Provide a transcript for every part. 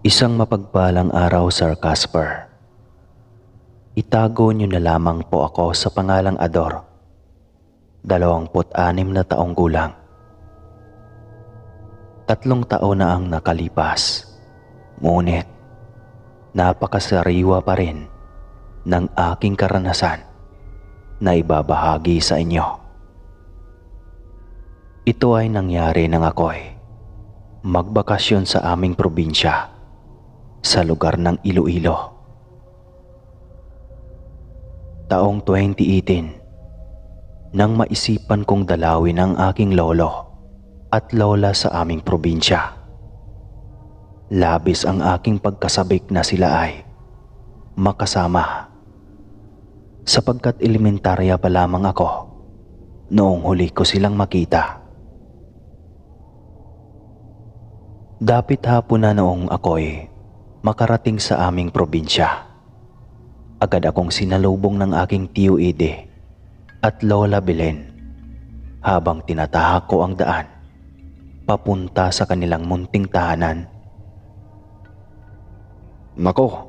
Isang mapagpalang araw, Sir Casper. Itago niyo na lamang po ako sa pangalang Ador. 26 na taong gulang. 3 taon na ang nakalipas. Ngunit, napakasariwa pa rin ng aking karanasan na ibabahagi sa inyo. Ito ay nangyari nang ako'y magbakasyon sa aming probinsya sa lugar ng Iloilo. Taong 2018, nang maisipan kong dalawin ang aking lolo at lola sa aming probinsya. Labis ang aking pagkasabik na sila ay makasama, sapagkat elementarya pa lamang ako noong huli ko silang makita. Dapit hapon na noong ako'y makarating sa aming probinsya. Agad akong sinalubong ng aking tiyo Ede at Lola Belen habang tinatahak ko ang daan papunta sa kanilang munting tahanan. Nako,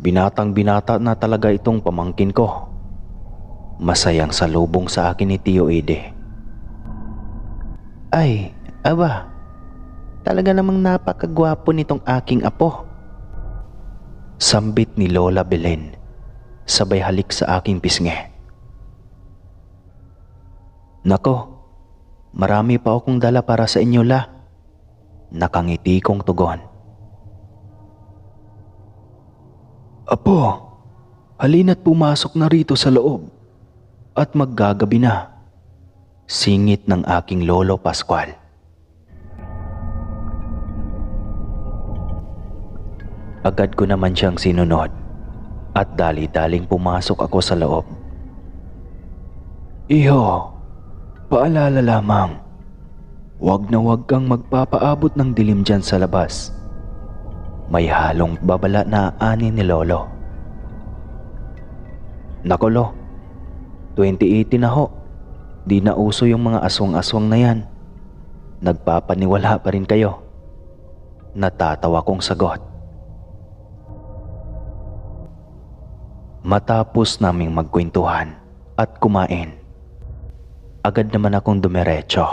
binatang binata na talaga itong pamangkin ko. Masayang salubong sa akin ni Tiyo Ede. Ay, aba, talaga namang napakagwapo nitong aking apo. Sambit ni Lola Belen, sabay halik sa aking pisngi. Nako, marami pa akong dala para sa inyo, La. Nakangiti kong tugon. Apo, halina't pumasok na rito sa loob at maggagabi na. Singit ng aking lolo Pascual. Agad ko naman siyang sinunod at dali-daling pumasok ako sa loob. Iho, paalala lamang, wag na wag kang magpapaabot ng dilim dyan sa labas. May halong babala na ani ni lolo. Nako lo, 2018 na ho, di na uso yung mga aswang-aswang na yan. Nagpapaniwala pa rin kayo. Natatawa kong sagot. Matapos naming magkwentuhan at kumain, agad naman akong dumiretso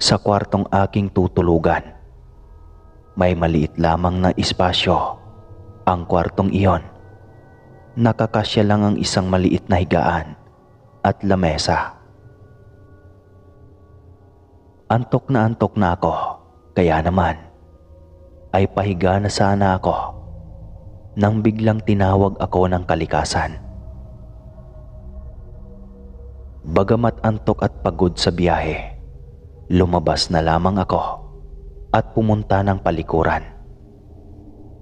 sa kwartong aking tutulugan. May maliit lamang na espasyo ang kwartong iyon. Nakakasya lang ang isang maliit na higaan at lamesa. Antok na ako, kaya naman ay pahiga na sana ako nang biglang tinawag ako ng kalikasan. Bagamat antok at pagod sa biyahe, lumabas na lamang ako at pumunta ng palikuran.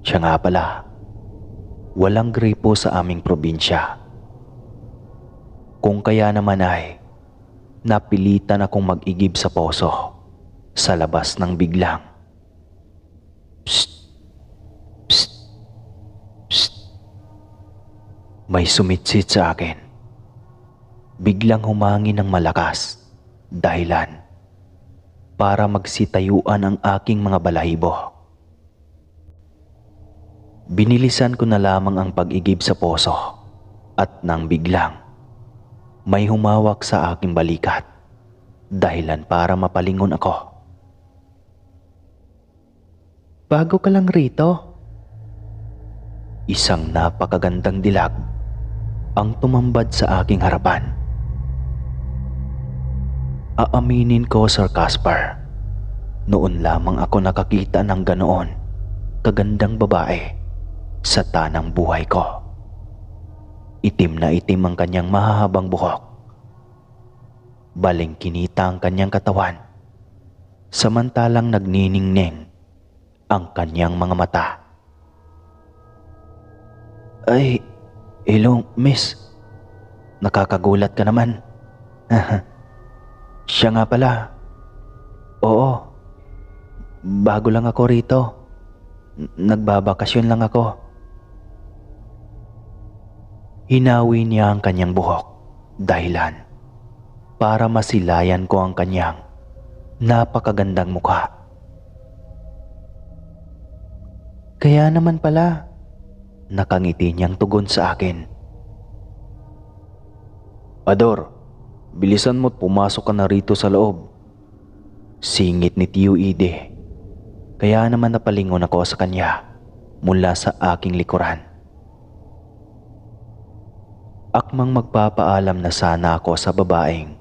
Siya nga pala, walang gripo sa aming probinsya. Kung kaya naman ay napilitan akong mag-igib sa poso sa labas ng biglang psst. May sumitsit sa akin. Biglang humangin ng malakas, dahilan para magsitayuan ang aking mga balahibo. Binilisan ko na lamang ang pag-igib sa poso at nang biglang may humawak sa aking balikat, dahilan para mapalingon ako. Bago ka lang rito? Isang napakagandang dilag ang tumambad sa aking harapan. Aaminin ko, Sir Casper, noon lamang ako nakakita ng ganoon kagandang babae sa tanang buhay ko. Itim na itim ang kanyang mahahabang buhok. Balingkinita ang kanyang katawan, samantalang nagniningning ang kanyang mga mata. Ay, hello, miss. Nakakagulat ka naman. Siya nga pala. Oo. Bago lang ako rito. Nagbabakasyon lang ako. Hinawi niya ang kanyang buhok, dahilan para masilayan ko ang kanyang napakagandang mukha. Kaya naman pala, nakangiti niyang tugon sa akin. Ador, bilisan mo't pumasok ka na rito sa loob. Singit ni Tio Ide. Kaya naman napalingon ako sa kanya mula sa aking likuran. Akmang magpapaalam na sana ako sa babaeng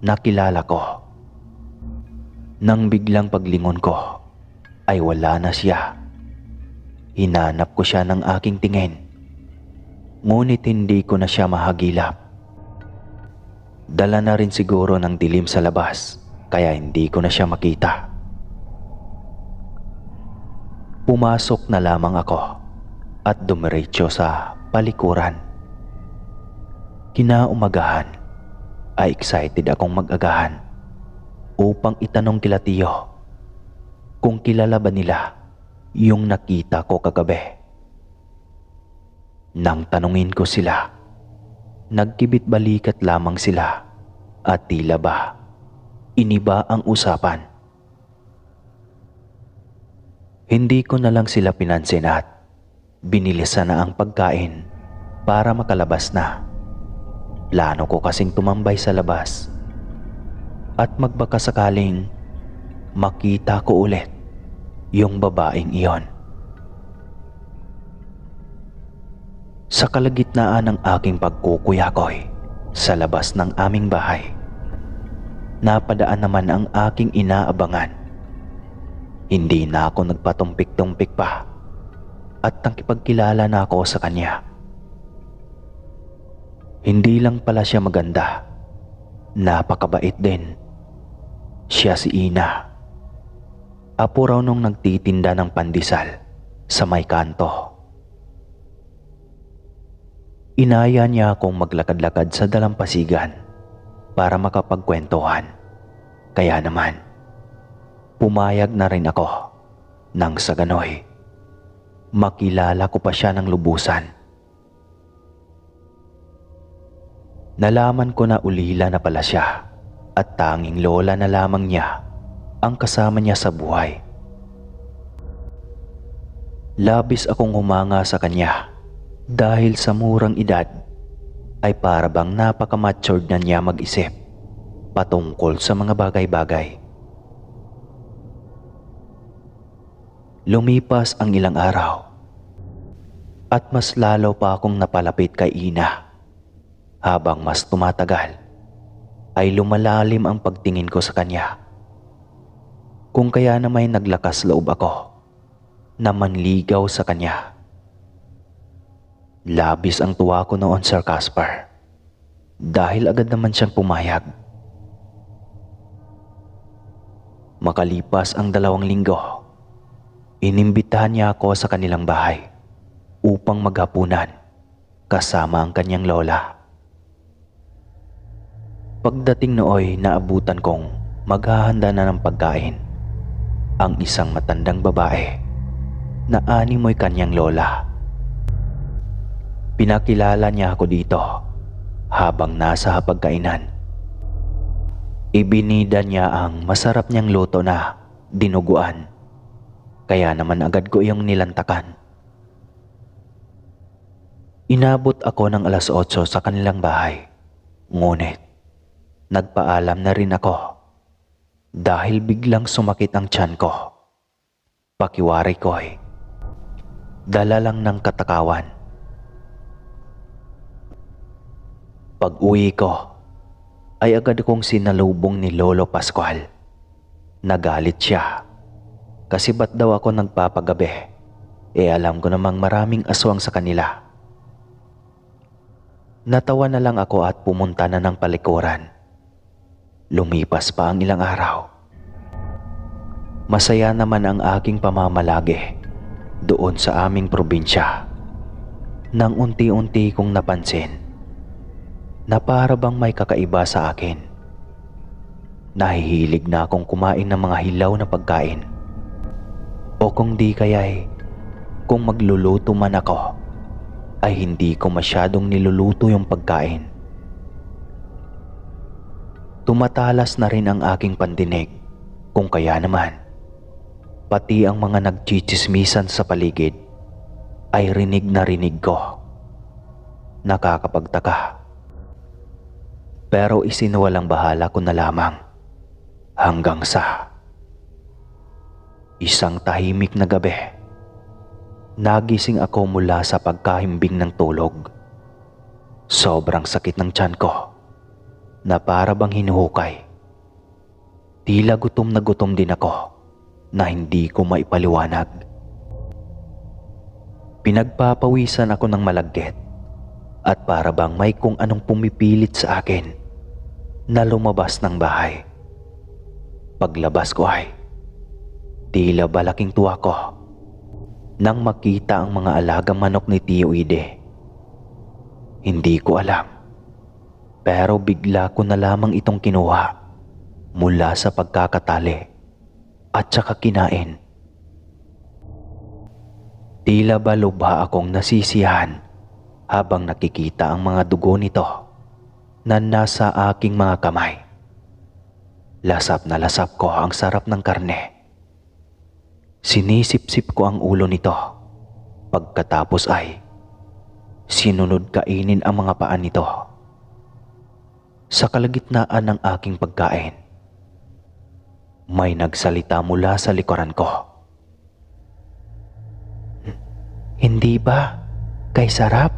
nakilala ko. Nang biglang paglingon ko ay wala na siya. Hinanap ko siya ng aking tingin, ngunit hindi ko na siya mahagilap. Dala na rin siguro ng dilim sa labas kaya hindi ko na siya makita. Pumasok na lamang ako at dumiretso sa palikuran. Kinaumagahan ay excited akong mag-agahan upang itanong kila Tio kung kilala ba nila yung nakita ko kagabi. Nang tanungin ko sila, nagkibit balikat lamang sila at tila ba iniba ang usapan. Hindi ko na lang sila pinansin at binilisan na ang pagkain para makalabas na. Plano ko kasing tumambay sa labas at magbaka sakaling makita ko ulit yung babaeng iyon. Sa kalagitnaan ng aking pagkukuyakoy sa labas ng aming bahay, napadaan naman ang aking inaabangan. Hindi na ako nagpatumpik-tumpik pa at nakipagkilala na ako sa kanya. Hindi lang pala siya maganda, napakabait din. Siya si Ina. Apo raw nung nagtitinda ng pandesal sa may kanto. Inaya niya akong maglakad-lakad sa dalampasigan para makapagkwentuhan. Kaya naman, pumayag na rin ako nang sa ganoy makilala ko pa siya ng lubusan. Nalaman ko na ulila na pala siya at tanging lola na lamang niya ang kasama niya sa buhay. Labis akong humanga sa kanya dahil sa murang edad ay para bang napaka-matured na niya mag-isip patungkol sa mga bagay-bagay. Lumipas ang ilang araw at mas lalo pa akong napalapit kay Ina. Habang mas tumatagal, ay lumalalim ang pagtingin ko sa kanya. Kung kaya na may naglakas loob ako na manligaw sa kanya. Labis ang tuwa ko noon, Sir Casper, dahil agad naman siyang pumayag. Makalipas ang 2 linggo, inimbitahan niya ako sa kanilang bahay upang maghapunan kasama ang kanyang lola. Pagdating nooy, naabutan kong maghahanda na ng pagkain ang isang matandang babae na animoy kanyang lola. Pinakilala niya ako dito habang nasa hapagkainan. Ibinida niya ang masarap niyang luto na dinuguan, kaya naman agad ko iyong nilantakan. Inabot ako ng 8:00 sa kanilang bahay, ngunit nagpaalam na rin ako dahil biglang sumakit ang tiyan ko. Pakiwari ko'y dala lang ng katakawan. Pag-uwi ko ay agad akong sinalubong ni Lolo Pascual. Nagalit siya kasi ba't daw ako nagpapagabi, alam ko namang maraming aswang sa kanila. Natawa na lang ako at pumunta na ng palikuran. Lumipas pa ang ilang araw. Masaya naman ang aking pamamalagi doon sa aming probinsya nang unti-unti kong napansin na para bang may kakaiba sa akin. Nahihilig na akong kumain ng mga hilaw na pagkain, o kung di kaya'y kung magluluto man ako ay hindi ko masyadong niluluto yung pagkain. Tumatalas na rin ang aking pandinig, kung kaya naman pati ang mga nagchichismisan sa paligid ay rinig na rinig ko. Nakakapagtaka. Pero isinuwalang bahala ko na lamang hanggang sa isang tahimik na gabi. Nagising ako mula sa pagkahimbing ng tulog. Sobrang sakit ng tiyan ko na para bang hinuhukay. Tila gutom na gutom din ako na hindi ko maipaliwanag. Pinagpapawisan ako ng malagkit at para bang may kung anong pumipilit sa akin na lumabas ng bahay. Paglabas ko ay tila balaking tuwa ko nang makita ang mga alagang manok ni Tio Ide. Hindi ko alam, pero bigla ko na lamang itong kinuha mula sa pagkakatali at saka kinain. Tila ba lubha akong nasisiyahan habang nakikita ang mga dugo nito na nasa aking mga kamay. Lasap na lasap ko ang sarap ng karne. Sinisip-sip ko ang ulo nito. Pagkatapos ay sinunod kainin ang mga paa nito. Sa kalagitnaan ng aking pagkain, may nagsalita mula sa likuran ko. Hindi ba kay sarap?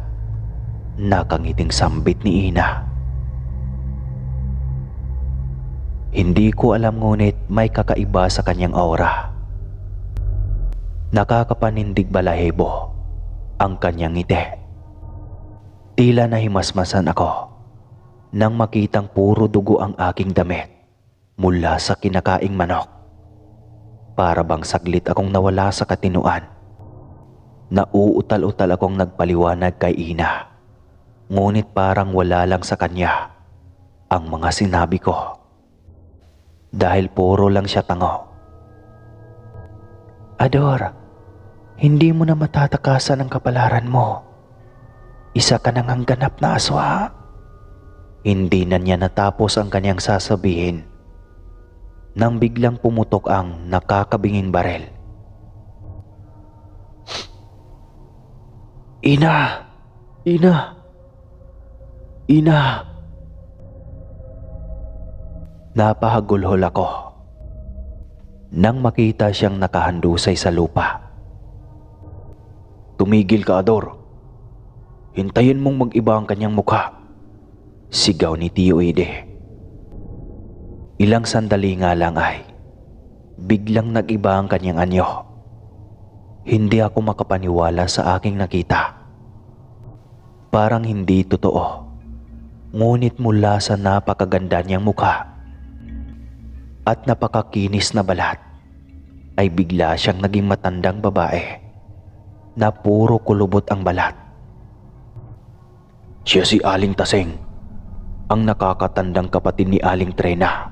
Nakangiting sambit ni Ina. Hindi ko alam ngunit may kakaiba sa kanyang aura. Nakakapanindig balahibo ang kanyang ngiti. Tila nahimasmasan ako nang makitang puro dugo ang aking damit mula sa kinakaing manok. Para bang saglit akong nawala sa katinuan. Nauutal-utal akong nagpaliwanag kay Ina. Ngunit parang wala lang sa kanya ang mga sinabi ko. Dahil puro lang siya tango. Ador, hindi mo na matatakasan ang kapalaran mo. Isa ka nang ang ganap na aswa. Hindi na niya natapos ang kanyang sasabihin nang biglang pumutok ang nakakabinging barel. Ina! Ina! Ina! Napahagulhol ako nang makita siyang nakahandusay sa lupa. Tumigil ka, Ador. Hintayin mong mag-iba ang kanyang mukha. Sigaw ni Tio Ide. Ilang sandali nga lang ay biglang nag-iba ang kanyang anyo. Hindi ako makapaniwala sa aking nakita. Parang hindi totoo. Ngunit mula sa napakaganda niyang mukha at napakakinis na balat ay bigla siyang naging matandang babae na puro kulubot ang balat. Siya si Aling Taseng, ang nakakatandang kapatid ni Aling Trena.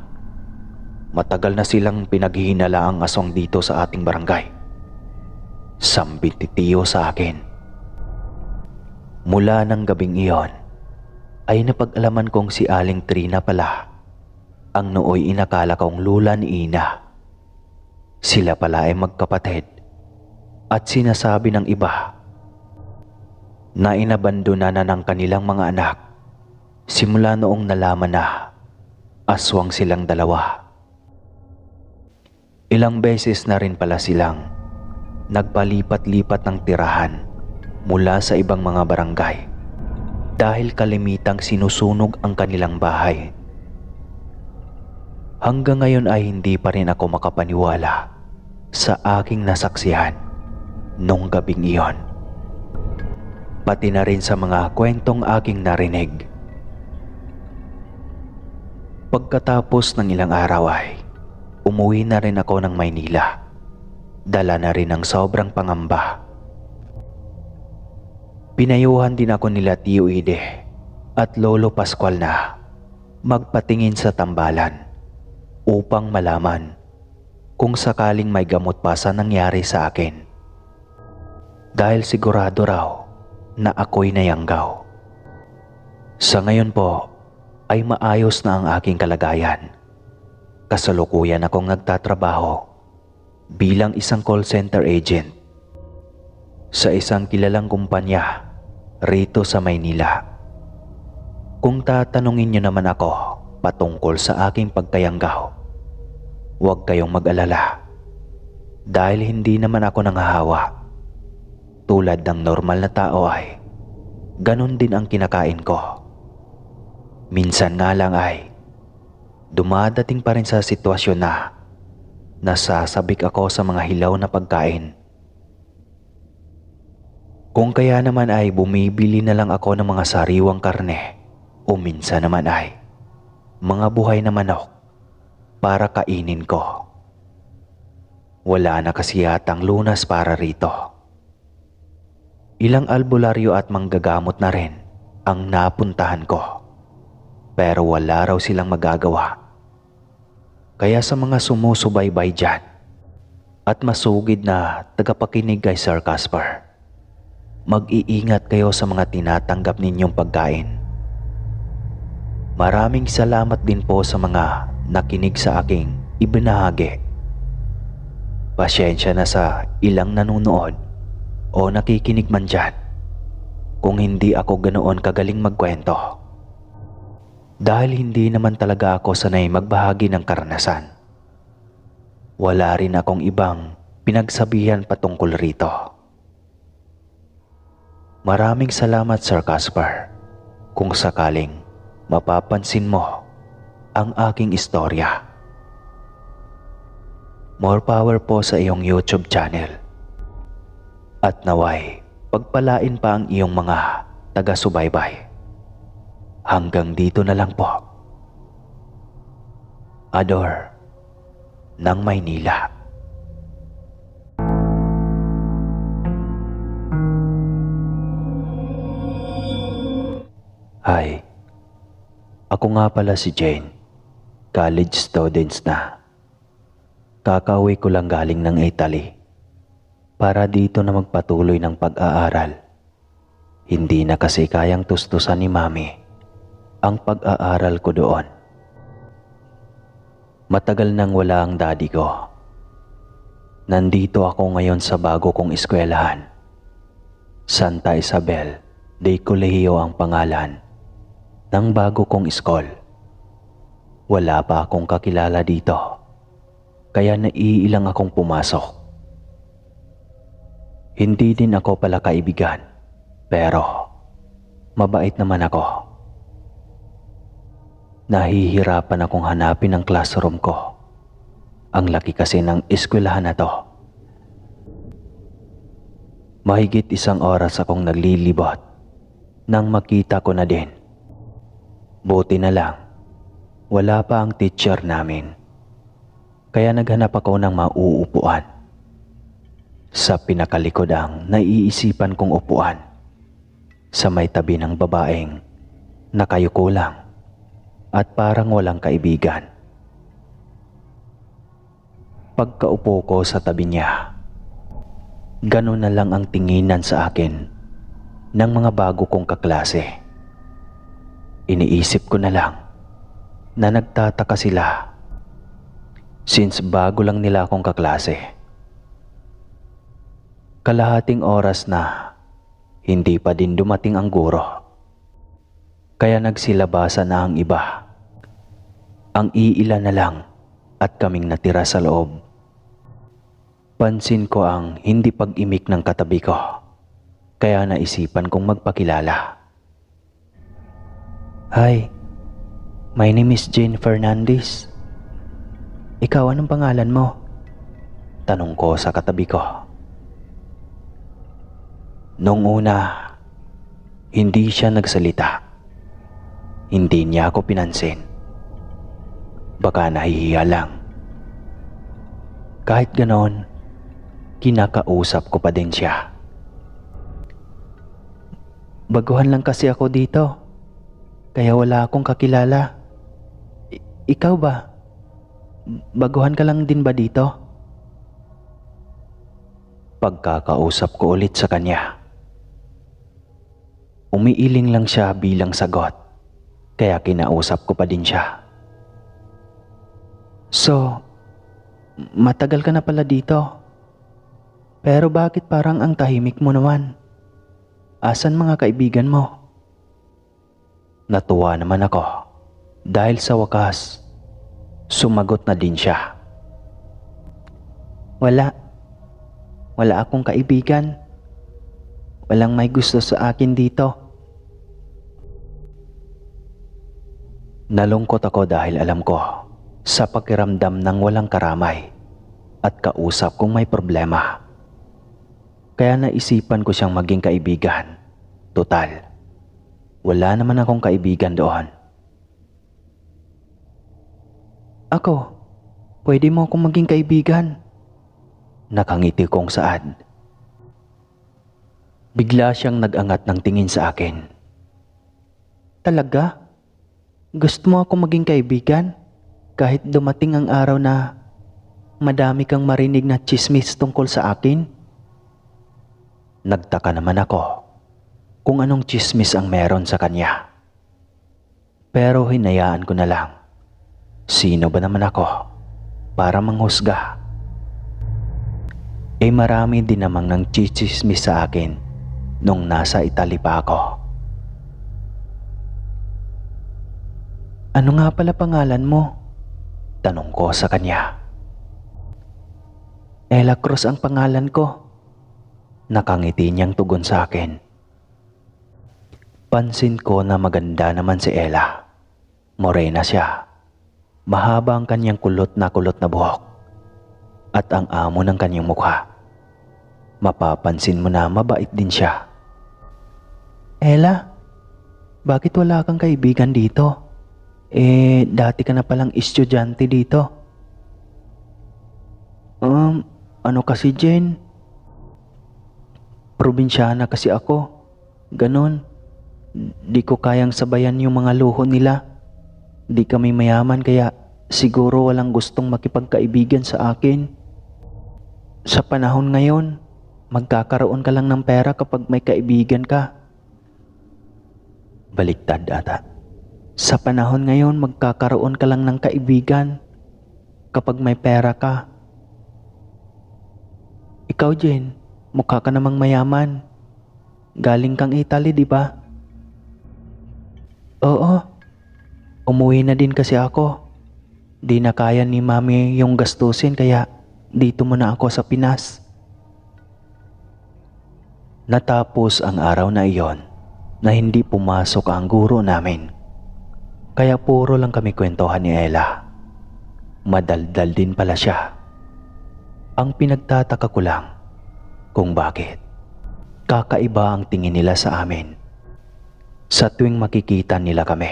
Matagal na silang pinaghihinala ang aswang dito sa ating barangay. Sambit ni Tio sa akin. Mula ng gabing iyon ay napag-alaman kong si Aling Trina pala ang nooy inakala kong lula ni Ina. Sila pala ay magkapatid at sinasabi ng iba na inabandona na ng kanilang mga anak simula noong nalaman na aswang silang dalawa. Ilang beses na rin pala silang nagpalipat-lipat ng tirahan mula sa ibang mga barangay dahil kalimitang sinusunog ang kanilang bahay. Hanggang ngayon ay hindi pa rin ako makapaniwala sa aking nasaksihan nung gabing iyon. Pati na rin sa mga kwentong aking narinig. Pagkatapos ng ilang araw ay umuwi na rin ako ng Maynila. Dala na rin ng sobrang pangamba. Pinayuhan din ako nila Tio Ide at Lolo Pascual na magpatingin sa tambalan upang malaman kung sakaling may gamot pa sa nangyari sa akin. Dahil sigurado raw na ako'y nayanggaw. Sa ngayon po ay maayos na ang aking kalagayan. Kasalukuyan akong nagtatrabaho bilang isang call center agent. sa isang kilalang kumpanya rito sa Maynila. Kung tatanungin niyo naman ako patungkol sa aking pagkayanggaw, huwag kayong mag-alala dahil hindi naman ako nanghahawa. Tulad ng normal na tao ay ganun din ang kinakain ko. Minsan nga lang ay dumadating pa rin sa sitwasyon na nasasabik ako sa mga hilaw na pagkain. Kung kaya naman ay bumibili na lang ako ng mga sariwang karne o minsan naman ay mga buhay na manok para kainin ko. Wala na kasi yatang lunas para rito. Ilang albularyo at manggagamot na rin ang napuntahan ko, pero wala raw silang magagawa. Kaya sa mga sumusubaybay dyan at masugid na tagapakinig kay Sir Casper, mag-iingat kayo sa mga tinatanggap ninyong pagkain. Maraming salamat din po sa mga nakinig sa aking ibinahagi. Pasyensya na sa ilang nanunood o nakikinig man dyan kung hindi ako ganoon kagaling magkwento. Dahil hindi naman talaga ako sanay magbahagi ng karanasan. Wala rin akong ibang pinagsabihan patungkol rito. Maraming salamat, Sir Casper, kung sakaling mapapansin mo ang aking istorya. More power po sa iyong YouTube channel. At naway, pagpalain pa ang iyong mga taga-subaybay. Hanggang dito na lang po. Ador ng Maynila. Hi, ako nga pala si Jane. College students na. Kakauwi ko lang galing ng Italy para dito na magpatuloy ng pag-aaral. Hindi na kasi kayang tustusan ni Mami ang pag-aaral ko doon. Matagal nang wala ang daddy ko. Nandito ako ngayon sa bago kong eskwelahan. Santa Isabel de Colegio ang pangalan ng bago kong school. Wala pa akong kakilala dito, kaya naiilang akong pumasok. Hindi din ako pala kaibigan, pero mabait naman ako. Nahihirapan akong hanapin ang classroom ko. Ang laki kasi ng eskwelahan na to. Mahigit 1 oras akong naglilibot nang makita ko na din. Buti na lang, wala pa ang teacher namin. Kaya naghanap ako ng mauupuan. Sa pinakalikod ang naiisipan kong upuan, sa may tabi ng babaeng nakayuko lang at parang walang kaibigan. Pagkaupo ko sa tabi niya, ganun na lang ang tinginan sa akin ng mga bago kong kaklase. Iniisip ko na lang na nagtataka sila since bago lang nila akong kaklase. Kalahating oras na hindi pa din dumating ang guro. Kaya nagsilabasa na ang iba. Ang iilan na lang at kaming natira sa loob. Pansin ko ang hindi pag-imik ng katabi ko. Kaya naisipan kong magpakilala. Hi, my name is Jane Fernandez. Ikaw, anong pangalan mo? Tanong ko sa katabi ko. Nung una, hindi siya nagsalita. Hindi niya ako pinansin. Baka nahihiya lang. Kahit ganon, kinakausap ko pa din siya. Baguhan lang kasi ako dito, kaya wala akong kakilala. Ikaw ba? Baguhan ka lang din ba dito? Pagkakausap ko ulit sa kanya, umiiling lang siya bilang sagot, kaya kinausap ko pa din siya. So, matagal ka na pala dito? Pero bakit parang ang tahimik mo naman? Asan mga kaibigan mo? Natuwa naman ako dahil sa wakas, sumagot na din siya. Wala akong kaibigan. Walang may gusto sa akin dito. Nalungkot ako dahil alam ko sa pakiramdam ng walang karamay at kausap kung may problema. Kaya naisipan ko siyang maging kaibigan. Total, wala naman akong kaibigan doon. Ako, pwede mo akong maging kaibigan. Nakangiti kong saad. Bigla siyang nag-angat ng tingin sa akin. Talaga? Gusto mo akong maging kaibigan? Kahit dumating ang araw na madami kang marinig na tsismis tungkol sa akin? Nagtaka naman ako kung anong tsismis ang meron sa kanya. Pero hinayaan ko na lang. Sino ba naman ako para manghusga? Marami din namang nang tsismis sa akin nung nasa Italy pa ako. Ano nga pala pangalan mo? Tanong ko sa kanya. Ella Cruz ang pangalan ko. Nakangiti niyang tugon sa akin. Pansin ko na maganda naman si Ella. Morena siya. Mahaba ang kanyang kulot na buhok. At ang amo ng kanyang mukha. Mapapansin mo na mabait din siya. Ella, bakit wala kang kaibigan dito? Dati ka na palang estudyante dito. Ano kasi Jen? Probinsyana kasi ako. Ganon. Di ko kayang sabayan yung mga luho nila. Di kami mayaman kaya siguro walang gustong makipagkaibigan sa akin. Sa panahon ngayon, magkakaroon ka lang ng pera kapag may kaibigan ka. Baliktad ata. Sa panahon ngayon, magkakaroon ka lang ng kaibigan kapag may pera ka. Ikaw, Jen, mukha ka namang mayaman. Galing kang Italy, di ba? Oo. Umuwi na din kasi ako. Di na kaya ni Mami yung gastusin kaya dito muna ako sa Pinas. Natapos ang araw na iyon na hindi pumasok ang guro namin. Kaya puro lang kami kwentuhan ni Ella. Madaldal din pala siya. Ang pinagtataka ko lang kung bakit kakaiba ang tingin nila sa amin. Sa tuwing makikita nila kami,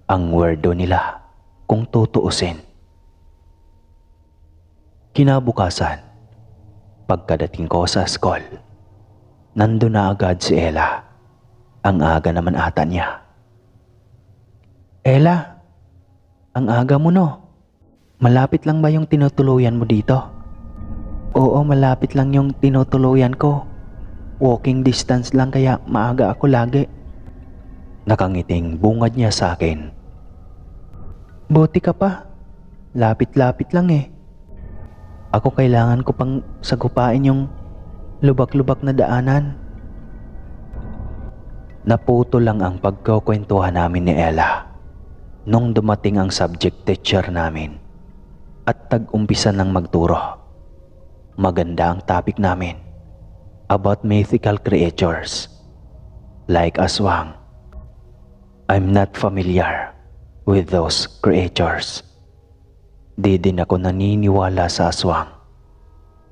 ang weirdo nila kung tutuusin. Kinabukasan, pagkadating ko sa school, nandun na agad si Ella. Ang aga naman ata niya. Ella, ang aga mo no? Malapit lang ba yung tinutuluyan mo dito? Oo, malapit lang yung tinutuluyan ko. Walking distance lang kaya maaga ako lagi. Nakangiting bungad niya sa akin. Buti ka pa. Lapit-lapit lang eh. Ako kailangan ko pang sagupain yung lubak-lubak na daanan. Naputo lang ang pagkukwentuhan namin ni Ella nung dumating ang subject teacher namin at tag-umpisa ng magturo. Maganda ang topic namin about mythical creatures like aswang. I'm not familiar with those creatures. Di din ako naniniwala sa aswang.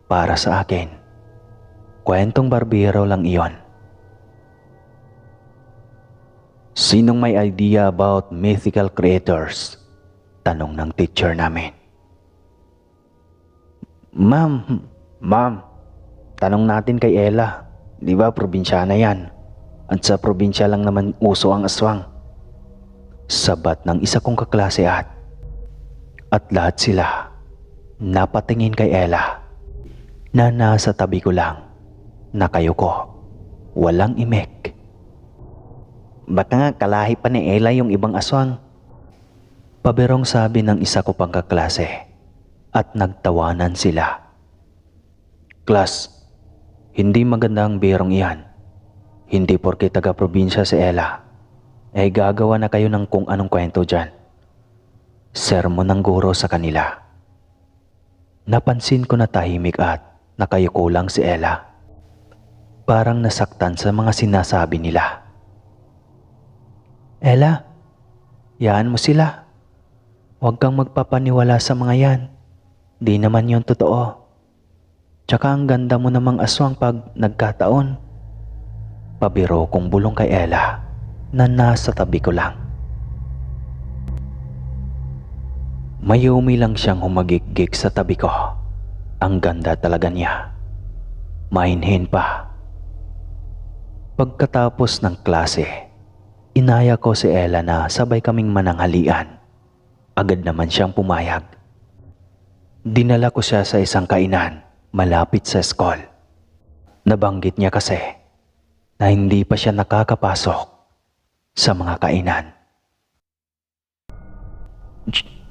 Para sa akin, kwentong barbero lang iyon. Sinong may idea about mythical creators? Tanong ng teacher namin. Ma'am, tanong natin kay Ella. Di ba probinsyana yan? At sa probinsya lang naman uso ang aswang. Sabat ng isa kong kaklase at lahat sila napatingin kay Ella na nasa tabi ko lang, nakayuko, walang imek. Baka nga kalahi pa ni Ella yung ibang aswang. Paberong sabi ng isa ko pang kaklase at nagtawanan sila. Class, hindi maganda ang birong iyan. Hindi porke taga-probinsya si Ella, ay gagawa na kayo ng kung anong kwento dyan. Sermon ng guro sa kanila. Napansin ko na tahimik at nakayuko lang si Ella. Parang nasaktan sa mga sinasabi nila. Ella, yaan mo sila. Huwag kang magpapaniwala sa mga yan. Di naman yun totoo. Tsaka ang ganda mo namang aswang pag nagkataon. Pabiro kong bulong kay Ella na nasa tabi ko lang. Mayumi lang siyang humagik-gik sa tabi ko. Ang ganda talaga niya. Mainhin pa. Pagkatapos ng klase, inaya ko si Ella na sabay kaming mananghalian. Agad naman siyang pumayag. Dinala ko siya sa isang kainan malapit sa school. Nabanggit niya kasi na hindi pa siya nakakapasok sa mga kainan.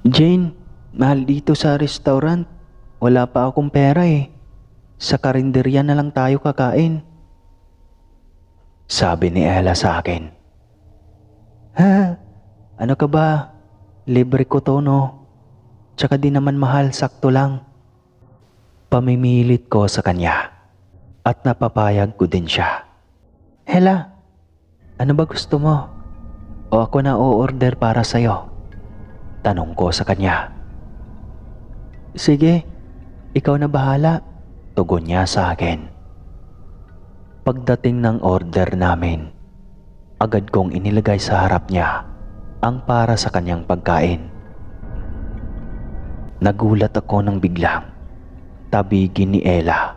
Jane, mahal dito sa restaurant. Wala pa akong pera eh. Sa karinderya na lang tayo kakain. Sabi ni Ella sa akin. Ha? Ano ka ba? Libre ko to, no? Tsaka di naman mahal, sakto lang. Pamimilit ko sa kanya at napapayag ko din siya. Ella, ano ba gusto mo? O ako na o-order para sa'yo? Tanong ko sa kanya. Sige, ikaw na bahala. Tugon niya sa akin. Pagdating ng order namin, agad kong inilagay sa harap niya ang para sa kanyang pagkain. Nagulat ako nang biglang tabigin ni Ella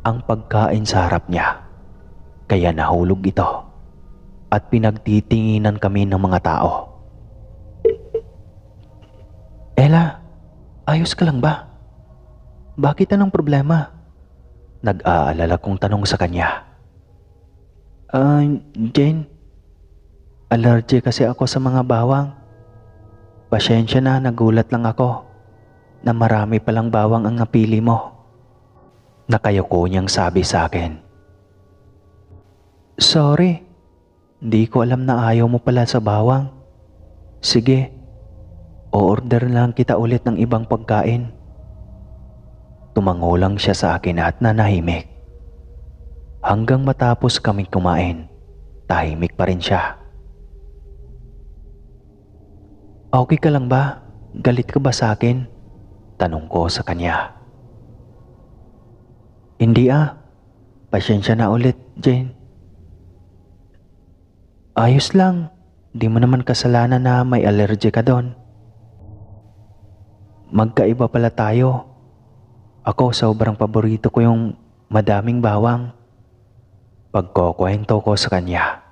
ang pagkain sa harap niya. Kaya nahulog ito at pinagtitinginan kami ng mga tao. Ella, ayos ka lang ba? Bakit anong problema? Nag-aalala kong tanong sa kanya. Jane, allergy kasi ako sa mga bawang. Pasensya na, nagulat lang ako na marami palang bawang ang napili mo. Nakayuko niyang sabi sa akin. Sorry, hindi ko alam na ayaw mo pala sa bawang. Sige, o-order lang kita ulit ng ibang pagkain. Tumango lang siya sa akin at nanahimik. Hanggang matapos kaming kumain, tahimik pa rin siya. Okay ka lang ba? Galit ka ba sa akin? Tanong ko sa kanya. Hindi Pasensya na ulit, Jane. Ayos lang. Di mo naman kasalanan na may allergy ka doon. Magkaiba pala tayo. Ako sobrang paborito ko yung madaming bawang. Pagkukwento ko sa kanya.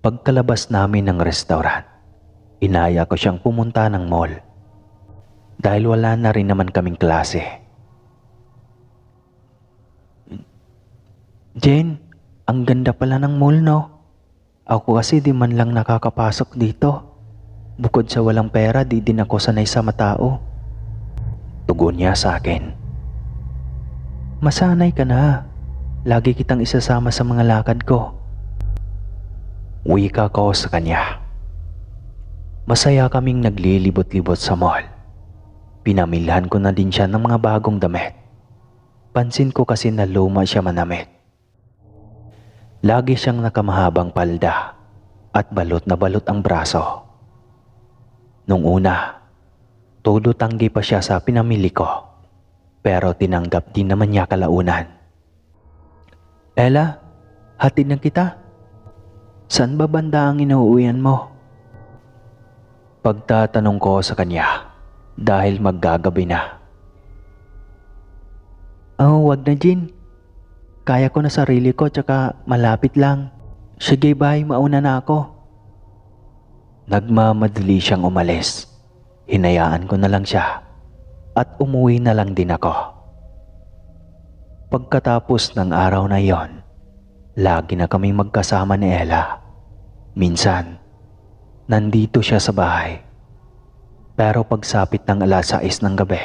Pagkalabas namin ng restaurant, inaya ko siyang pumunta ng mall. Dahil wala na rin naman kaming klase. Jane, ang ganda pala ng mall, no? Ako kasi di man lang nakakapasok dito. Bukod sa walang pera, di din ako sanay sa matao. Tugon niya sa akin. Masanay ka na. Lagi kitang isasama sa mga lakad ko. Wika ko sa kanya. Masaya kaming naglilibot-libot sa mall. Pinamilhan ko na din siya ng mga bagong damit. Pansin ko kasi na luma siya manamit. Lagi siyang nakamahabang palda at balot na balot ang braso. Nung una, todo tanggi pa siya sa pinamili ko, pero tinanggap din naman niya kalaunan. Ella, hatid na kita. Saan ba banda ang inuuwian mo? Pagtatanong ko sa kanya dahil maggagabi na. Oh, wag na, Jin. Kaya ko na sarili ko tsaka malapit lang. Sige, bye, mauna na ako. Nagmamadali siyang umalis. Hinayaan ko na lang siya at umuwi na lang din ako. Pagkatapos ng araw na yon, lagi na kaming magkasama ni Ella. Minsan, nandito siya sa bahay. Pero pagsapit ng 6:00 ng gabi,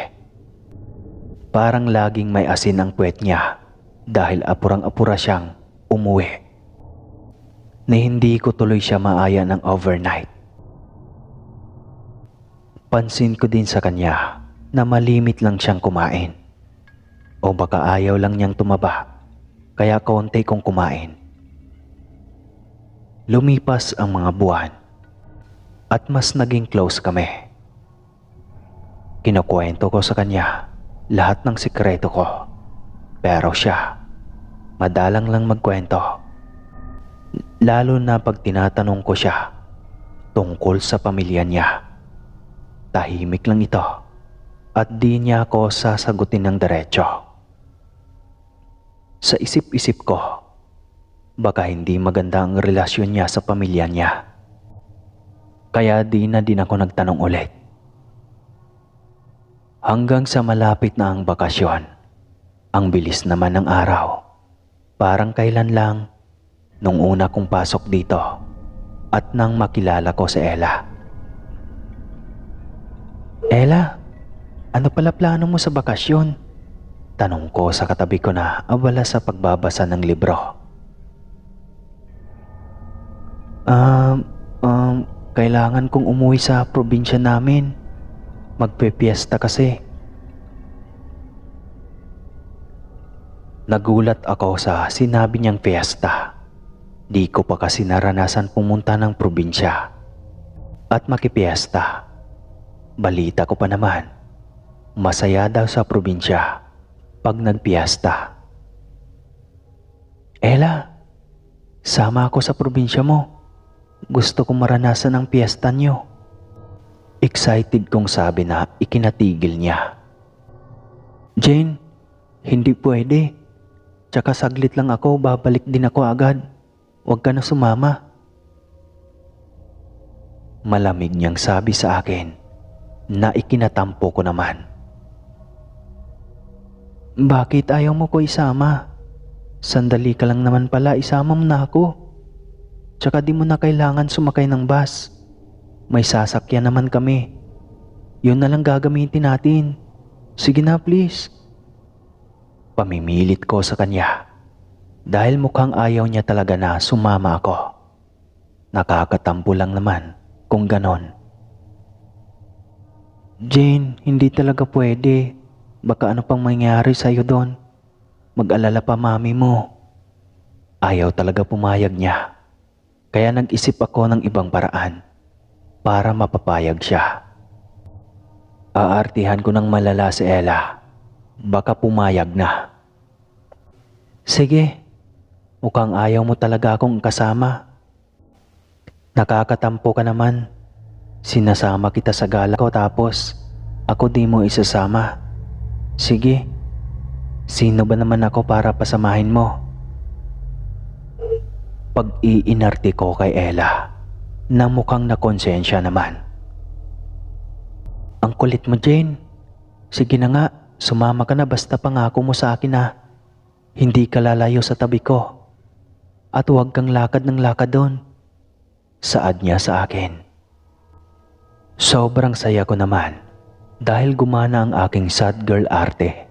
Parang laging may asin ang puwet niya dahil apurang-apura siyang umuwi. Na hindi ko tuloy siya maaya ng overnight. Pansin ko din sa kanya na malimit lang siyang kumain. O baka ayaw lang niyang tumaba, kaya kaunti kong kumain. Lumipas ang mga buwan at mas naging close kami. Kinukwento ko sa kanya lahat ng sikreto ko, pero siya, madalang lang magkwento. Lalo na pag tinatanong ko siya tungkol sa pamilya niya. Tahimik lang ito at di niya ako sasagutin ng diretso. Sa isip-isip ko, baka hindi maganda ang relasyon niya sa pamilya niya. Kaya di na din ako nagtanong ulit. Hanggang sa malapit na ang bakasyon, ang bilis naman ng araw. Parang kailan lang nung una kong pasok dito at nang makilala ko si Ella. Ella, ano pala plano mo sa bakasyon? Tanong ko sa katabi ko na abala sa pagbabasa ng libro. Kailangan kong umuwi sa probinsya namin. Magpe-fiesta kasi. Nagulat ako sa sinabi niyang fiesta. Di ko pa kasi naranasan pumunta ng probinsya at makipiesta. Balita ko pa naman, masaya daw sa probinsya pag nagpiesta. Ella, sama ako sa probinsya mo. Gusto kong maranasan ang piyesta niyo. Excited kong sabi na ikinatigil niya. Jane, hindi pwede. Tsaka saglit lang ako, babalik din ako agad. Huwag ka na sumama. Malamig niyang sabi sa akin na ikinatampo ko naman. Bakit ayaw mo ko isama? Sandali ka lang naman pala, isama mo na ako. Tsaka di mo na kailangan sumakay ng bus. May sasakyan naman kami. Yun na lang gagamitin natin. Sige na please. Pamimilit ko sa kanya dahil mukhang ayaw niya talaga na sumama ako. Nakakatampo lang naman kung ganon. Jane, hindi talaga pwede. Baka ano pang mangyari sa'yo doon. Mag-alala pa mami mo. Ayaw talaga pumayag niya. Kaya nag-isip ako ng ibang paraan para mapapayag siya. Aartihan ko ng malala si Ella. Baka pumayag na. Sige, mukhang ayaw mo talaga akong kasama. Nakakatampo ka naman. Sinasama kita sa gala ko tapos ako di mo isasama. Sige, sino ba naman ako para pasamahin mo? Pag-iinarte ko kay Ella na mukhang nakonsensya naman. Ang kulit mo, Jane. Sige na nga, sumama ka na basta pangako mo sa akin na hindi ka lalayo sa tabi ko at huwag kang lakad ng lakad doon. Saad niya sa akin. Sobrang saya ko naman dahil gumana ang aking sad girl arte.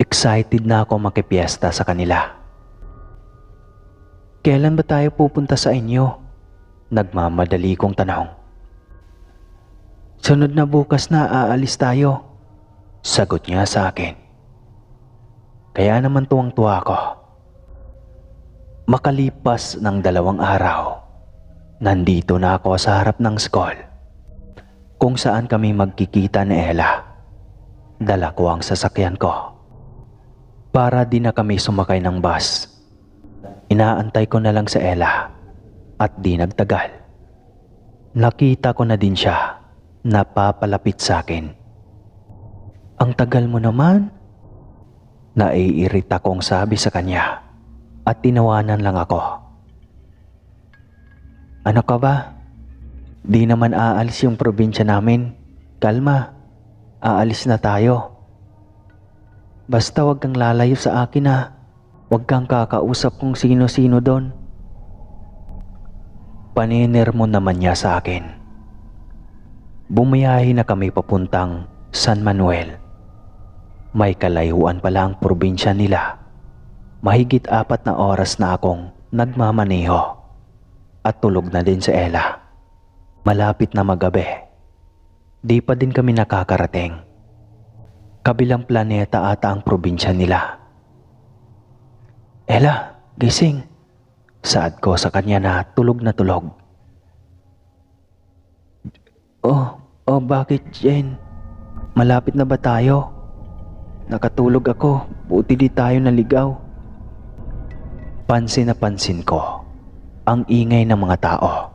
Excited na ako makipiesta sa kanila. Kailan ba tayo pupunta sa inyo? Nagmamadali kong tanong. Sunod na bukas na aalis tayo. Sagot niya sa akin. Kaya naman tuwang-tuwa ako. Makalipas ng 2 araw, nandito na ako sa harap ng school kung saan kami magkikita ni Ella. Dala ko ang sasakyan ko para di na kami sumakay ng bus. Inaantay ko na lang sa Ella at di nagtagal. Nakita ko na din siya na papalapit sa akin. Ang tagal mo naman? Naiirita kong sabi sa kanya at tinawanan lang ako. Ano ka ba? Di naman aalis yung probinsya namin. Kalma, aalis na tayo. Basta wag kang lalayo sa akin ha. Wag kang kakausap kung sino-sino doon. Paninir mo naman niya sa akin. Bumiyahe na kami papuntang San Manuel. May kalayuan pala ang probinsya nila. Mahigit 4 na oras na akong nagmamaneho at tulog na din si Ella. Malapit na magabi. Di pa din kami nakakarating. Kabilang planeta ata ang probinsya nila. Ella, gising. Saad ko sa kanya na tulog na tulog. Oh, bakit Jen? Malapit na ba tayo? Nakatulog ako, buti di tayo naligaw. Pansin na pansin ko ang ingay ng mga tao.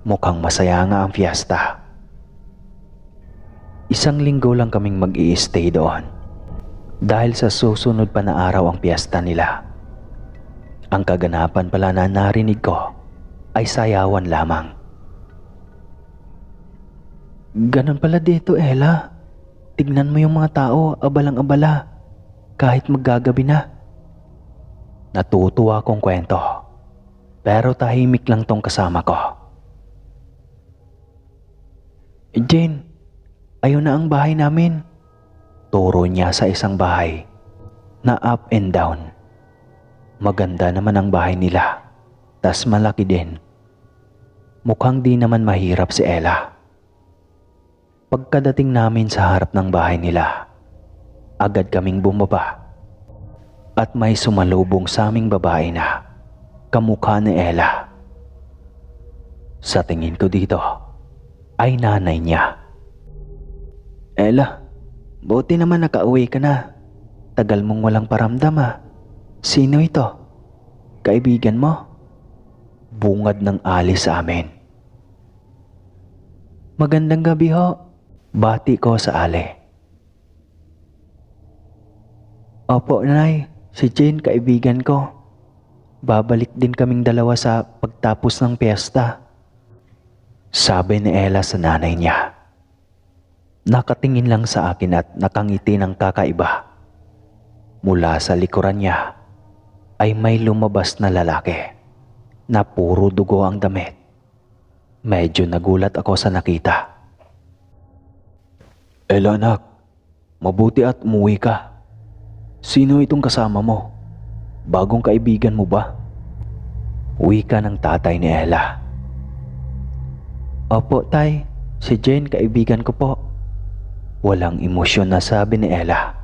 Mukhang masaya nga ang fiesta. 1 linggo lang kaming mag-i-stay doon dahil sa susunod pa na araw ang fiesta nila. Ang kaganapan pala na narinig ko ay sayawan lamang. Ganon pala dito, Ella. Tignan mo yung mga tao, abalang-abala, kahit maggagabi na. Natutuwa kong kwento, pero tahimik lang tong kasama ko. Jane, ayun na ang bahay namin. Turo niya sa isang bahay na up and down. Maganda naman ang bahay nila, tas malaki din. Mukhang di naman mahirap si Ella. Pagkadating namin sa harap ng bahay nila, agad kaming bumaba at may sumalubong sa aming babae na kamukha ni Ella. Sa tingin ko dito ay nanay niya. Ella, buti naman nakauwi ka na. Tagal mong walang paramdam ah. Sino ito? Kaibigan mo? Bungad ng alis sa amin. Magandang gabi ho. Bati ko sa Ali. Opo, Nay. Si Jane, kaibigan ko. Babalik din kaming dalawa sa pagtapos ng piyesta. Sabi ni Ella sa nanay niya. Nakatingin lang sa akin at nakangiti ng kakaiba. Mula sa likuran niya ay may lumabas na lalaki na puro dugo ang damit. Medyo nagulat ako sa nakita. Ella anak, mabuti at umuwi ka. Sino itong kasama mo? Bagong kaibigan mo ba? Wika ng tatay ni Ella. Opo tay, si Jane kaibigan ko po. Walang emosyon na sabi ni Ella.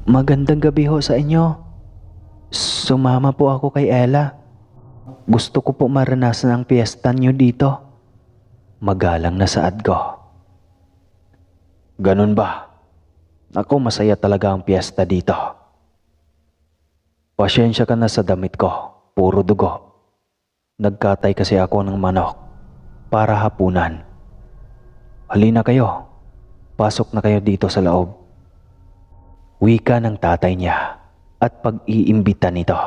Magandang gabi ho sa inyo. Sumama po ako kay Ella. Gusto ko po maranasan ang piyesta niyo dito. Magalang na saad ko. Ganun ba? Ako, masaya talaga ang piyesta dito. Pasyensya ka na sa damit ko, puro dugo. Nagkatay kasi ako ng manok para hapunan. Halina kayo, pasok na kayo dito sa loob. Wika ng tatay niya at pag-iimbita nito.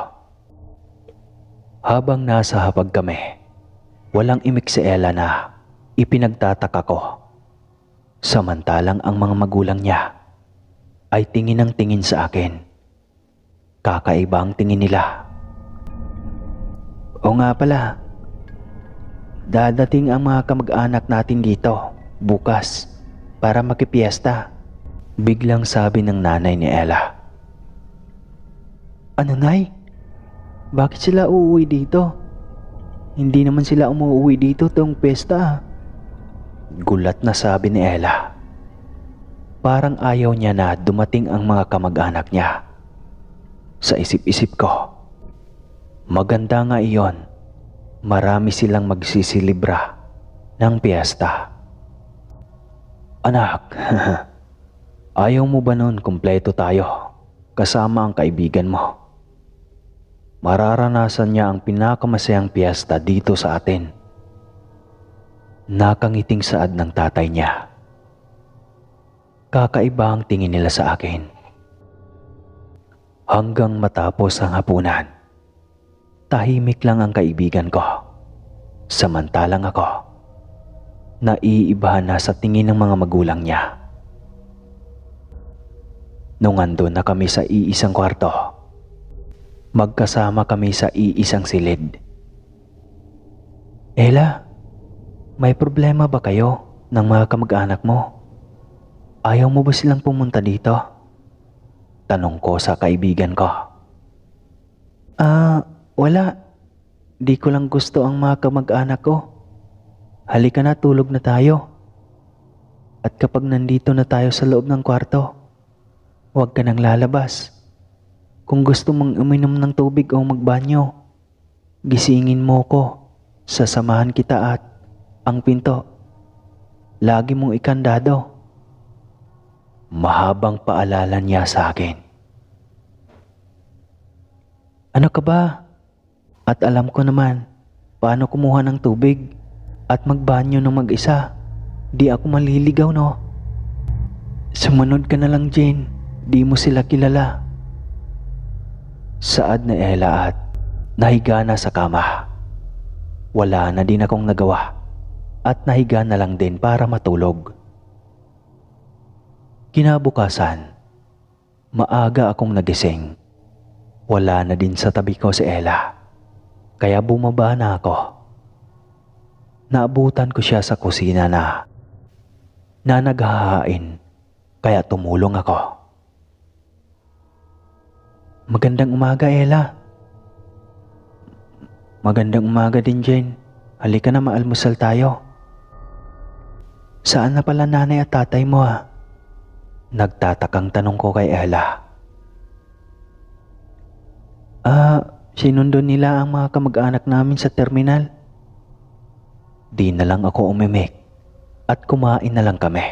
Habang nasa hapag kami, walang imik si Ella na ipinagtataka ko. Samantalang ang mga magulang niya ay tingin ng tingin sa akin. Kakaiba ang tingin nila. O nga pala, dadating ang mga kamag-anak natin dito bukas para makipiesta. Biglang sabi ng nanay ni Ella. Ano nay? Bakit sila uuwi dito? Hindi naman sila umuwi dito tuwing piyesta. Gulat na sabi ni Ella. Parang ayaw niya na dumating ang mga kamag-anak niya. Sa isip-isip ko, maganda nga iyon. Marami silang magsisilibra ng piyesta. Anak, ayaw mo ba nun kumpleto tayo kasama ang kaibigan mo? Mararanasan niya ang pinakamasayang piyesta dito sa atin. Nakangiting saad ng tatay niya. Kakaiba ang tingin nila sa akin. Hanggang matapos ang hapunan, tahimik lang ang kaibigan ko. Samantalang ako, naiibahan na sa tingin ng mga magulang niya. Nung andun na kami sa iisang kwarto, magkasama kami sa iisang silid. Ella, may problema ba kayo ng mga kamag-anak mo? Ayaw mo ba silang pumunta dito? Tanong ko sa kaibigan ko. Wala. Di ko lang gusto ang mga kamag-anak ko. Halika na, tulog na tayo. At kapag nandito na tayo sa loob ng kwarto, huwag ka nang lalabas. Kung gusto mong uminom ng tubig o magbanyo, gisingin mo ko. Sasamahan kita at ang pinto, lagi mong ikandado. Mahabang paalala niya sa akin. Ano ka ba? At alam ko naman paano kumuha ng tubig at magbanyo ng mag-isa. Di ako maliligaw, no? Sumunod ka na lang, Jane. Di mo sila kilala. Saad na Ella at nahiga na sa kama. Wala na din akong nagawa at nahiga na lang din para matulog. Kinabukasan, maaga akong nagising. Wala na din sa tabi ko si Ella, kaya bumaba na ako. Naabutan ko siya sa kusina na naghahain, kaya tumulong ako. Magandang umaga, Ella. Magandang umaga din, Jane. Halika na, maalmusal tayo. Saan na pala nanay at tatay mo, ha? Nagtatakang tanong ko kay Ella. Sinundo nila ang mga kamag-anak namin sa terminal. Di na lang ako umimik at kumain na lang kami.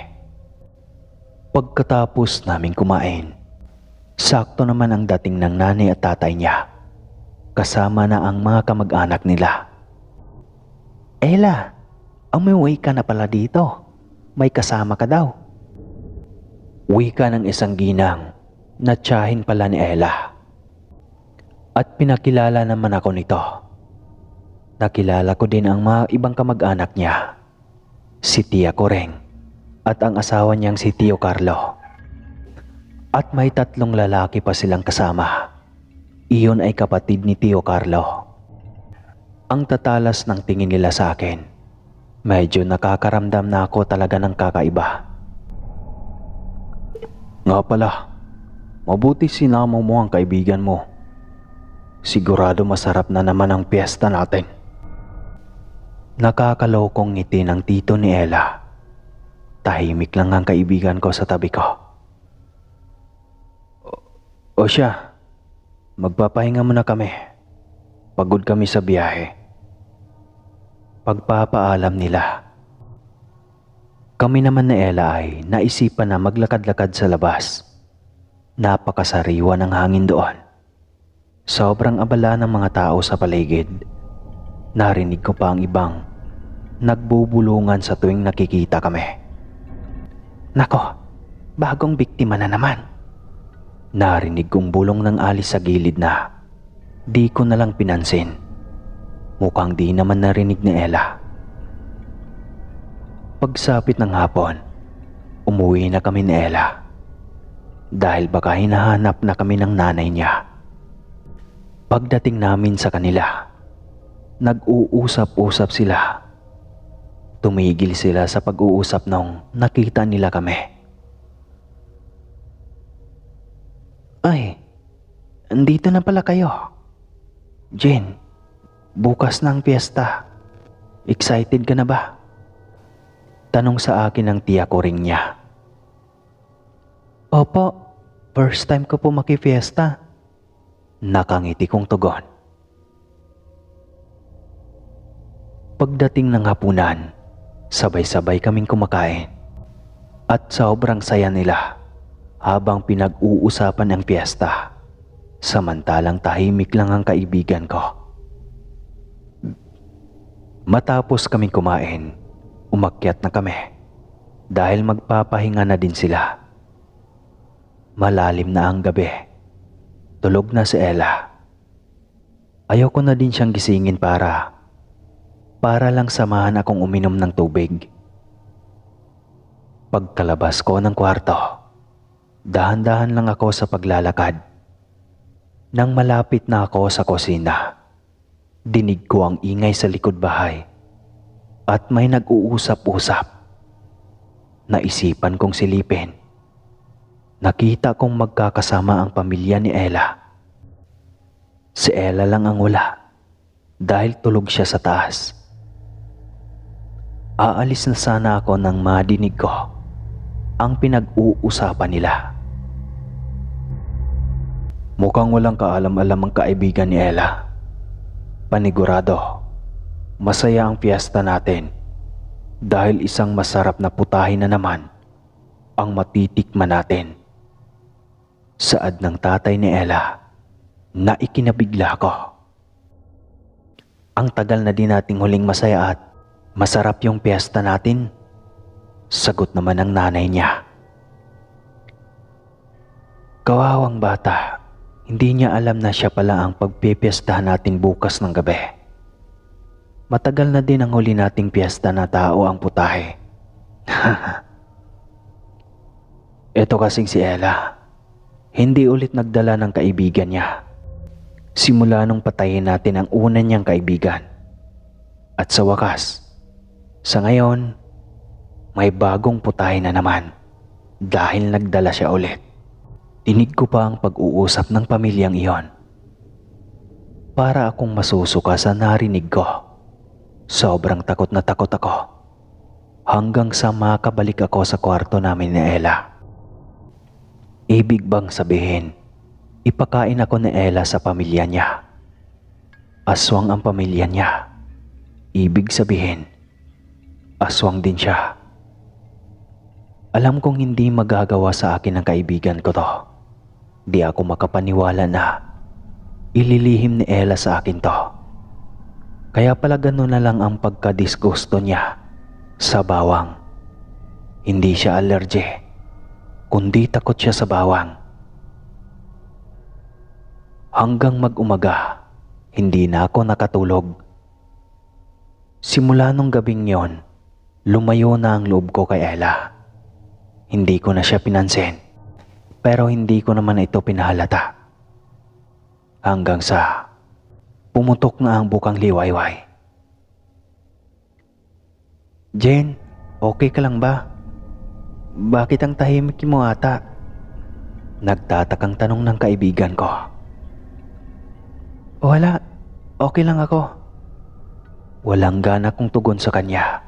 Pagkatapos naming kumain, sakto naman ang dating ng nanay at tatay niya. Kasama na ang mga kamag-anak nila. Ella, umuwi ka na pala dito. May kasama ka daw. Wika ng isang ginang na tiyahin pala ni Ella. At pinakilala naman ako nito. Nakilala ko din ang mga ibang kamag-anak niya. Si Tia Koreng at ang asawa niyang si Tio Carlo. At may 3 lalaki pa silang kasama. Iyon ay kapatid ni Tio Carlo. Ang tatalas ng tingin nila sa akin. Medyo nakakaramdam na ako talaga ng kakaiba. Nga pala, mabuti sinama mo ang kaibigan mo. Sigurado masarap na naman ang piyesta natin. Nakakalokong ngiti ng tito ni Ella. Tahimik lang ang kaibigan ko sa tabi ko. O siya, magpapahinga muna kami. Pagod kami sa biyahe. Pagpapaalam nila. Kami naman ni Ella ay naisipan na maglakad-lakad sa labas. Napakasariwa ng hangin doon. Sobrang abala ng mga tao sa paligid. Narinig ko pa ang ibang nagbubulungan sa tuwing nakikita kami. Nako, bagong biktima na naman. Narinig kong bulong ng alis sa gilid na di ko na lang pinansin. Mukhang di naman narinig ni Ella. Pagsapit ng hapon, umuwi na kami ni Ella. Dahil baka hinahanap na kami ng nanay niya. Pagdating namin sa kanila, nag-uusap-usap sila. Tumigil sila sa pag-uusap nung nakita nila kami. Ay, andito na pala kayo. Jane, bukas na ang piyesta. Excited ka na ba? Tanong sa akin ng tiya ko ring niya. Opo, first time ko po makifiesta. Nakangiti kong tugon. Pagdating ng hapunan, sabay-sabay kaming kumakain. At sobrang saya nila habang pinag-uusapan ang piyesta. Samantalang tahimik lang ang kaibigan ko. Matapos kaming kumain, umakyat na kami dahil magpapahinga na din sila. Malalim na ang gabi. Tulog na si Ella. Ayoko na din siyang gisingin para lang samahan akong uminom ng tubig. Pagkalabas ko ng kwarto, dahan-dahan lang ako sa paglalakad. Nang malapit na ako sa kusina, dinig ko ang ingay sa likod bahay at may nag-uusap-usap. Naisipan kong silipin. Nakita kong magkakasama ang pamilya ni Ella. Si Ella lang ang wala dahil tulog siya sa taas. Aalis na sana ako nang madinig ko ang pinag-uusapan nila. Mukhang walang kaalam-alam ang kaibigan ni Ella. Panigurado, masaya ang fiesta natin dahil isang masarap na putahe na naman ang matitikman natin. Saad ng tatay ni Ella na ikinabigla ko. Ang tagal na din nating huling masaya at masarap yung piyesta natin. Sagot naman ng nanay niya. Kawawang bata, hindi niya alam na siya pala ang pagpipiestahan natin bukas ng gabi. Matagal na din ang huli nating piyesta na tao ang putahe. Ito kasing si Ella, hindi ulit nagdala ng kaibigan niya. Simula nung patayin natin ang una niyang kaibigan. At sa wakas, sa ngayon, may bagong putahe na naman dahil nagdala siya ulit. Dinig ko pa ang pag-uusap ng pamilyang iyon. Para akong masusuka sa narinig ko. Sobrang takot na takot ako. Hanggang sa makabalik ako sa kwarto namin ni Ella. Ibig bang sabihin, ipakain ako ni Ella sa pamilya niya? Aswang ang pamilya niya. Ibig sabihin, aswang din siya. Alam kong hindi magagawa sa akin ng kaibigan ko to. Di ako makapaniwala na ililihim ni Ella sa akin to. Kaya pala gano'n na lang ang pagkadisgusto niya sa bawang. Hindi siya allergy, kundi takot siya sa bawang. Hanggang mag-umaga, hindi na ako nakatulog. Simula nung gabing yon, lumayo na ang loob ko kay Ella. Hindi ko na siya pinansin, pero hindi ko naman ito pinahalata. Hanggang sa pumutok na ang bukang liwayway. Jane, okay ka lang ba? Bakit ang tahimik mo ata? Nagtatakang tanong ng kaibigan ko. Wala, okay lang ako. Walang gana kong tugon sa kanya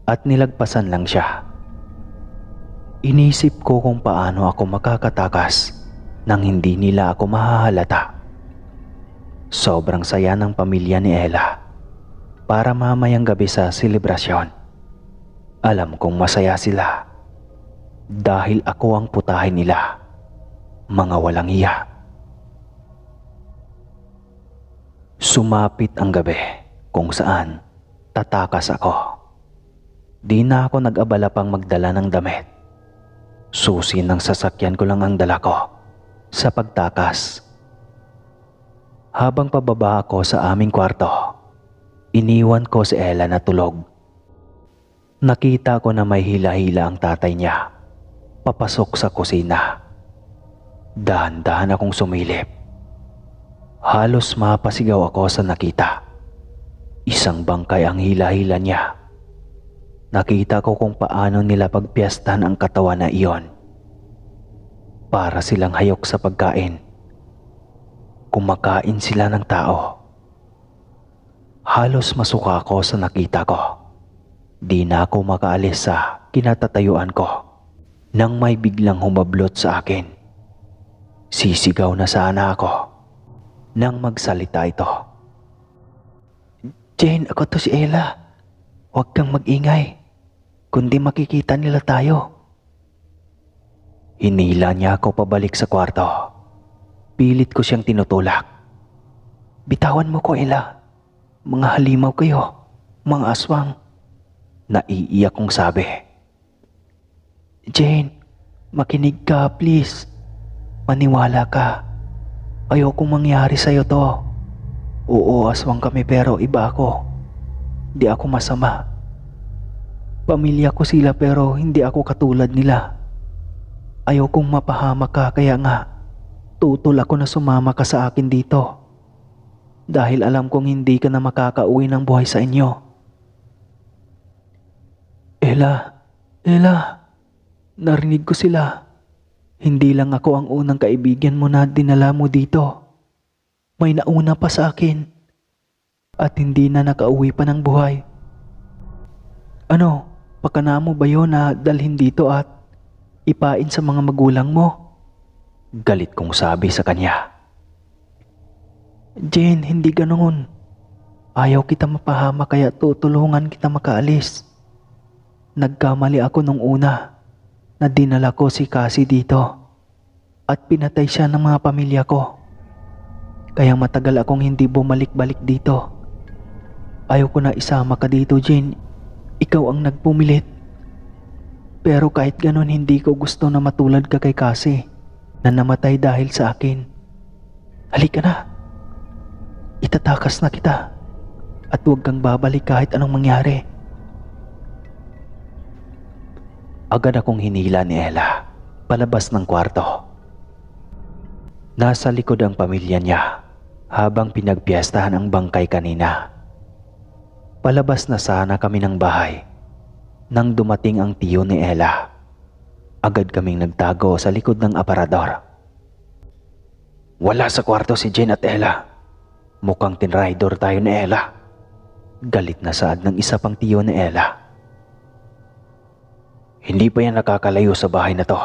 at nilagpasan lang siya. Inisip ko kung paano ako makakatakas nang hindi nila ako mahahalata. Sobrang saya ng pamilya ni Ella para mamayang gabi sa selebrasyon. Alam kong masaya sila dahil ako ang putahe nila, mga walang iya. Sumapit ang gabi kung saan tatakas ako. Di na ako nag-abala pang magdala ng damit. Susi ng sasakyan ko lang ang dala ko sa pagtakas. Habang pababa ako sa aming kwarto, iniwan ko si Ella na tulog. Nakita ko na may hila-hila ang tatay niya papasok sa kusina. Dahan-dahan akong sumilip. Halos mapasigaw ako sa nakita. Isang bangkay ang hila-hila niya. Nakita ko kung paano nila pagpiyastahan ang katawan na iyon. Para silang hayok sa pagkain. Kumakain sila ng tao. Halos masuka ako sa nakita ko. Di na ako makaalis sa kinatatayuan ko nang may biglang humablot sa akin. Sisigaw na sana ako nang magsalita ito. Jane, ako to si Ella. Huwag kang mag-ingay, kundi makikita nila tayo. Hinila niya ako pabalik sa kwarto. Pilit ko siyang tinutulak. Bitawan mo ko, Ella. Mga halimaw kayo, mga aswang. Naiiyak kong sabi. Jane, makinig ka please. Maniwala ka. Ayokong mangyari sa'yo to. Oo, aswang kami pero iba ako. Di ako masama. Pamilya ko sila pero hindi ako katulad nila. Ayokong mapahamak ka kaya nga tutol ako na sumama ka sa akin dito. Dahil alam kong hindi ka na makakauwi ng buhay sa inyo. Ella, narinig ko sila. Hindi lang ako ang unang kaibigan mo na dinala mo dito. May nauna pa sa akin at hindi na nakauwi pa ng buhay. Ano, pakana mo ba yun na dalhin dito at ipain sa mga magulang mo? Galit kong sabi sa kanya. Jane, hindi ganoon. Ayaw kita mapahama kaya tutulungan kita makaalis. Nagkamali ako nung una na dinala ko si Cassie dito at pinatay siya ng mga pamilya ko. Kaya matagal akong hindi bumalik-balik dito. Ayaw ko na isama ka dito, Jane. Ikaw ang nagpumilit. Pero kahit ganon hindi ko gusto na matulad ka kay Cassie na namatay dahil sa akin. Halika na. Itatakas na kita at huwag kang babalik kahit anong mangyari. Agad akong hinila ni Ella palabas ng kwarto. Nasa likod ang pamilya niya habang pinagpiestahan ang bangkay kanina. Palabas na sana kami ng bahay nang dumating ang tiyo ni Ella. Agad kaming nagtago sa likod ng aparador. Wala sa kwarto si Jane at Ella. Mukhang tinraidor tayo ni Ella. Galit na saad ng isa pang tiyo ni Ella. Hindi pa yan nakakalayo sa bahay na to.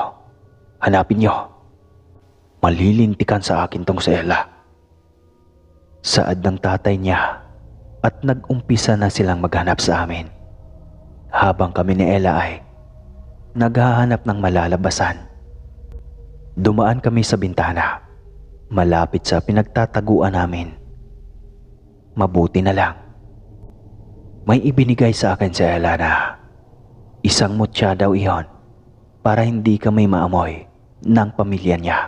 Hanapin niyo. Malilintikan sa akin tong si Ella. Saad ng tatay niya at nag-umpisa na silang maghanap sa amin. Habang kami ni Ella ay naghahanap ng malalabasan. Dumaan kami sa bintana, malapit sa pinagtataguan namin. Mabuti na lang. May ibinigay sa akin si Ella na isang mutya daw iyon para hindi kami maamoy ng pamilya niya.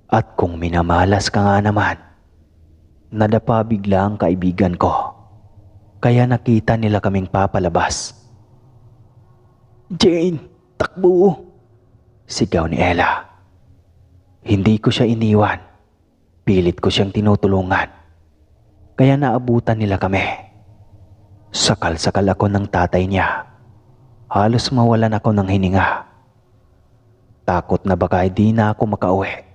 At kung minamalas ka nga naman, nadapa bigla ang kaibigan ko. Kaya nakita nila kaming papalabas. Jane, takbo! Sigaw ni Ella. Hindi ko siya iniwan. Pilit ko siyang tinutulungan. Kaya naabutan nila kami. Sakal-sakal ako ng tatay niya. Halos mawalan ako ng hininga. Takot na baka di na ako makauwi.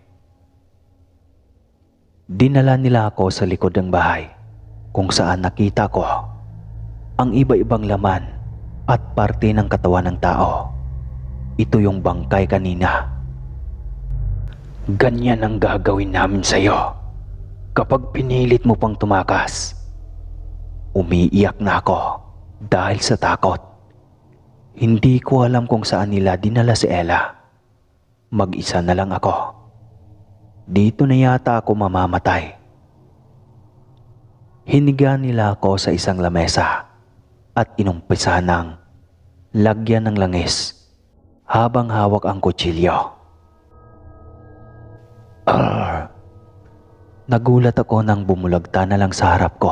Dinala nila ako sa likod ng bahay kung saan nakita ko ang iba-ibang laman at parte ng katawan ng tao. Ito yung bangkay kanina. Ganyan ang gagawin namin sa'yo kapag pinilit mo pang tumakas. Umiiyak na ako dahil sa takot. Hindi ko alam kung saan nila dinala si Ella. Mag-isa na lang ako. Dito na yata ako mamamatay. Hiniga nila ako sa isang lamesa at inumpisa ng lagyan ng langis habang hawak ang kutsilyo. Nagulat ako nang bumulagta na lang sa harap ko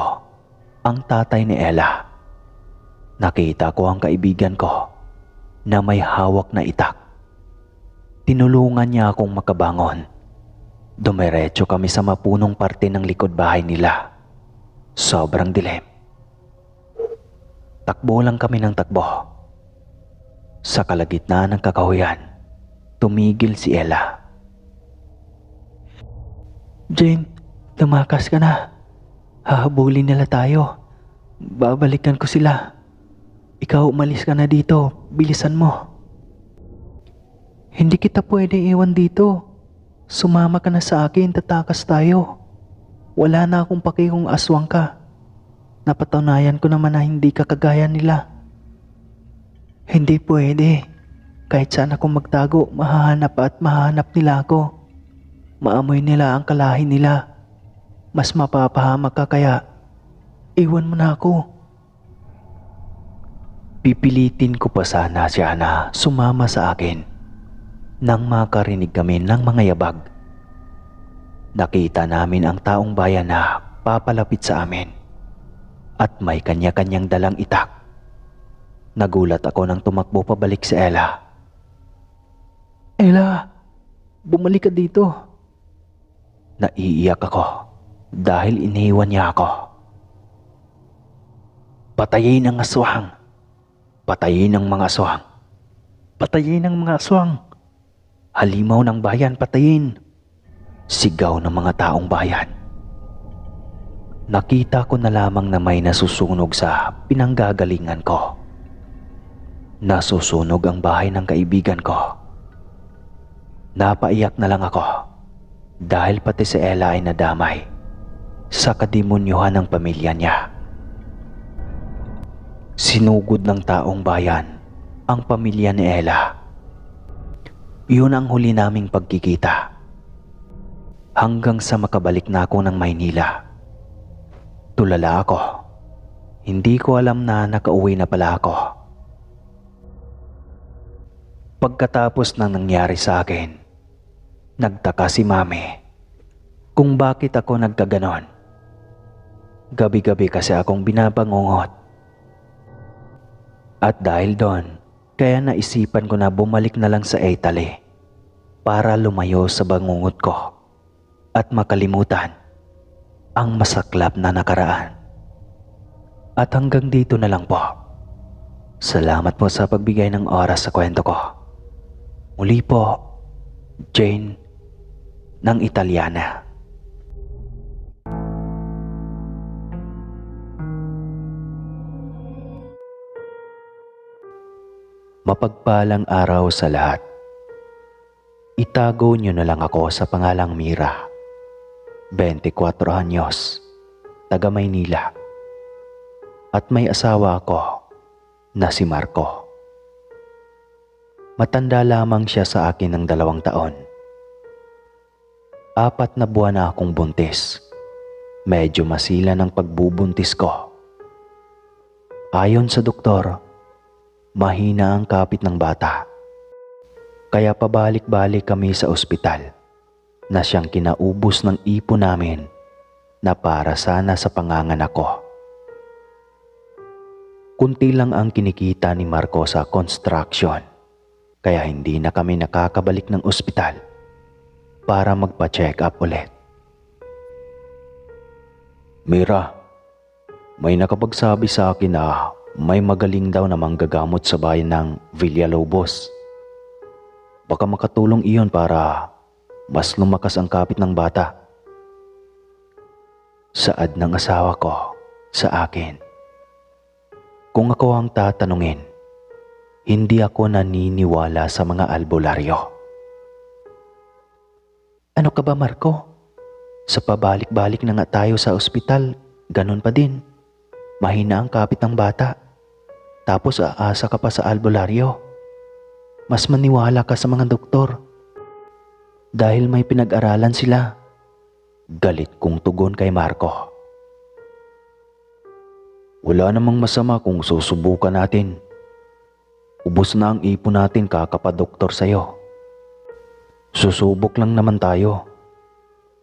ang tatay ni Ella. Nakita ko ang kaibigan ko na may hawak na itak. Tinulungan niya akong makabangon. Dumiretso kami sa mapunong parte ng likod bahay nila. Sobrang dilim. Takbo lang kami ng takbo. Sa kalagitnaan ng kakahuyan, tumigil si Ella. Jane, tumakas ka na. Hahabulin nila tayo. Babalikan ko sila. Ikaw umalis ka na dito. Bilisan mo. Hindi kita pwede iwan dito. Sumama ka na sa akin, tatakas tayo. Wala na akong paki kung aswang ka. Napatunayan ko naman na hindi ka kagaya nila. Hindi pwede. Kahit saan ako magtago, mahahanap at mahahanap nila ako. Maamoy nila ang kalahi nila. Mas mapapahamak ka kaya iwan mo na ako. Pipilitin ko pa sana siya na sumama sa akin nang makarinig kami ng mga yabag. Nakita namin ang taong bayan na papalapit sa amin at may kanya-kanyang dalang itak. Nagulat ako nang tumakbo pabalik si Ella. Ella, bumalik ka dito. Naiiyak ako dahil iniwan niya ako. Patayin ang aswang. Patayin ang mga aswang. Patayin ang mga aswang. Halimaw ng bayan, patayin! Sigaw ng mga taong bayan. Nakita ko na lamang na may nasusunog sa pinanggagalingan ko. Nasusunog ang bahay ng kaibigan ko. Napaiyak na lang ako dahil pati si Ella ay nadamay sa kademonyuhan ng pamilya niya. Sinugod ng taong bayan ang pamilya ni Ella. Yun ang huli naming pagkikita. Hanggang sa makabalik na ako ng Maynila. Tulala ako. Hindi ko alam na nakauwi na pala ako. Pagkatapos ng nangyari sa akin, nagtaka si Mami kung bakit ako nagkaganon. Gabi-gabi kasi akong binabangungot. At dahil doon, kaya naisipan ko na bumalik na lang sa Italy para lumayo sa bangungot ko at makalimutan ang masaklap na nakaraan. At hanggang dito na lang po. Salamat po sa pagbigay ng oras sa kwento ko. Muli po, Jane ng Italiana. Mapagpalang araw sa lahat. Itago niyo na lang ako sa pangalang Mira. 24 anyos, taga Maynila. At may asawa ako na si Marco. Matanda lamang siya sa akin ng 2 taon. 4 na buwan na akong buntis. Medyo masila ng pagbubuntis ko. Ayon sa doktor, mahina ang kapit ng bata. Kaya pabalik-balik kami sa ospital na siyang kinaubos ng ipon namin na para sana sa panganganak ko. Kunti lang ang kinikita ni Marco sa construction, kaya hindi na kami nakakabalik ng ospital para magpa-check up ulit. Mira, may nakapagsabi sa akin na may magaling daw na manggagamot sa bayan ng Villalobos. Baka makatulong iyon para mas lumakas ang kapit ng bata. Saad ng asawa ko sa akin. Kung ako ang tatanungin, hindi ako naniniwala sa mga albularyo. Ano ka ba, Marco? Sa pabalik-balik na nga tayo sa ospital, ganun pa din. Mahina ang kapit ng bata. Tapos aasa ka pa sa albularyo. Mas maniwala ka sa mga doktor. Dahil may pinag-aralan sila. Galit kong tugon kay Marco. Wala namang masama kung susubukan natin. Ubos na ang ipon natin kakapadoktor sa'yo. Susubok lang naman tayo.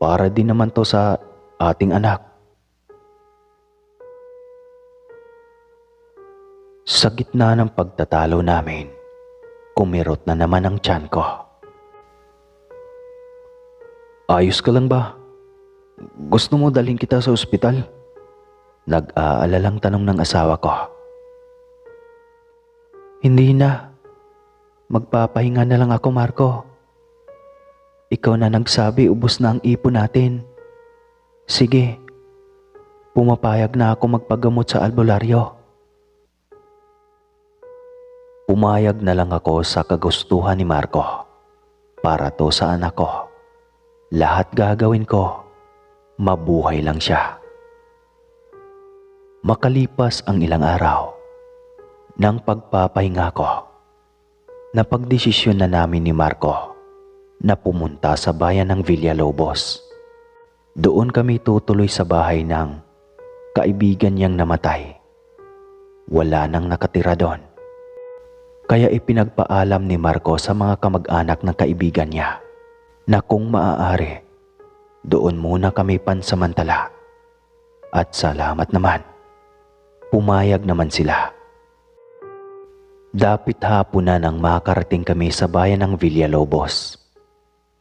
Para din naman to sa ating anak. Sa gitna ng pagtatalo namin, kumirot na naman ang tiyan ko. Ayos ka lang ba? Gusto mo dalhin kita sa ospital? Nag-aalalang tanong ng asawa ko. Hindi na. Magpapahinga na lang ako, Marco. Ikaw na nagsabi ubos na ang ipon natin. Sige, pumapayag na ako magpagamot sa albularyo. Pumayag na lang ako sa kagustuhan ni Marco. Para to sa anak ko. Lahat gagawin ko, mabuhay lang siya. Makalipas ang ilang araw, nang pagpapahinga ko, napagdesisyon na namin ni Marco na pumunta sa bayan ng Villalobos. Doon kami tutuloy sa bahay ng kaibigan niyang namatay. Wala nang nakatira doon. Kaya ipinagpaalam ni Marco sa mga kamag-anak ng kaibigan niya na kung maaari, doon muna kami pansamantala. At salamat naman, pumayag naman sila. Dapit hapon na nang makarating kami sa bayan ng Villalobos.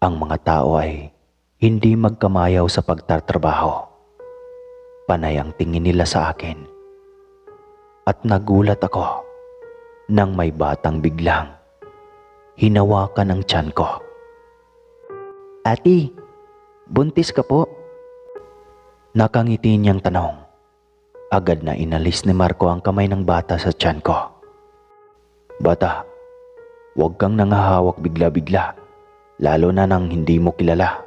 Ang mga tao ay hindi magkamayaw sa pagtatrabaho. Panay ang tingin nila sa akin. At nagulat ako nang may batang biglang hinawakan ang tiyan ko Ate, buntis ka po? Nakangiti niyang tanong. Agad na inalis ni Marco ang kamay ng bata sa tiyan ko. Bata, huwag kang nangahawak bigla-bigla, lalo na nang hindi mo kilala.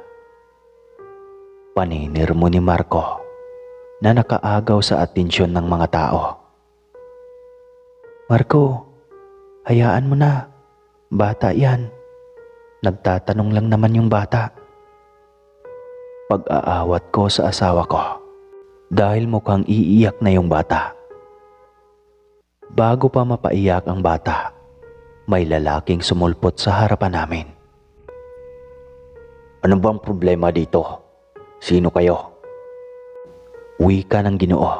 Paninir mo ni Marco na nakaagaw sa atensyon ng mga tao. Marco, hayaan mo na. Bata yan. Nagtatanong lang naman yung bata. Pag-aawat ko sa asawa ko dahil mukhang iiyak na yung bata. Bago pa mapaiyak ang bata, may lalaking sumulpot sa harapan namin. Ano bang problema dito? Sino kayo? Wika ng Ginoo.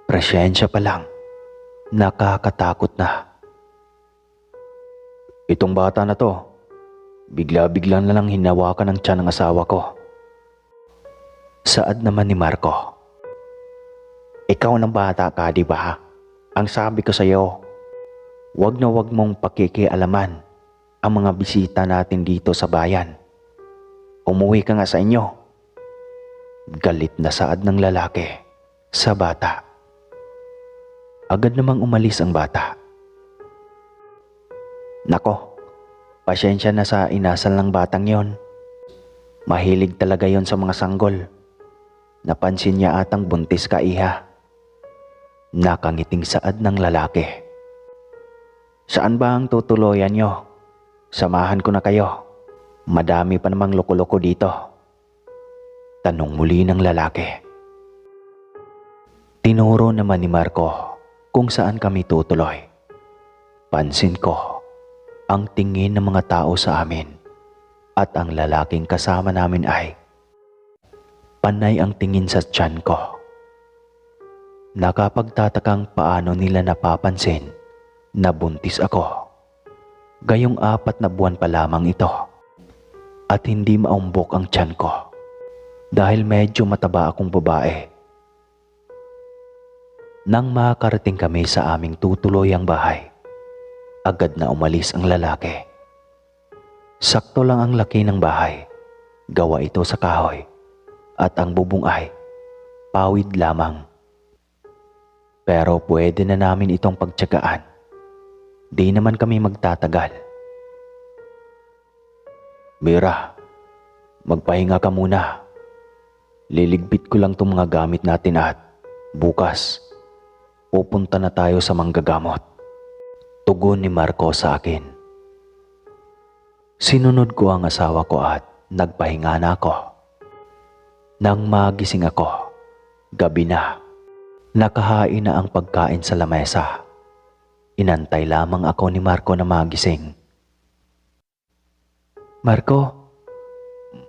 Presensya pa lang. Nakakatakot na. Itong bata na to, bigla-bigla na lang hinawakan ng tiyan ng asawa ko. Saad naman ni Marco. Ikaw ng bata ka, di ba? Ang sabi ko sa'yo, wag na wag mong pakikialaman ang mga bisita natin dito sa bayan. Umuwi ka nga sa inyo. Galit na saad ng lalaki sa bata. Agad namang umalis ang bata. Nako, pasensya na sa inasal ng batang yon. Mahilig talaga yon sa mga sanggol. Napansin niya atang buntis ka, iha. Nakangiting saad ng lalaki. Saan ba ang tutuloyan nyo? Samahan ko na kayo. Madami pa namang loko-loko dito. Tanong muli ng lalaki. Tinuro naman ni Marco kung saan kami tutuloy. Pansin ko ang tingin ng mga tao sa amin at ang lalaking kasama namin ay panay ang tingin sa tiyan ko. Nakapagtatakang paano nila napapansin na buntis ako. Gayong 4 na buwan pa lamang ito at hindi maumbok ang tiyan ko dahil medyo mataba akong babae. Nang makarating kami sa aming tutuloyang bahay, agad na umalis ang lalaki. Sakto lang ang laki ng bahay. Gawa ito sa kahoy at ang bubong ay pawid lamang. Pero pwede na namin itong pagtiyagaan. Di naman kami magtatagal. Mira, magpahinga ka muna. Liligpit ko lang itong mga gamit natin at bukas, pupunta na tayo sa manggagamot. Tugon ni Marco sa akin. Sinunod ko ang asawa ko at nagpahinga na ako. Nang magising ako, gabi na. Nakahain na ang pagkain sa lamesa. Inantay lamang ako ni Marco na magising. Marco,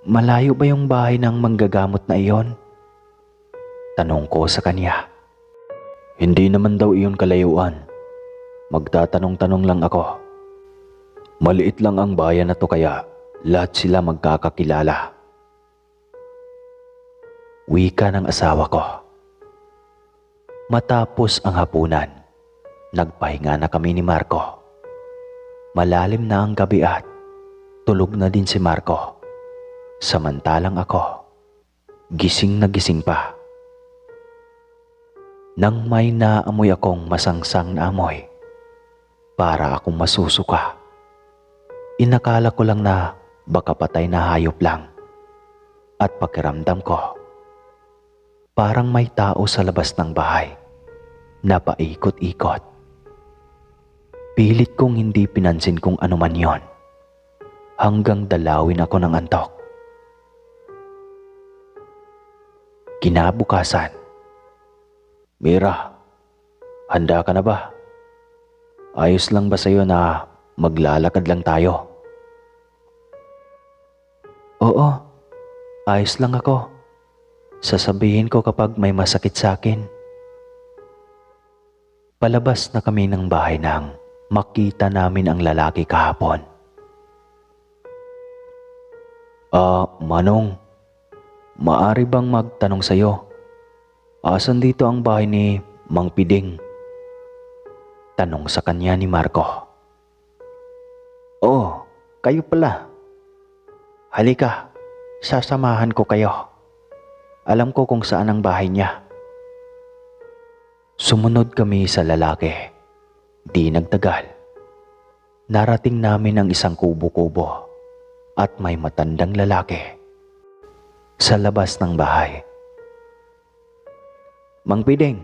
malayo ba yung bahay ng manggagamot na iyon? Tanong ko sa kanya. Hindi naman daw iyon kalayuan. Magtatanong-tanong lang ako. Maliit lang ang bayan na to kaya lahat sila magkakakilala. Wika ng asawa ko. Matapos ang hapunan, nagpahinga na kami ni Marco. Malalim na ang gabi at tulog na din si Marco. Samantalang ako, gising na gising pa. Nang may naamoy akong masangsang na amoy, para akong masusuka. Inakala ko lang na baka patay na hayop lang. At pakiramdam ko, parang may tao sa labas ng bahay na paikot-ikot. Pilit kong hindi pinansin kung ano man yon hanggang dalawin ako ng antok. Kinabukasan, Mira, handa ka na ba? Ayos lang ba sa'yo na maglalakad lang tayo? Oo, ayos lang ako. Sasabihin ko kapag may masakit sa akin. Palabas na kami ng bahay nang makita namin ang lalaki kahapon. Manong, maari bang magtanong sa'yo? Asan dito ang bahay ni Mang Piding? Tanong sa kanya ni Marco. Oh, kayo pala. Halika, sasamahan ko kayo. Alam ko kung saan ang bahay niya. Sumunod kami sa lalaki. Di nagtagal. Narating namin ang isang kubo-kubo at may matandang lalaki sa labas ng bahay. Mang Piding,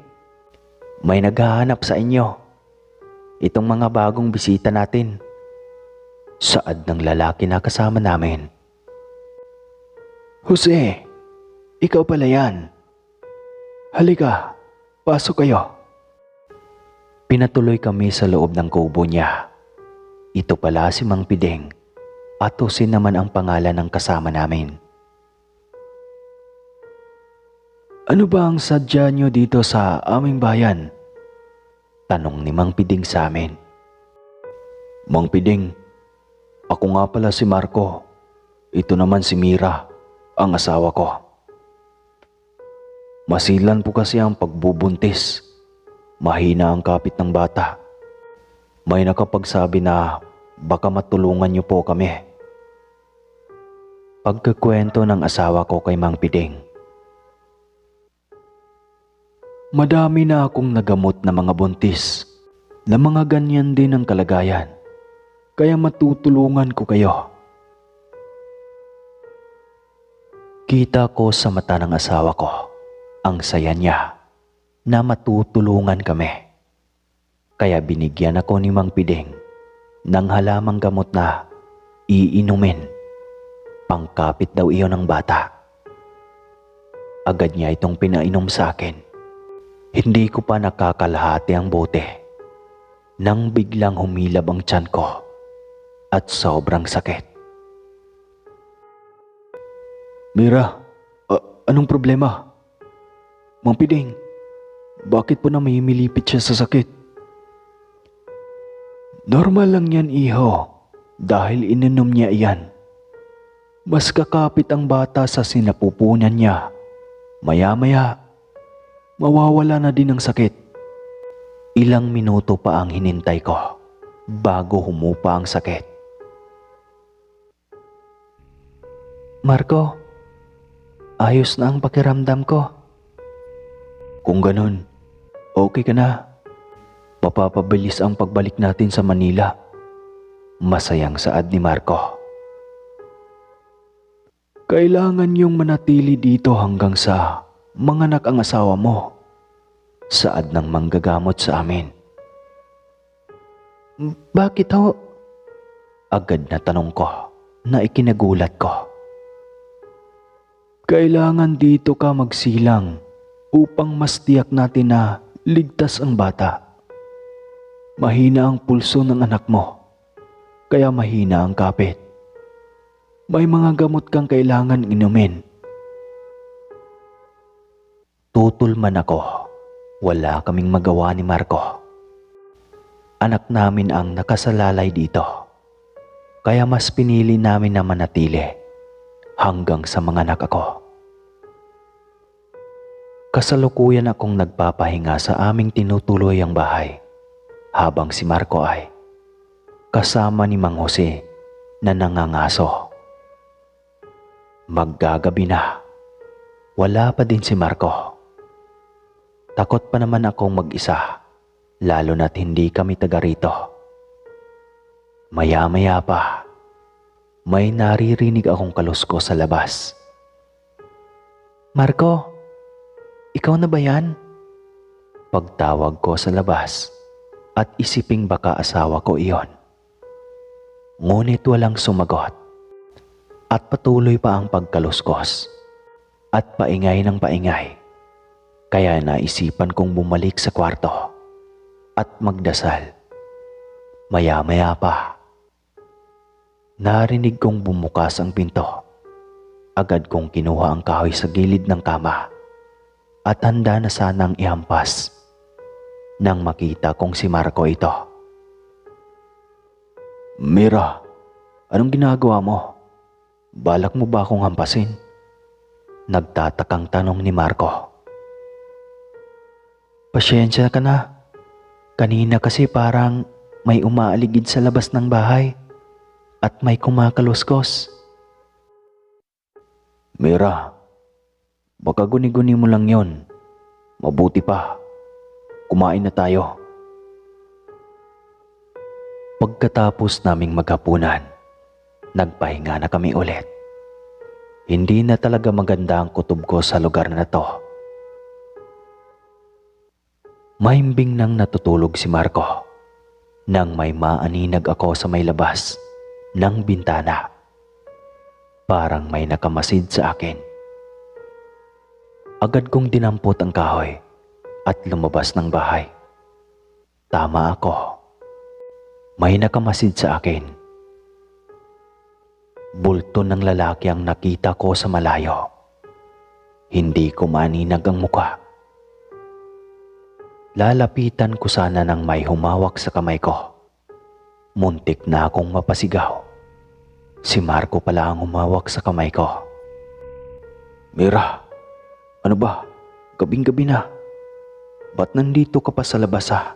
may naghahanap sa inyo. Itong mga bagong bisita natin. Saad ng lalaki na kasama namin. Jose, ikaw pala yan. Halika, pasok kayo. Pinatuloy kami sa loob ng kubo niya. Ito pala si Mang Piding at Jose naman ang pangalan ng kasama namin. Ano ba ang sadya niyo dito sa aming bayan? Tanong ni Mang Piding sa amin. Mang Piding, ako nga pala si Marco. Ito naman si Mira, ang asawa ko. Masilan po kasi ang pagbubuntis. Mahina ang kapit ng bata. May nakapagsabi na baka matulungan niyo po kami. Pagkakwento ng asawa ko kay Mang Piding. Madami na akong nagamot na mga buntis na mga ganyan din ang kalagayan. Kaya matutulungan ko kayo. Kita ko sa mata ng asawa ko ang saya niya na matutulungan kami. Kaya binigyan ako ni Mang Piding ng halamang gamot na iinumin. Pangkapit daw iyon ng bata. Agad niya itong pinainom sa akin. Hindi ko pa nakakalahati ang bote nang biglang humilab ang tiyan ko at sobrang sakit. Mira, anong problema? Mang Piding, bakit po na may milipit siya sa sakit? Normal lang yan, iho, dahil ininom niya iyan. Mas kakapit ang bata sa sinapupunan niya. Maya-maya, mawawala na din ang sakit. Ilang minuto pa ang hinintay ko bago humupa ang sakit. Marco, ayos na ang pakiramdam ko. Kung ganun, okay ka na. Mapapabilis ang pagbalik natin sa Manila. Masayang saad ni Marco. Kailangan niyong manatili dito hanggang sa manganak ang asawa mo. Saad ng manggagamot sa amin. Bakit ho? Agad na tanong ko na ikinagulat ko. Kailangan dito ka magsilang upang mas tiyak natin na ligtas ang bata. Mahina ang pulso ng anak mo, kaya mahina ang kapit. May mga gamot kang kailangan inumin. Tutol man ako, wala kaming magawa ni Marco. Anak namin ang nakasalalay dito, kaya mas pinili namin na manatili hanggang sa mga anak ako. Kasalukuyan akong nagpapahinga sa aming tinutuluyang bahay habang si Marco ay kasama ni Mang Jose na nangangaso. Maggagabi na, wala pa din si Marco. Takot pa naman akong mag-isa, lalo na't hindi kami taga rito. Maya-maya pa, may naririnig akong kaluskos sa labas. Marco, ikaw na ba yan? Pagtawag ko sa labas at isiping baka asawa ko iyon. Ngunit walang sumagot at patuloy pa ang pagkaluskos at paingay ng paingay. Kaya naisipan kong bumalik sa kwarto at magdasal. Maya-maya pa, narinig kong bumukas ang pinto. Agad kong kinuha ang kahoy sa gilid ng kama at handa na sanang ihampas nang makita kong si Marco ito. Mira, anong ginagawa mo? Balak mo ba akong hampasin? Nagtatakang tanong ni Marco. Pasyensya ka na. Kanina kasi parang may umaaligid sa labas ng bahay at may kumakaluskos. Mira, baka guni-guni mo lang yon. Mabuti pa, kumain na tayo. Pagkatapos naming maghapunan, nagpahinga na kami ulit. Hindi na talaga maganda ang kutob ko sa lugar na to. Mahimbing nang natutulog si Marco nang may maaninag ako sa may labas ng bintana. Parang may nakamasid sa akin. Agad kong dinampot ang kahoy at lumabas ng bahay. Tama ako. May nakamasid sa akin. Bulto ng lalaki ang nakita ko sa malayo. Hindi ko maaninag ang muka. Lalapitan ko sana nang may humawak sa kamay ko. Muntik na akong mapasigaw. Si Marco pala ang humawak sa kamay ko. Mira, ano ba? Gabing-gabi na. Ba't nandito ka pa sa labas ha?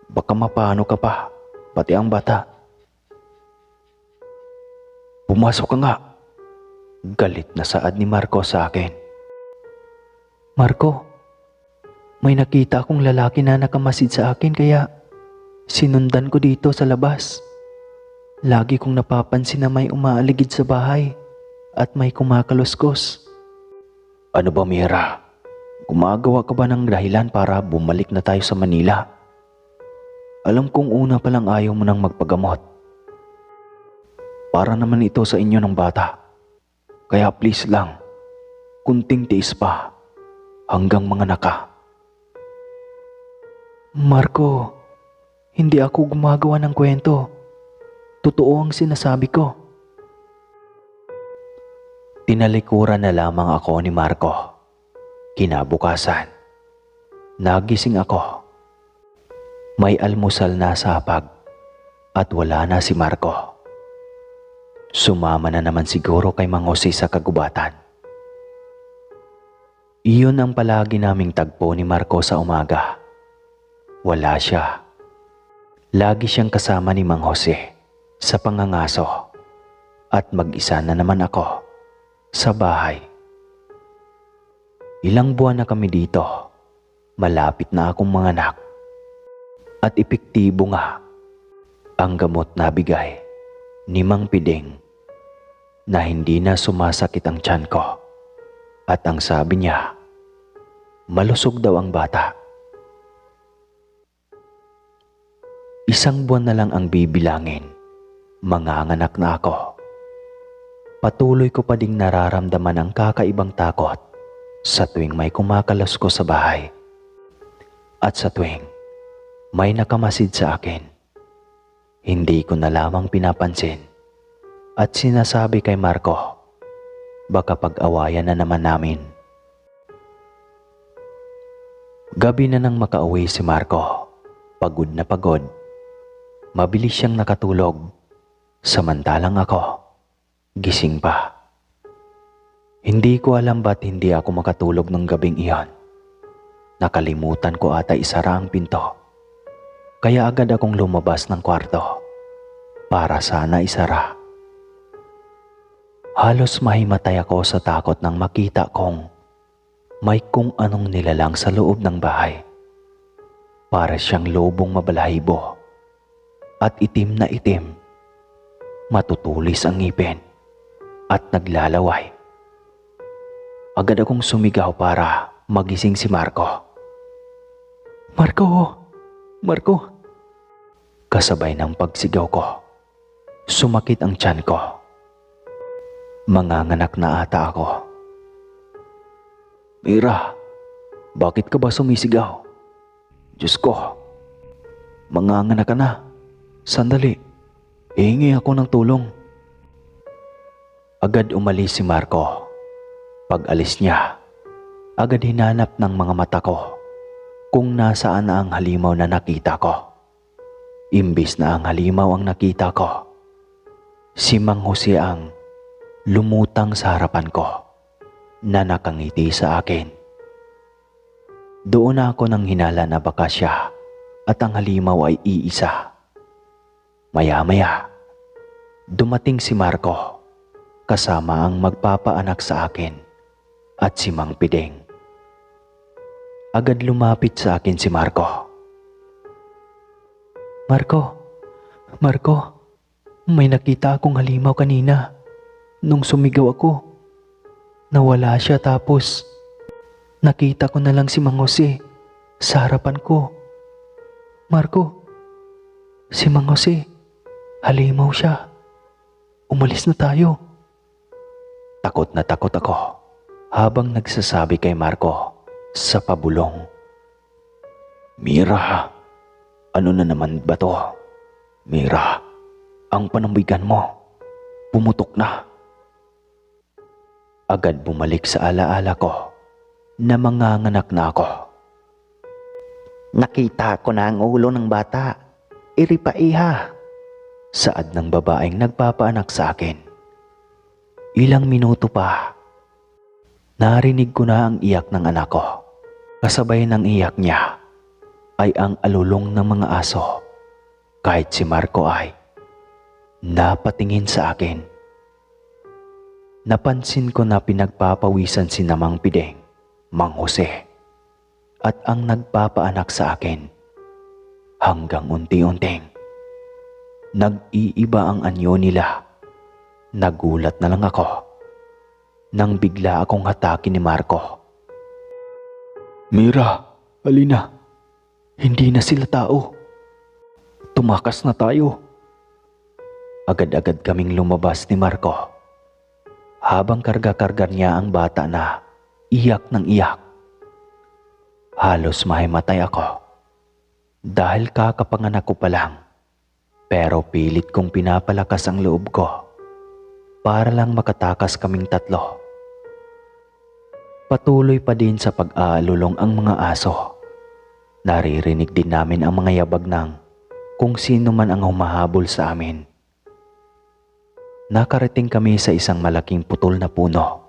Baka mapano ka pa, pati ang bata. Pumasok ka nga. Galit na saad ni Marco sa akin. Marco, may nakita akong lalaki na nakamasid sa akin kaya sinundan ko dito sa labas. Lagi kong napapansin na may umaaligid sa bahay at may kumakaluskos. Ano ba, Mira? Gumagawa ka ba ng dahilan para bumalik na tayo sa Manila? Alam kong una pa lang ayaw mo nang magpagamot. Para naman ito sa inyo ng bata. Kaya please lang, kunting tiis pa hanggang mga naka. Marco, hindi ako gumagawa ng kwento. Totoo ang sinasabi ko. Tinalikuran na lamang ako ni Marco. Kinabukasan, nagising ako. May almusal na sa hapag at wala na si Marco. Sumama na naman siguro kay Mang Jose sa kagubatan. Iyon ang palagi naming tagpo ni Marco sa umaga. Wala siya. Lagi siyang kasama ni Mang Jose sa pangangaso at mag-isa na naman ako sa bahay. Ilang buwan na kami dito. Malapit na akong manganak. At epektibo nga ang gamot na bigay ni Mang Piding na hindi na sumasakit ang tiyan ko. At ang sabi niya, malusog daw ang bata. Isang buwan na lang ang bibilangin, manganganak na ako. Patuloy ko pa ding nararamdaman ang kakaibang takot sa tuwing may kumakalas ko sa bahay. At sa tuwing may nakamasid sa akin, hindi ko na lamang pinapansin at sinasabi kay Marco, baka pag-awayan na naman namin. Gabi na nang makauwi si Marco, pagod na pagod. Mabilis siyang nakatulog, samantalang ako, gising pa. Hindi ko alam ba't hindi ako makatulog ng gabing iyon. Nakalimutan ko ata isara ang pinto, kaya agad akong lumabas ng kwarto para sana isara. Halos mahimatay ako sa takot nang makita kong may kung anong nilalang sa loob ng bahay. Para siyang lobong mabalahibo at itim na itim. Matutulis ang ngipin at naglalaway. Agad akong sumigaw para magising si Marco. Marco! Marco! Kasabay ng pagsigaw ko, sumakit ang tiyan ko. Manganganak na ata ako. Mira, bakit ka ba sumisigaw? Diyos ko, manganganak ka na. Sandali, hihingi ako ng tulong. Agad umalis si Marco. Pag alis niya, agad hinanap ng mga mata ko kung nasaan na ang halimaw na nakita ko. Imbis na ang halimaw ang nakita ko, si Mang Jose ang lumutang sa harapan ko na nakangiti sa akin. Doon ako nang hinala na baka siya at ang halimaw ay iisa. Maya-maya, dumating si Marco kasama ang magpapaanak sa akin at si Mang Pideng. Agad lumapit sa akin si Marco. Marco, may nakita akong halimaw kanina. Nung sumigaw ako, nawala siya tapos nakita ko na lang si Mang Jose sa harapan ko. Marco, si Mang Jose, halimaw siya. Umalis na tayo. Takot na takot ako habang nagsasabi kay Marco sa pabulong. Mira, ano na naman ba to? Mira, ang panambigan mo, pumutok na. Agad bumalik sa alaala ko na manganganak na ako. Nakita ko na ang ulo ng bata. Iripaiha. Saad ng babaeng nagpapaanak sa akin. Ilang minuto pa, narinig ko na ang iyak ng anak ko. Kasabay ng iyak niya ay ang alulong ng mga aso. Kahit si Marco ay napatingin sa akin. Napansin ko na pinagpapawisan si Mang Pideng, Mang Jose, at ang nagpapaanak sa akin. Hanggang unti-unting nag-iiba ang anyo nila. Nagulat na lang ako nang bigla akong hatakin ni Marco. Mira, halina. Hindi na sila tao. Tumakas na tayo. Agad-agad kaming lumabas ni Marco habang karga-karga niya ang bata na iyak ng iyak. Halos mahimatay ako dahil kakapanganak ko pa lang, pero pilit kong pinapalakas ang loob ko para lang makatakas kaming tatlo. Patuloy pa din sa pag-aalulong ang mga aso. Naririnig din namin ang mga yabag ng kung sino man ang humahabol sa amin. Nakarating kami sa isang malaking putol na puno.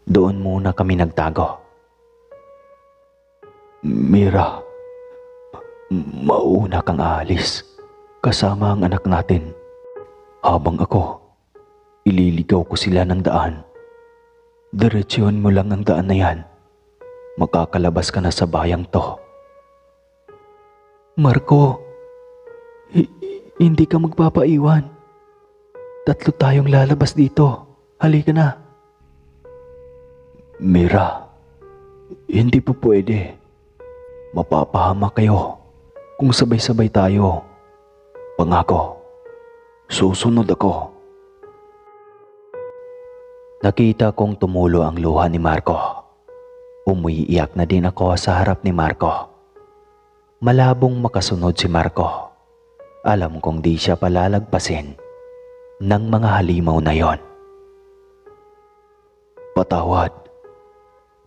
Doon muna kami nagtago. Mira, mauna kang aalis kasama ang anak natin. Habang ako, ililigaw ko sila ng daan. Diretsyon mo lang ang daan na yan. Makakalabas ka na sa bayang to. Marco, hindi ka magpapaiwan. Tatlo tayong lalabas dito. Halika na. Mira, hindi po pwede. Mapapahama kayo kung sabay-sabay tayo. Pangako, susunod ako. Nakita kong tumulo ang luha ni Marco. Umiiyak na din ako sa harap ni Marco. Malabong makasunod si Marco. Alam kong di siya palalagpasin ng mga halimaw na yon.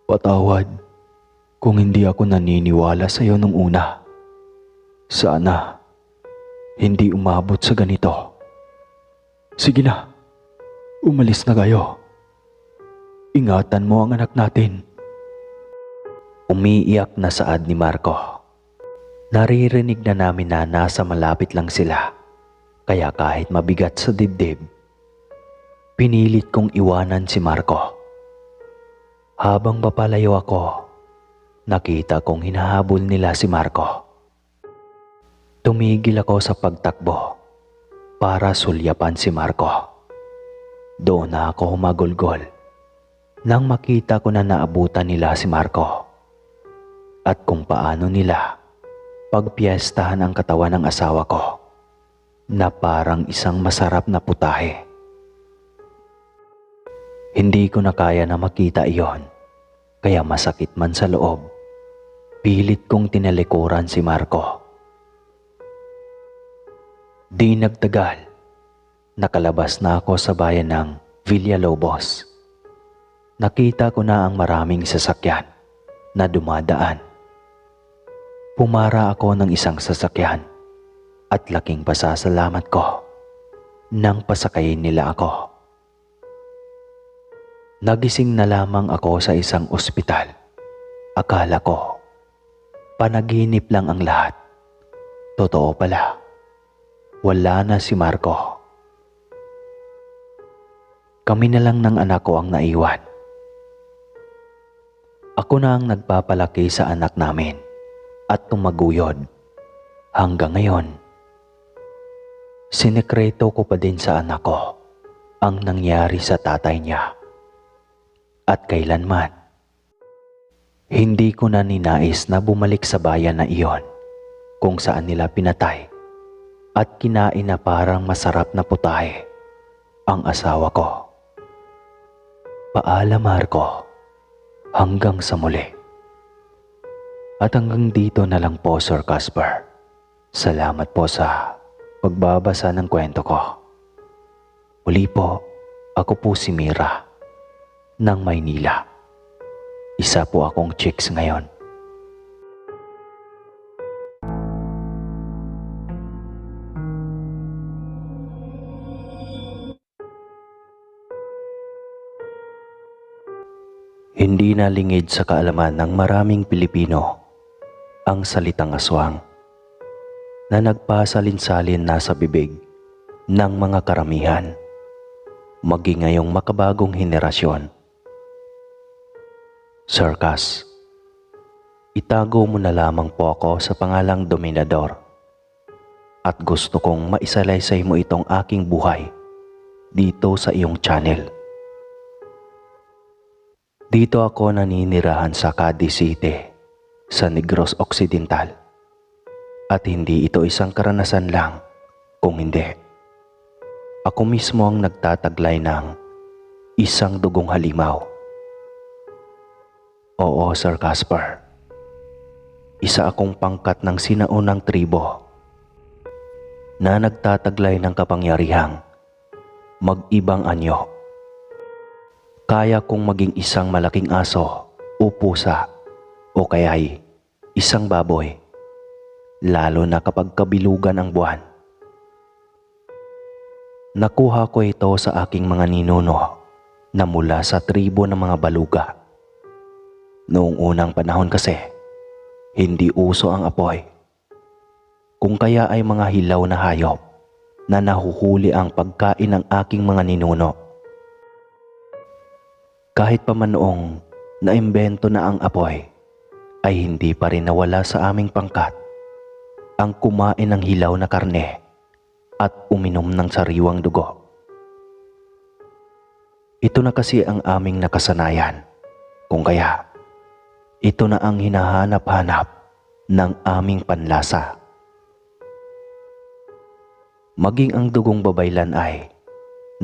Patawad kung hindi ako naniniwala sa iyo nung una. Sana hindi umabot sa ganito. Sige na, umalis na kayo. Ingatan mo ang anak natin. Umiiyak na saad ni Marco. Naririnig na namin na nasa malapit lang sila. Kaya kahit mabigat sa dibdib, pinilit kong iwanan si Marco. Habang papalayo ako, nakita kong hinahabol nila si Marco. Tumigil ako sa pagtakbo para sulyapan si Marco. Doon na ako humagulgol nang makita ko na naabutan nila si Marco at kung paano nila pagpiestahan ang katawan ng asawa ko na parang isang masarap na putahe. Hindi ko na kaya na makita iyon, kaya masakit man sa loob, pilit kong tinalikuran si Marco. Di nagtagal, nakalabas na ako sa bayan ng Villalobos. Nakita ko na ang maraming sasakyan na dumadaan. Pumara ako ng isang sasakyan at laking pasasalamat ko nang pasakayin nila ako. Nagising na lamang ako sa isang ospital. Akala ko, panaginip lang ang lahat. Totoo pala, wala na si Marco. Kami na lang ng anak ko ang naiwan. Ako na ang nagpapalaki sa anak namin at tumaguyod hanggang ngayon. Sinekreto ko pa din sa anak ko ang nangyari sa tatay niya. At kailanman, hindi ko na ninais na bumalik sa bayan na iyon kung saan nila pinatay at kinain na parang masarap na putahe ang asawa ko. Paalam, Marco. Hanggang sa muli. At hanggang dito na lang po, Sir Casper. Salamat po sa pagbabasa ng kwento ko. Muli po, ako po si Mira ng Maynila. Isa po akong chicks ngayon. Hindi na lingid sa kaalaman ng maraming Pilipino ang salitang aswang na nagpasalin-salin na sa bibig ng mga karamihan, maging ngayong makabagong henerasyon. Sir Cas, itago mo na lamang po ako sa pangalang Dominador at gusto kong maisalaysay mo itong aking buhay dito sa iyong channel. Dito ako naninirahan sa Cadiz City, sa Negros Occidental. At hindi ito isang karanasan lang, kung hindi. Ako mismo ang nagtataglay ng isang dugong halimaw. Oo, Sir Casper. Isa akong pangkat ng sinaunang tribo na nagtataglay ng kapangyarihang mag-ibang anyo. Kaya kong maging isang malaking aso o pusa o kaya'y isang baboy, lalo na kapag kabilugan ang buwan. Nakuha ko ito sa aking mga ninuno na mula sa tribo ng mga baluga. Noong unang panahon kasi, hindi uso ang apoy. Kung kaya ay mga hilaw na hayop na nahuhuli ang pagkain ng aking mga ninuno. Kahit pa man noong naimbento na ang apoy, ay hindi pa rin nawala sa aming pangkat ang kumain ng hilaw na karne at uminom ng sariwang dugo. Ito na kasi ang aming nakasanayan, kung kaya ito na ang hinahanap-hanap ng aming panlasa. Maging ang dugong babaylan ay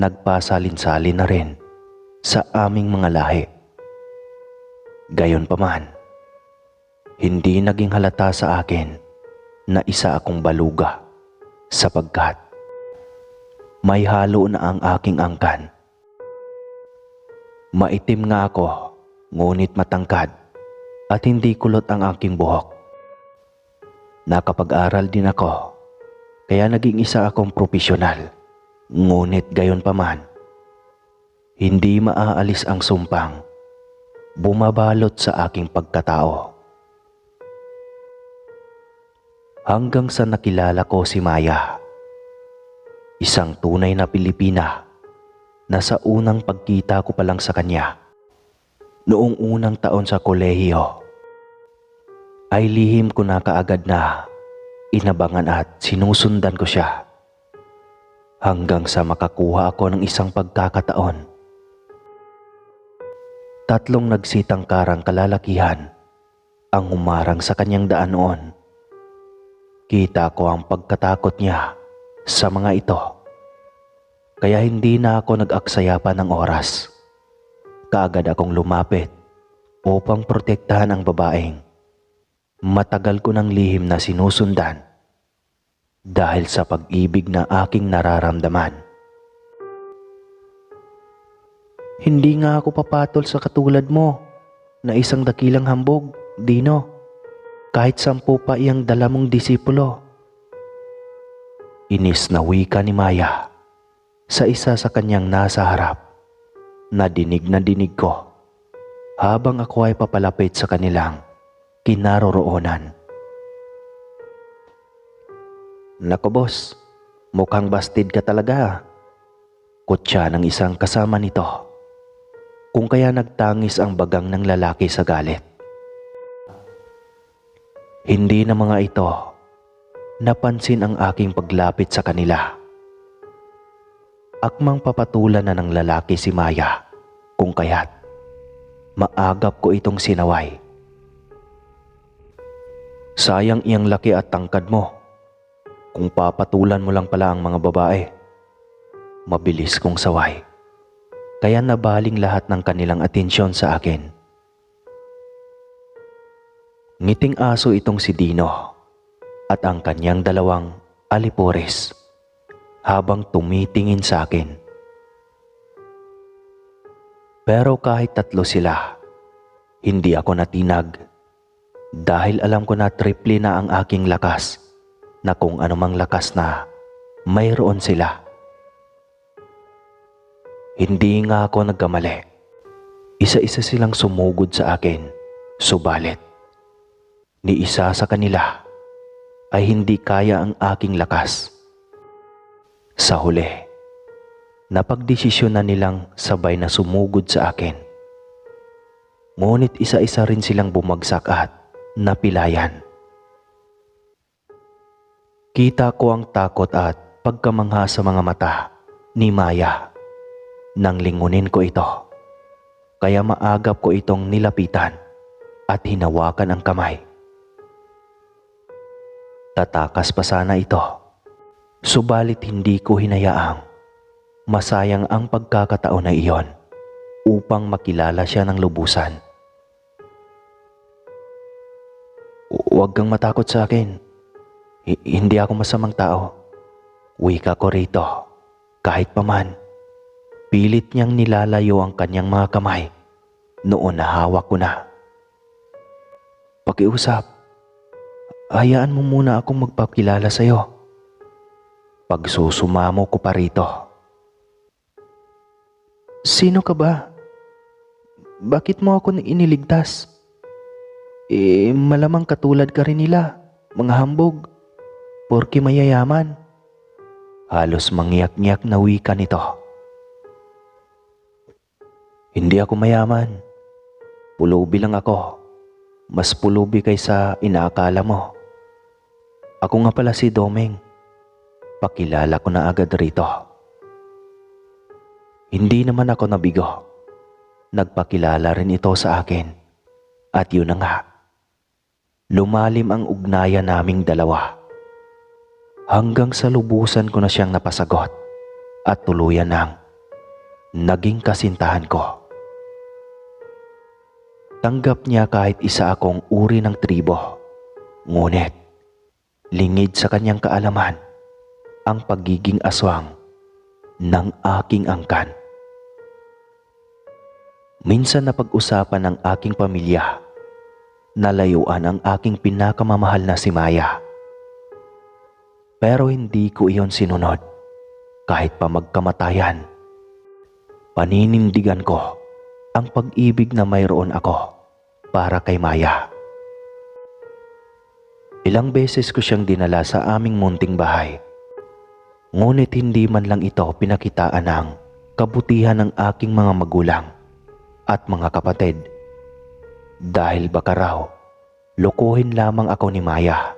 nagpasalin-salin na rin sa aming mga lahi. Gayunpaman, hindi naging halata sa akin na isa akong baluga sapagkat may halo na ang aking angkan. Maitim nga ako, ngunit matangkad at hindi kulot ang aking buhok. Nakapag-aral din ako, kaya naging isa akong propesyonal. Ngunit gayunpaman, hindi maaalis ang sumpang bumabalot sa aking pagkatao. Hanggang sa nakilala ko si Maya, isang tunay na Pilipina na sa unang pagkita ko pa lang sa kanya, noong unang taon sa kolehiyo, ay lihim ko na kaagad na inabangan at sinusundan ko siya. Hanggang sa makakuha ako ng isang pagkakataon. 3 nagsitangkarang kalalakihan ang humarang sa kanyang daan noon. Kita ko ang pagkatakot niya sa mga ito. Kaya hindi na ako nag-aksaya pa ng oras. Kaagad akong lumapit upang protektahan ang babaeng matagal ko ng lihim na sinusundan dahil sa pag-ibig na aking nararamdaman. Hindi nga ako papatol sa katulad mo na isang dakilang hambog, Dino. Kahit 10 pa iyang dala mong disipulo. Inis na wika ni Maya sa isa sa kanyang nasa harap na dinig ko habang ako ay papalapit sa kanilang kinaroroonan. Nako boss, mukhang bastid ka talaga. Kutya ng isang kasama nito, kung kaya nagtangis ang bagang ng lalaki sa galit. Hindi na mga ito napansin ang aking paglapit sa kanila. Akmang papatulan na ng lalaki si Maya, kung kaya't maagap ko itong sinaway. Sayang iyang laki at tangkad mo. Kung papatulan mo lang pala ang mga babae. Mabilis kong saway. Kaya nabaling lahat ng kanilang atensyon sa akin. Ngiting aso itong si Dino at ang kanyang dalawang alipores habang tumitingin sa akin. Pero kahit tatlo sila, hindi ako natinag dahil alam ko na triple na ang aking lakas na kung anumang lakas na mayroon sila. Hindi nga ako nagkamali. Isa-isa silang sumugod sa akin, subalit ni isa sa kanila ay hindi kaya ang aking lakas. Sa huli, napagdesisyon na nilang sabay na sumugod sa akin. Ngunit isa-isa rin silang bumagsak at napilayan. Kita ko ang takot at pagkamangha sa mga mata ni Maya nang lingunin ko ito. Kaya maagap ko itong nilapitan at hinawakan ang kamay. Tatakas pa sana ito, subalit hindi ko hinayaang masayang ang pagkakataon na iyon upang makilala siya ng lubusan. Huwag kang matakot sa akin. Hindi ako masamang tao. Wika ko rito. Kahit paman, pilit niyang nilalayo ang kanyang mga kamay noon na hawak ko na. Pakiusap. Hayaan mo muna akong magpakilala sa iyo. Pagsusumamo ko pa rito. Sino ka ba? Bakit mo ako iniligtas? Malamang katulad ka rin nila, mga hambog, porke mayayaman. Halos mangyak-ngyak na wika nito. Hindi ako mayaman. Pulubi lang ako. Mas pulubi kaysa inaakala mo. Ako nga pala si Domeng. Pakilala ko na agad rito. Hindi naman ako nabigo. Nagpakilala rin ito sa akin. At yun na nga. Lumalim ang ugnayan naming dalawa. Hanggang sa lubusan ko na siyang napasagot at tuluyan ng naging kasintahan ko. Tanggap niya kahit isa akong uri ng tribo. Ngunit, lingid sa kanyang kaalaman ang pagiging aswang ng aking angkan. Minsan napag-usapan ng aking pamilya na layuan ang aking pinakamamahal na si Maya. Pero hindi ko iyon sinunod kahit pa magkamatayan. Paninindigan ko ang pag-ibig na mayroon ako para kay Maya. Ilang beses ko siyang dinala sa aming munting bahay. Ngunit hindi man lang ito pinakitaan ng kabutihan ng aking mga magulang at mga kapatid. Dahil baka raw, lokohin lamang ako ni Maya.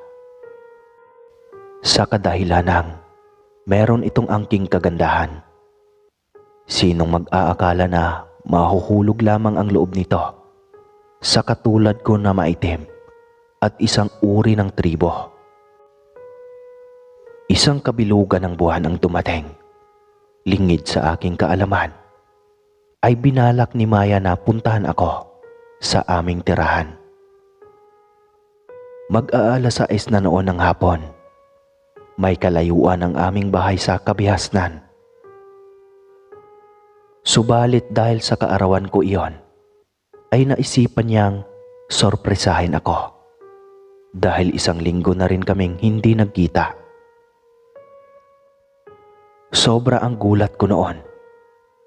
Sa kadahilanang meron itong angking kagandahan. Sinong mag-aakala na mahuhulog lamang ang loob nito sa katulad ko na maitim at isang uri ng tribo. Isang kabilugan ng buwan ang dumating. Lingid sa aking kaalaman, ay binalak ni Maya na puntahan ako sa aming tirahan. Mag-aalas-sais na noon ng hapon. May kalayuan ang aming bahay sa kabihasnan. Subalit dahil sa kaarawan ko iyon, ay naisipan niyang sorpresahin ako. Dahil isang linggo na rin kaming hindi nagkita. Sobra ang gulat ko noon.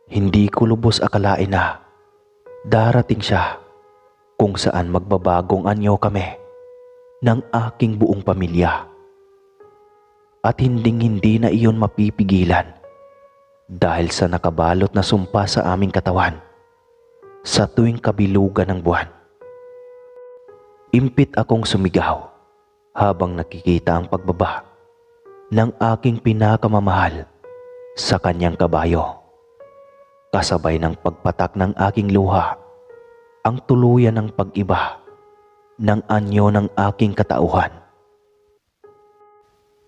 Hindi ko lubos akalain na darating siya kung saan magbabagong anyo kami ng aking buong pamilya. At hinding-hindi na iyon mapipigilan dahil sa nakabalot na sumpa sa aming katawan sa tuwing kabilugan ng buwan. Impit akong sumigaw habang nakikita ang pagbaba ng aking pinakamamahal sa kanyang kabayo. Kasabay ng pagpatak ng aking luha ang tuluyan ng pag-iba ng anyo ng aking katauhan.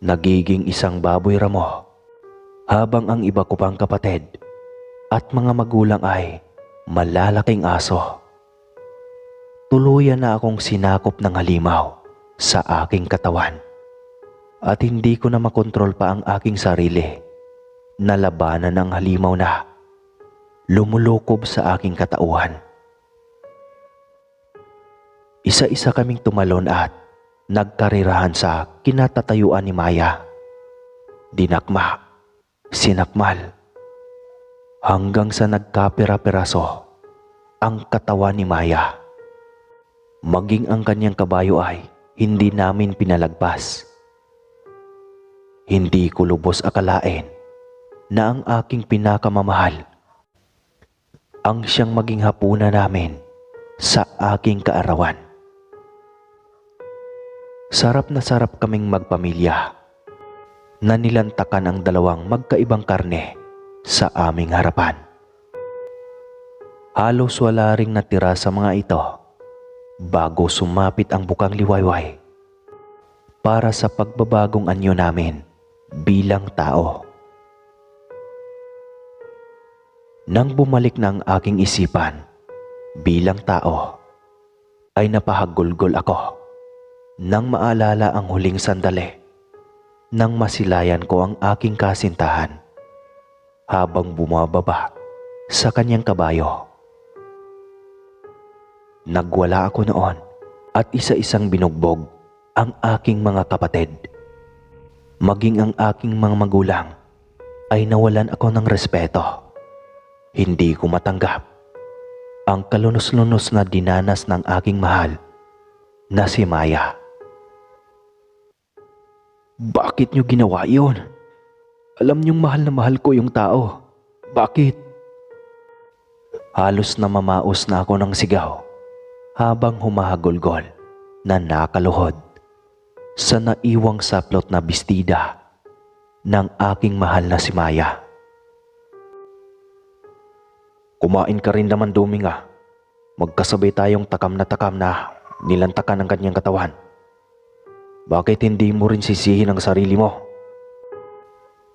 Nagiging isang baboy ramo habang ang iba ko pang kapatid at mga magulang ay malalaking aso. Tuluyan na akong sinakop ng halimaw sa aking katawan at hindi ko na makontrol pa ang aking sarili na labanan ng halimaw na lumulukob sa aking katauhan. Isa-isa kaming tumalon at nagkarirahan sa kinatatayuan ni Maya. Dinakma, sinakmal, hanggang sa nagkapira-piraso ang katawan ni Maya. Maging ang kanyang kabayo ay hindi namin pinalagpas. Hindi ko lubos akalain na ang aking pinakamamahal ang siyang maging hapunan namin sa aking kaarawan. Sarap na sarap kaming magpamilya na nilantakan ang dalawang magkaibang karne sa aming harapan. Halos wala ring natira sa mga ito bago sumapit ang bukang liwayway para sa pagbabagong anyo namin bilang tao. Nang bumalik na ang aking isipan bilang tao, ay napahagulgol ako nang maalala ang huling sandali nang masilayan ko ang aking kasintahan habang bumababa sa kanyang kabayo. Nagwala ako noon at isa-isang binugbog ang aking mga kapatid. Maging ang aking mga magulang ay nawalan ako ng respeto. Hindi ko matanggap ang kalunos-lunos na dinanas ng aking mahal na si Maya. Bakit niyo ginawa yun? Alam niyong mahal na mahal ko yung tao. Bakit? Halos namamaos na ako ng sigaw habang humahagulgol na nakaluhod sa naiwang saplot na bestida ng aking mahal na si Maya. Kumain ka rin naman, Duminga. Magkasabay tayong takam na nilantakan ng kanyang katawan. Bakit hindi mo rin sisihin ang sarili mo?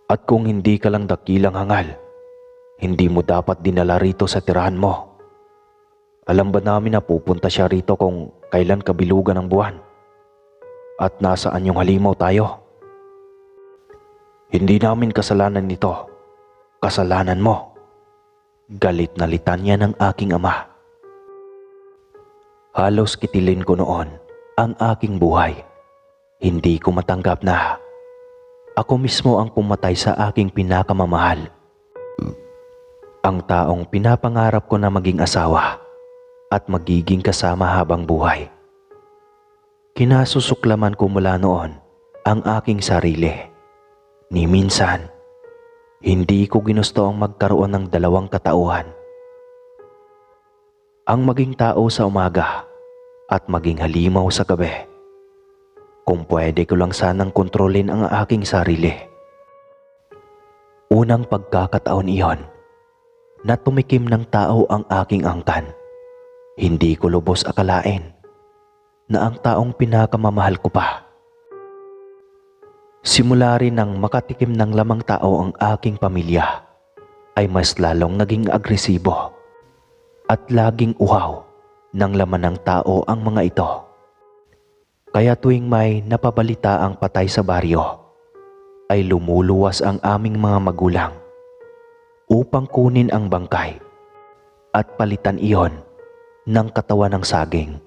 At kung hindi ka lang dakilang hangal, hindi mo dapat dinala rito sa tirahan mo. Alam ba namin na pupunta siya rito kung kailan kabilugan ng buwan? At nasaan yung halimaw tayo? Hindi namin kasalanan nito. Kasalanan mo. Galit na litanya ng aking ama. Halos kitilin ko noon ang aking buhay. Hindi ko matanggap na ako mismo ang pumatay sa aking pinakamamahal. Ang taong pinapangarap ko na maging asawa at magiging kasama habang buhay. Kinasusuklaman ko mula noon ang aking sarili. Ni minsan, hindi ko ginusto ang magkaroon ng dalawang katauhan. Ang maging tao sa umaga at maging halimaw sa gabi. Kung pwede ko lang sanang kontrolin ang aking sarili. Unang pagkakataon iyon na tumikim ng tao ang aking angkan. Hindi ko lubos akalain na ang taong pinakamamahal ko pa. Simula rin nang makatikim ng lamang tao ang aking pamilya, ay mas lalong naging agresibo at laging uhaw ng laman ng tao ang mga ito. Kaya tuwing may napabalita ang patay sa baryo, ay lumuluwas ang aming mga magulang upang kunin ang bangkay at palitan iyon ng katawan ng saging.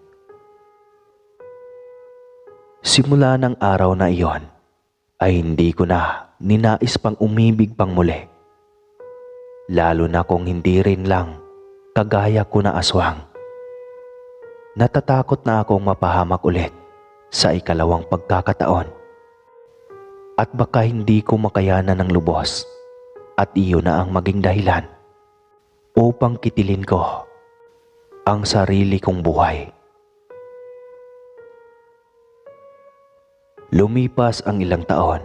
Simula ng araw na iyon, ay hindi ko na ninais pang umibig pang muli. Lalo na kung hindi rin lang kagaya ko na aswang. Natatakot na akong mapahamak ulit sa ikalawang pagkakataon. At baka hindi ko makayanan ng lubos at iyon na ang maging dahilan upang kitilin ko ang sarili kong buhay. Lumipas ang ilang taon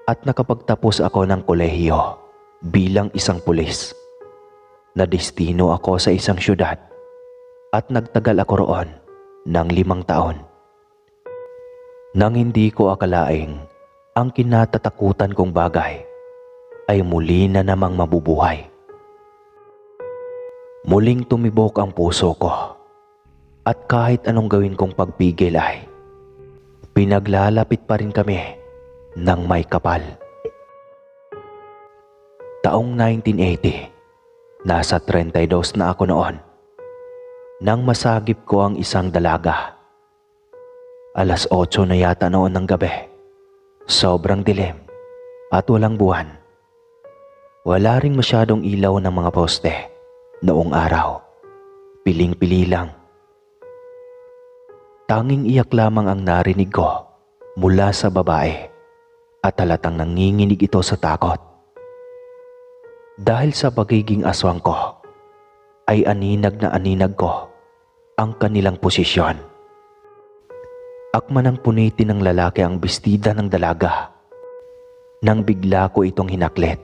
at nakapagtapos ako ng kolehiyo bilang isang pulis. Nadestino ako sa isang syudad at nagtagal ako roon ng 5 taon. Nang hindi ko akalaing ang kinatatakutan kong bagay ay muli na namang mabubuhay. Muling tumibok ang puso ko at kahit anong gawin kong pagpigil ay pinaglalapit pa rin kami ng may kapal. Taong 1980, nasa 32 na ako noon nang masagip ko ang isang dalaga. Alas 8 na yata noon ng gabi. Sobrang dilim at walang buwan. Wala ring masyadong ilaw ng mga poste noong araw. Piling-pili lang. Tanging iyak lamang ang narinig ko mula sa babae at halatang nanginginig ito sa takot. Dahil sa pagiging aswang ko, ay aninag na aninag ko ang kanilang posisyon. Akman ang puniti ng lalaki ang bestida ng dalaga nang bigla ko itong hinaklit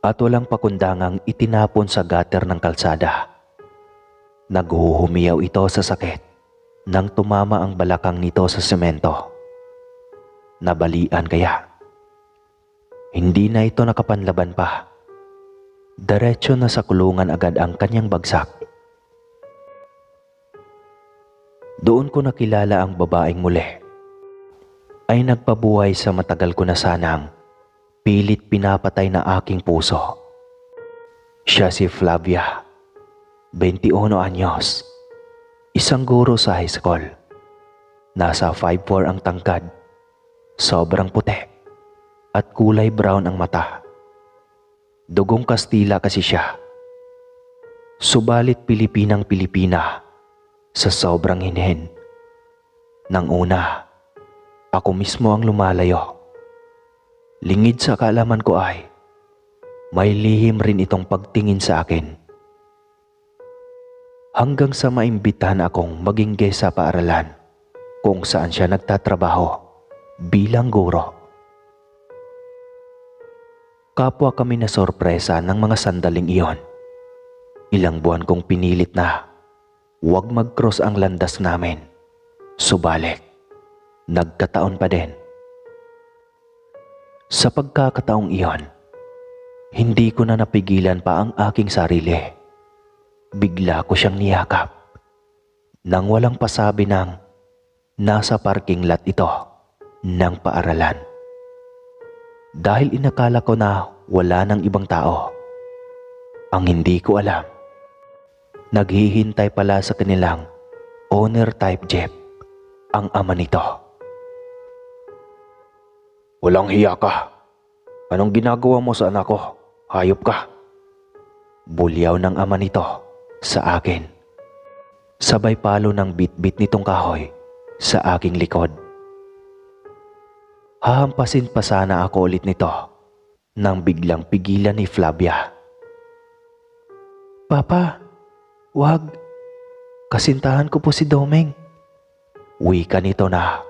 at walang pakundangang itinapon sa gutter ng kalsada. Naghuhumiyaw ito sa sakit nang tumama ang balakang nito sa semento. Nabalian kaya? Hindi na ito nakapanlaban pa. Diretso na sa kulungan agad ang kanyang bagsak. Doon ko nakilala ang babaeng muli. Ay nagpabuhay sa matagal ko na sanang pilit pinapatay na aking puso. Siya si Flavia, 21 anyos, isang guro sa high school. Nasa 5'4" ang tangkad, sobrang puti at kulay brown ang mata. Dugong Kastila kasi siya. Subalit Pilipinang-Pilipina sa sobrang hinhin. Nang una, ako mismo ang lumalayo. Lingid sa kaalaman ko ay may lihim rin itong pagtingin sa akin. Hanggang sa maimbitahan akong maging guest sa paaralan kung saan siya nagtatrabaho bilang guro. Kapwa kami na sorpresa ng mga sandaling iyon. Ilang buwan kong pinilit na huwag mag-cross ang landas namin. Subalit, nagkataon pa din. Sa pagkakataong iyon, hindi ko na napigilan pa ang aking sarili. Bigla ko siyang niyakap nang walang pasabi ng nasa parking lot ito ng paaralan. Dahil inakala ko na wala ng ibang tao. Ang hindi ko alam, naghihintay pala sa kanilang owner type jeep ang ama nito. "Walang hiya ka. Anong ginagawa mo sa anak ko? Hayop ka." Bulyaw ng ama nito sa akin. Sabay palo ng bit-bit nitong kahoy sa aking likod. Hahampasin pa sana ako ulit nito nang biglang pigilan ni Flavia. "Papa, wag. Kasintahan ko po si Domeng." Wika nito na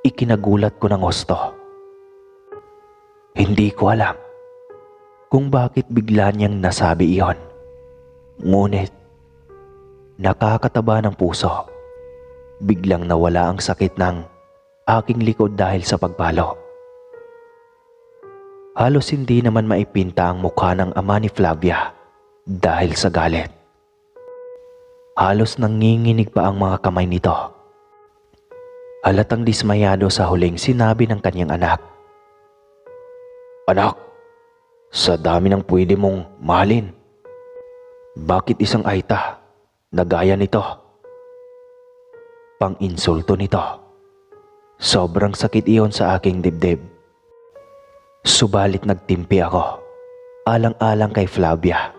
ikinagulat ko ng husto. Hindi ko alam kung bakit bigla niyang nasabi iyon. Ngunit nakakataba ng puso. Biglang nawala ang sakit ng aking likod dahil sa pagpalo. Halos hindi naman maipinta ang mukha ng ama ni Flavia dahil sa galit. Halos nanginginig pa ang mga kamay nito. Halatang dismayado sa huling sinabi ng kanyang anak. "Anak, sa dami ng pwede mong mahalin, bakit isang aita na gaya nito?" Pang-insulto nito. Sobrang sakit iyon sa aking dibdib. Subalit nagtimpi ako, alang-alang kay Flavia.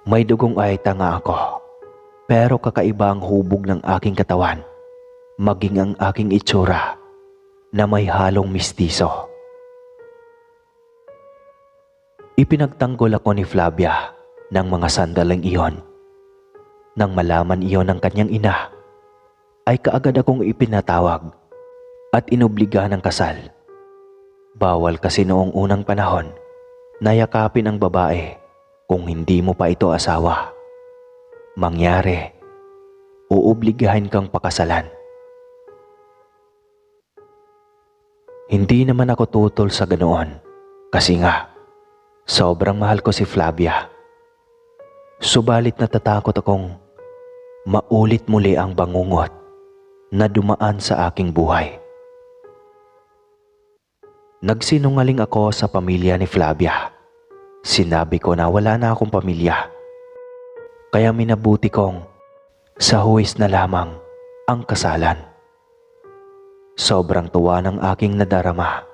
May dugong aita nga ako, pero kakaiba ang hubog ng aking katawan, maging ang aking itsura na may halong mistiso. Ipinagtanggol ako ni Flavia ng mga sandaling iyon. Nang malaman iyon ng kanyang ina, ay kaagad akong ipinatawag at inobliga ng kasal. Bawal kasi noong unang panahon na yakapin ang babae kung hindi mo pa ito asawa. Mangyari, uobligahin kang pakasalan. Hindi naman ako tutol sa ganoon kasi nga sobrang mahal ko si Flavia. Subalit natatakot akong maulit muli ang bangungot na dumaan sa aking buhay. Nagsinungaling ako sa pamilya ni Flavia. Sinabi ko na wala na akong pamilya. Kaya minabuti kong sa huwis na lamang ang kasalan. Sobrang tuwa ng aking nadarama.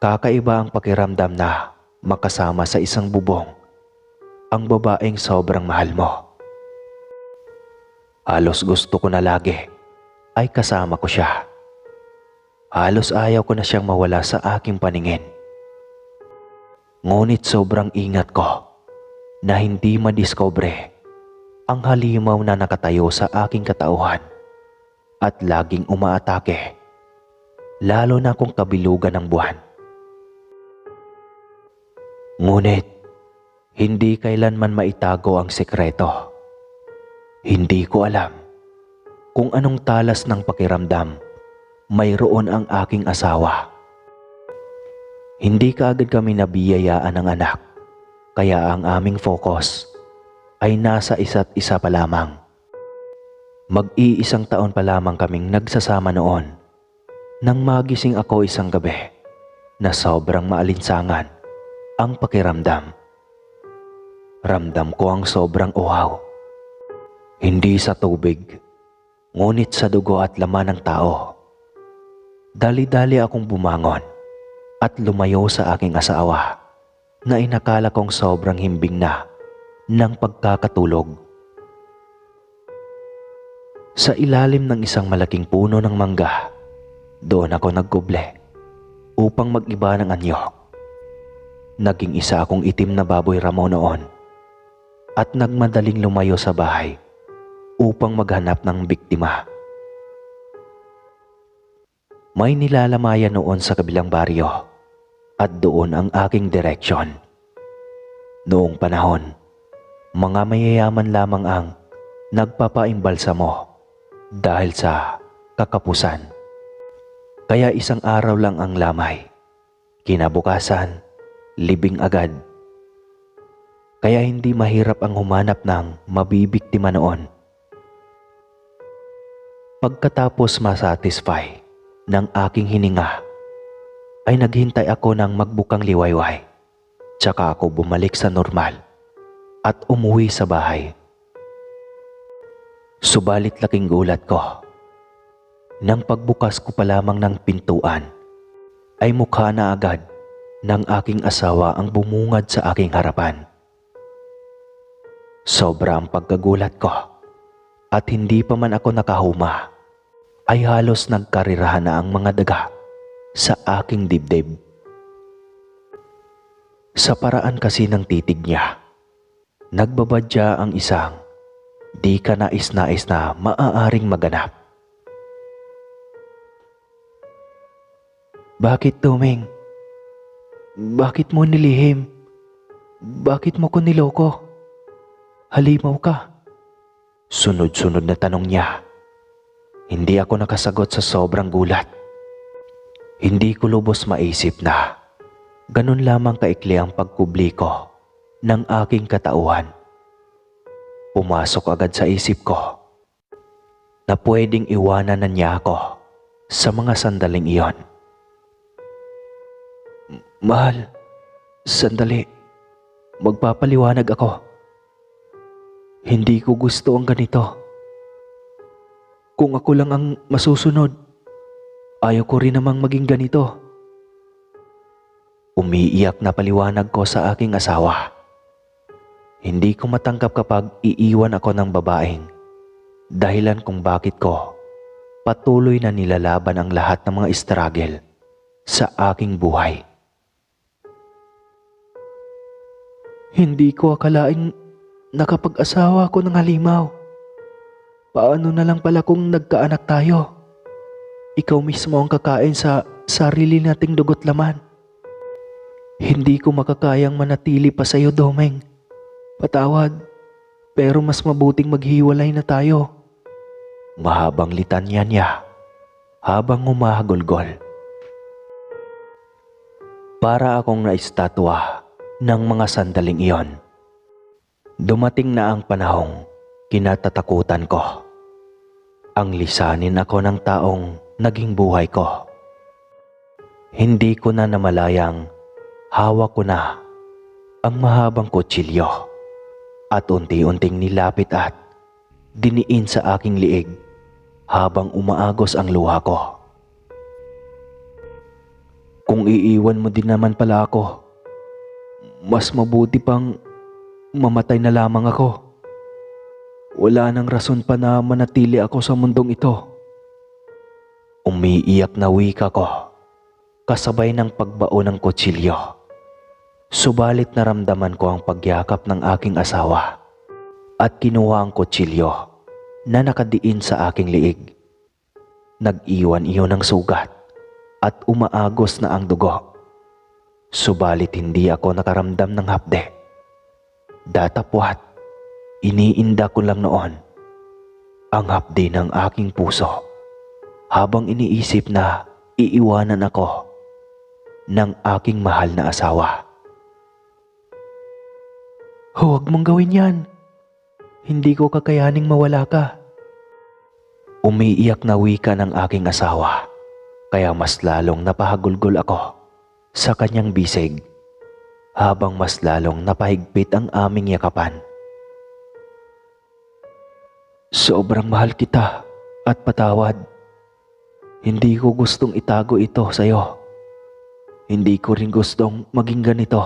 Kakaiba ang pakiramdam na makasama sa isang bubong ang babaeng sobrang mahal mo. Halos gusto ko na lagi ay kasama ko siya. Halos ayaw ko na siyang mawala sa aking paningin. Ngunit sobrang ingat ko na hindi madiskubre ang halimaw na nakatayo sa aking katauhan at laging umaatake, lalo na kung kabilugan ng buwan. Ngunit hindi kailanman maitago ang sekreto. Hindi ko alam kung anong talas ng pakiramdam mayroon ang aking asawa. Hindi kaagad kami nabiyayaan ng anak, kaya ang aming focus ay nasa isa't isa pa lamang. Mag-iisang taon pa lamang kaming nagsasama noon nang magising ako isang gabi na sobrang maalinsangan ang pakiramdam. Ramdam ko ang sobrang uhaw. Hindi sa tubig, ngunit sa dugo at laman ng tao. Dali-dali akong bumangon at lumayo sa aking asawa na inakala kong sobrang himbing na ng pagkakatulog. Sa ilalim ng isang malaking puno ng mangga, doon ako nagkuble upang mag-iba ng anyo. Naging isa akong itim na baboy ramo noon at nagmadaling lumayo sa bahay upang maghanap ng biktima. May nilalamayan noon sa kabilang baryo at doon ang aking direksyon. Noong panahon, mga mayayaman lamang ang nagpapaimbalsamo dahil sa kakapusan. Kaya isang araw lang ang lamay. Kinabukasan, libing agad. Kaya hindi mahirap ang humanap ng mabibiktima noon. Pagkatapos masatisfy ng aking hininga, ay naghintay ako ng magbukang liwayway. Tsaka ako bumalik sa normal at umuwi sa bahay. Subalit laking gulat ko. Nang pagbukas ko pa lamang ng pintuan, ay mukha na agad ng aking asawa ang bumungad sa aking harapan. Sobra ang pagkagulat ko at hindi pa man ako nakahuma ay halos nagkarirahan na ang mga daga sa aking dibdib. Sa paraan kasi ng titig niya, nagbabadya ang isang di ka nais-nais na maaaring maganap. Bakit, Tuming? Bakit mo nilihim? Bakit mo ko niloko? Halimaw ka? Sunod-sunod na tanong niya. Hindi ako nakasagot sa sobrang gulat. Hindi ko lubos maisip na ganun lamang kaikli ang pagkubli ko ng aking katauhan. Pumasok agad sa isip ko na pwedeng iwanan na niya ako sa mga sandaling iyon. Mahal, sandali. Magpapaliwanag ako. Hindi ko gusto ang ganito. Kung ako lang ang masusunod, ayaw ko rin namang maging ganito. Umiiyak na paliwanag ko sa aking asawa. Hindi ko matanggap kapag iiwan ako ng babaeng dahilan kung bakit ko patuloy na nilalaban ang lahat ng mga struggle sa aking buhay. Hindi ko akalaing nakapag-asawa ko ng halimaw. Paano na lang pala kung nagkaanak tayo? Ikaw mismo ang kakain sa sarili nating dugot laman. Hindi ko makakayang manatili pa sa'yo, Domeng. Patawad, pero mas mabuting maghiwalay na tayo. Mahabang litanya niya habang humahagulgol. Para akong naistatwa ng mga sandaling iyon. Dumating na ang panahong kinatatakutan ko. Ang lisanin ako ng taong naging buhay ko. Hindi ko na namalayang hawak ko na ang mahabang kutsilyo at unti-unting nilapit at diniin sa aking liig habang umaagos ang luha ko. Kung iiwan mo din naman pala ako, mas mabuti pang mamatay na lamang ako. Wala nang rason pa na manatili ako sa mundong ito. Umiiyak na wika ko, kasabay ng pagbao ng kutsilyo. Subalit naramdaman ko ang pagyakap ng aking asawa at kinuha ang kutsilyo na nakadiin sa aking liig. Nag-iwan iyon ng sugat at umaagos na ang dugo. Subalit hindi ako nakaramdam ng hapde. Datapwat, iniinda ko lang noon ang hapde ng aking puso habang iniisip na iiwanan ako ng aking mahal na asawa. Huwag mong gawin yan. Hindi ko kakayaning mawala ka. Umiiyak na wika ng aking asawa, kaya mas lalong napahagulgol ako sa kanyang bisig habang mas lalong napahigpit ang aming yakapan. Sobrang mahal kita at patawad. Hindi ko gustong itago ito sa'yo. Hindi ko rin gustong maging ganito.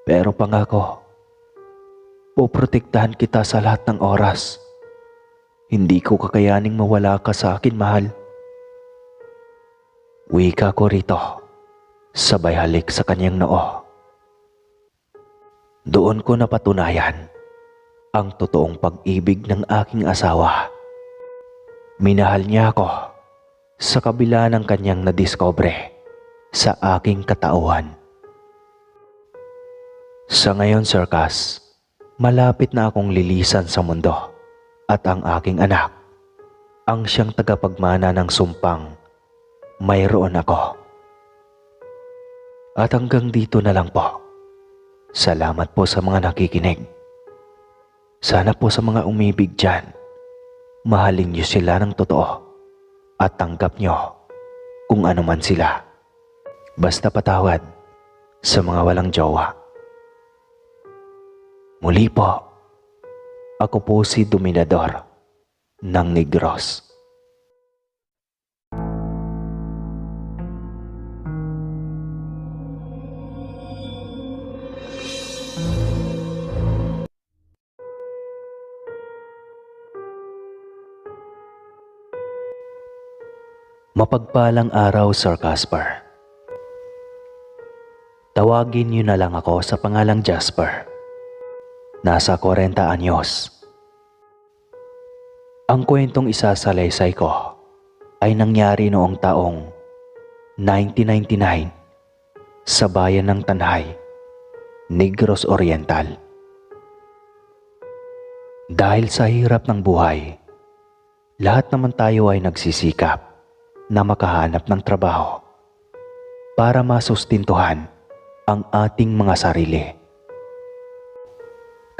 Pero pangako, poprotektahan kita sa lahat ng oras. Hindi ko kakayaning mawala ka sa akin, mahal. Wika ko rito, sabay halik sa kanyang noo. Doon ko napatunayan ang totoong pag-ibig ng aking asawa. Minahal niya ako sa kabila ng kanyang nadiskobre sa aking katauhan. Sa ngayon, Sir Cas, malapit na akong lilisan sa mundo at ang aking anak ang siyang tagapagmana ng sumpang mayroon ako. At hanggang dito na lang po. Salamat po sa mga nakikinig. Sana po sa mga umibig dyan, mahalin niyo sila ng totoo at tanggap niyo kung ano man sila. Basta patawad sa mga walang jowa. Muli po, ako po si Dominador ng Negros. Mapagpalang araw, Sir Casper. Tawagin niyo na lang ako sa pangalang Jasper. Nasa 40 anyos. Ang kwentong isasalaysay ko ay nangyari noong taong 1999 sa bayan ng Tanhay, Negros Oriental. Dahil sa hirap ng buhay, lahat naman tayo ay nagsisikap na makahanap ng trabaho para masustintuhan ang ating mga sarili.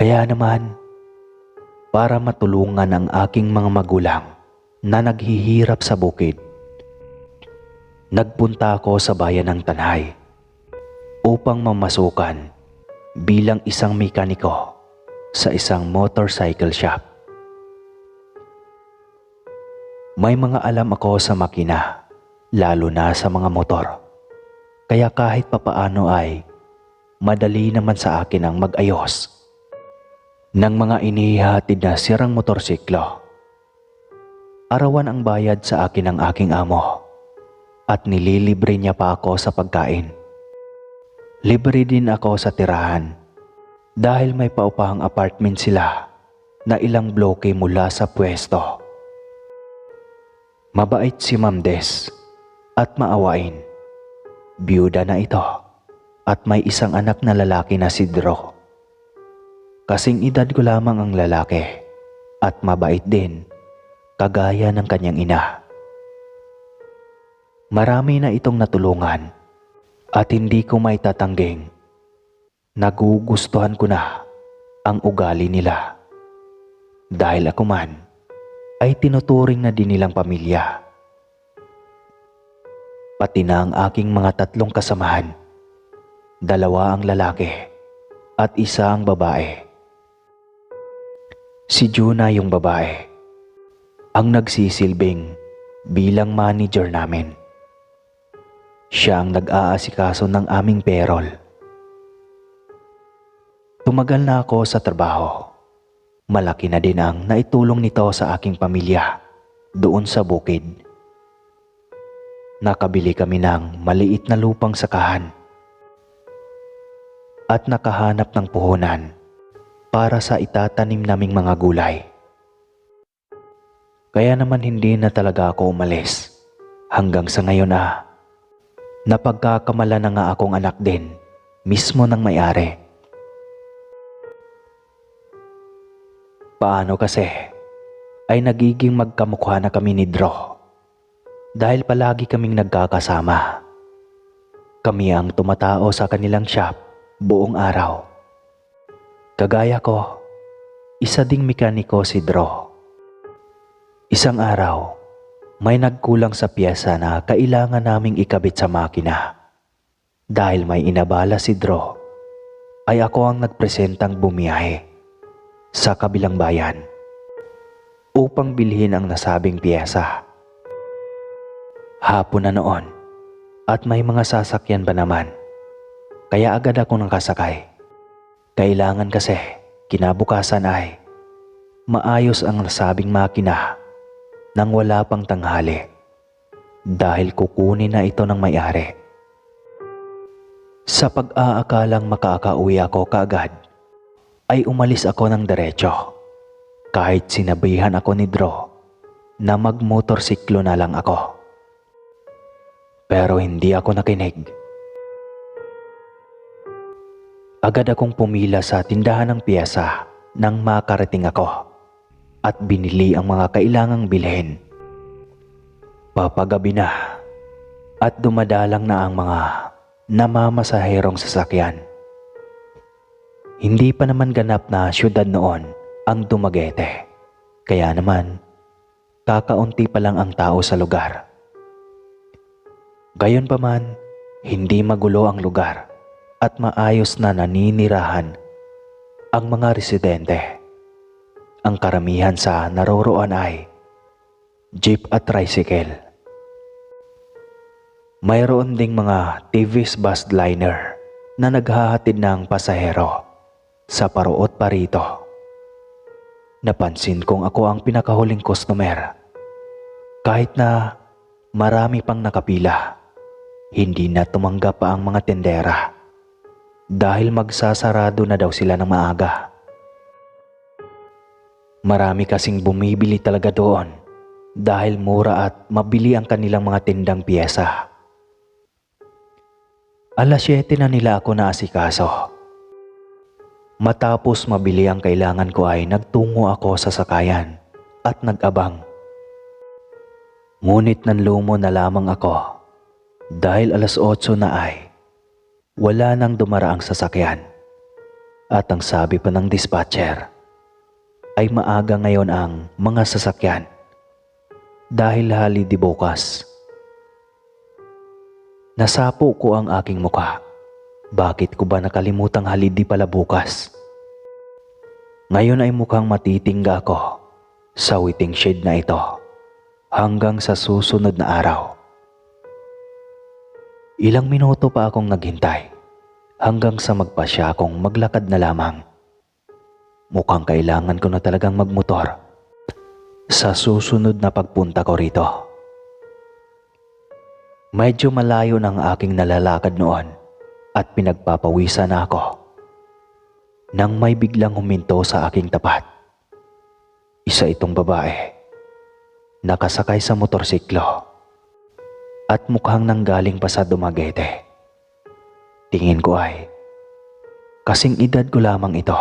Kaya naman, para matulungan ang aking mga magulang na naghihirap sa bukid, nagpunta ako sa bayan ng Tanhay upang mamasukan bilang isang mekaniko sa isang motorcycle shop. May mga alam ako sa makina, lalo na sa mga motor. Kaya kahit papaano ay madali naman sa akin ang mag-ayos ng mga inihahatid na sirang motorsiklo. Arawan ang bayad sa akin ng aking amo at nililibre niya pa ako sa pagkain. Libre din ako sa tirahan dahil may paupahang apartment sila na ilang bloke mula sa pwesto. Mabait si Ma'am Des at maawain. Biyuda na ito at may isang anak na lalaki na si Dro. Kasing edad ko lamang ang lalaki at mabait din kagaya ng kanyang ina. Marami na itong natulungan at hindi ko maitatangging nagugustuhan ko na ang ugali nila. Dahil ako man ay tinuturing na din nilang pamilya. Pati na ang aking mga 3 kasamahan, 2 ang lalaki at 1 ang babae. Si Juna yung babae, ang nagsisilbing bilang manager namin. Siya ang nag-aasikaso ng aming payroll. Tumagal na ako sa trabaho. Malaki na din ang naitulong nito sa aking pamilya doon sa bukid. Nakabili kami ng maliit na lupang sakahan at nakahanap ng puhunan para sa itatanim naming mga gulay. Kaya naman hindi na talaga ako umalis hanggang sa ngayon napagkakamala na nga akong anak din mismo ng may-ari. Paano kasi ay nagiging magkamukha na kami ni Dro dahil palagi kaming nagkakasama. Kami ang tumatao sa kanilang shop buong araw. Kagaya ko, isa ding mekaniko si Dro. Isang araw, may nagkulang sa piyesa na kailangan naming ikabit sa makina. Dahil may inabala si Dro, ay ako ang nagpresentang bumiyahe sa kabilang bayan upang bilhin ang nasabing piyesa. Hapon na noon at may mga sasakyan pa naman, kaya agad ako nakasakay. Kailangan kasi kinabukasan ay maayos ang nasabing makina nang wala pang tanghali dahil kukunin na ito ng may-ari. Sa pag-aakalang makakauwi ako kaagad, ay umalis ako ng diretso kahit sinabihan ako ni Dro na magmotorsiklo na lang ako. Pero hindi ako nakinig. Agad akong pumila sa tindahan ng piyesa nang makarating ako at binili ang mga kailangang bilhin. Papagabi na at dumadalang na ang mga namamasaherong sasakyan. Hindi pa naman ganap na syudad noon ang Dumaguete, kaya naman kakaunti pa lang ang tao sa lugar. Gayunpaman, hindi magulo ang lugar at maayos na naninirahan ang mga residente. Ang karamihan sa naroroon ay jeep at tricycle. Mayroon ding mga TVS bus liner na naghahatid ng pasahero sa paruot pa rito. Napansin kong ako ang pinakahuling customer. Kahit na marami pang nakapila, hindi na tumanggap pa ang mga tendera dahil magsasarado na daw sila ng maaga. Marami kasing bumibili talaga doon dahil mura at mabili ang kanilang mga tindang piyesa. 7:00 na nila ako naasikaso. Matapos mabili ang kailangan ko ay nagtungo ako sa sakayan at nag-abang. Ngunit nanlumo na lamang ako dahil 8:00 na ay wala nang dumaraang sasakyan. At ang sabi pa ng dispatcher ay maaga ngayon ang mga sasakyan dahil holiday bukas. Nasapo ko ang aking mukha. Bakit ko ba nakalimutang holiday pala bukas? Ngayon ay mukhang matitingga ako sa waiting shed na ito hanggang sa susunod na araw. Ilang minuto pa akong naghintay hanggang sa magpasya akong maglakad na lamang. Mukhang kailangan ko na talagang magmotor sa susunod na pagpunta ko rito. Medyo malayo ng aking nalalakad noon at pinagpapawisan na ako. nang may biglang huminto sa aking tapat. Isa itong babae, nakasakay sa motorsiklo at mukhang nanggaling pa sa Dumaguete. Tingin ko ay kasing edad ko lamang ito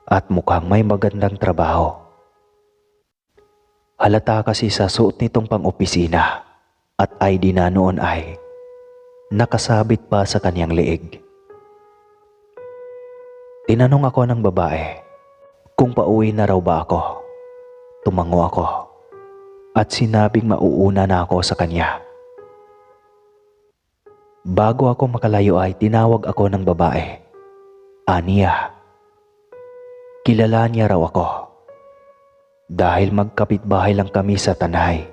at mukhang may magandang trabaho. Halata kasi sa suot nitong pang-opisina at ID na noon ay nakasabit pa sa kanyang leeg. Tinanong ako ng babae kung pauwi na raw ba ako. Tumango ako at sinabing mauuna na ako sa kanya. Bago ako makalayo ay tinawag ako ng babae. Aniya. Kilala niya raw ako. Dahil magkapitbahay lang kami sa Tanay.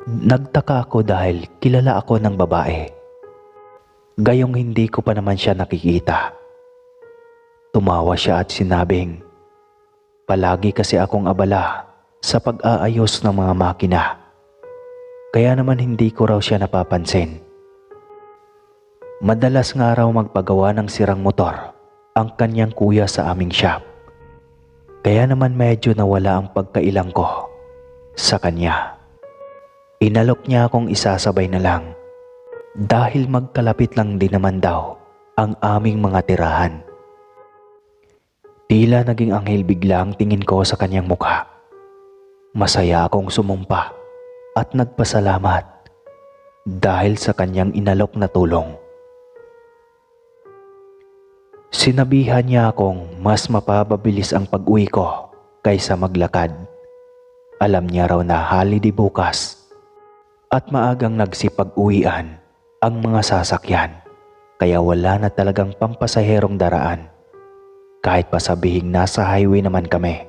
Nagtaka ako dahil kilala ako ng babae. Gayong hindi ko pa naman siya nakikita. Tumawa siya at sinabing, palagi kasi akong abala sa pag-aayos ng mga makina. Kaya naman hindi ko raw siya napapansin. Madalas nga raw magpagawa ng sirang motor ang kanyang kuya sa aming shop. Kaya naman medyo nawala ang pagkailang ko sa kanya. Inalok niya akong isasabay na lang dahil magkalapit lang din naman daw ang aming mga tirahan. Tila naging anghel bigla ang tingin ko sa kanyang mukha. Masaya akong sumumpa at nagpasalamat dahil sa kanyang inalok na tulong. Sinabihan niya akong mas mapapabilis ang pag-uwi ko kaysa maglakad. Alam niya raw na holiday bukas at maagang nagsipag-uwian ang mga sasakyan kaya wala na talagang pampasaherong daraan. Kahit pa sabihing nasa highway naman kami.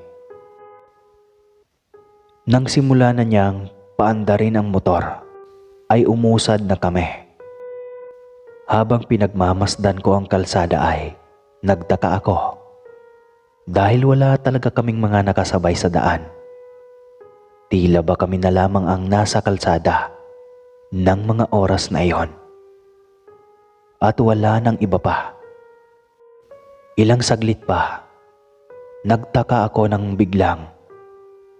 Nang simula na niyang paandarin ang motor, ay umusad na kami. Habang pinagmamasdan ko ang kalsada ay nagtaka ako dahil wala talaga kaming mga nakasabay sa daan. Tila ba kami na lamang ang nasa kalsada ng mga oras na iyon. At wala nang iba pa. Ilang saglit pa, nagtaka ako nang biglang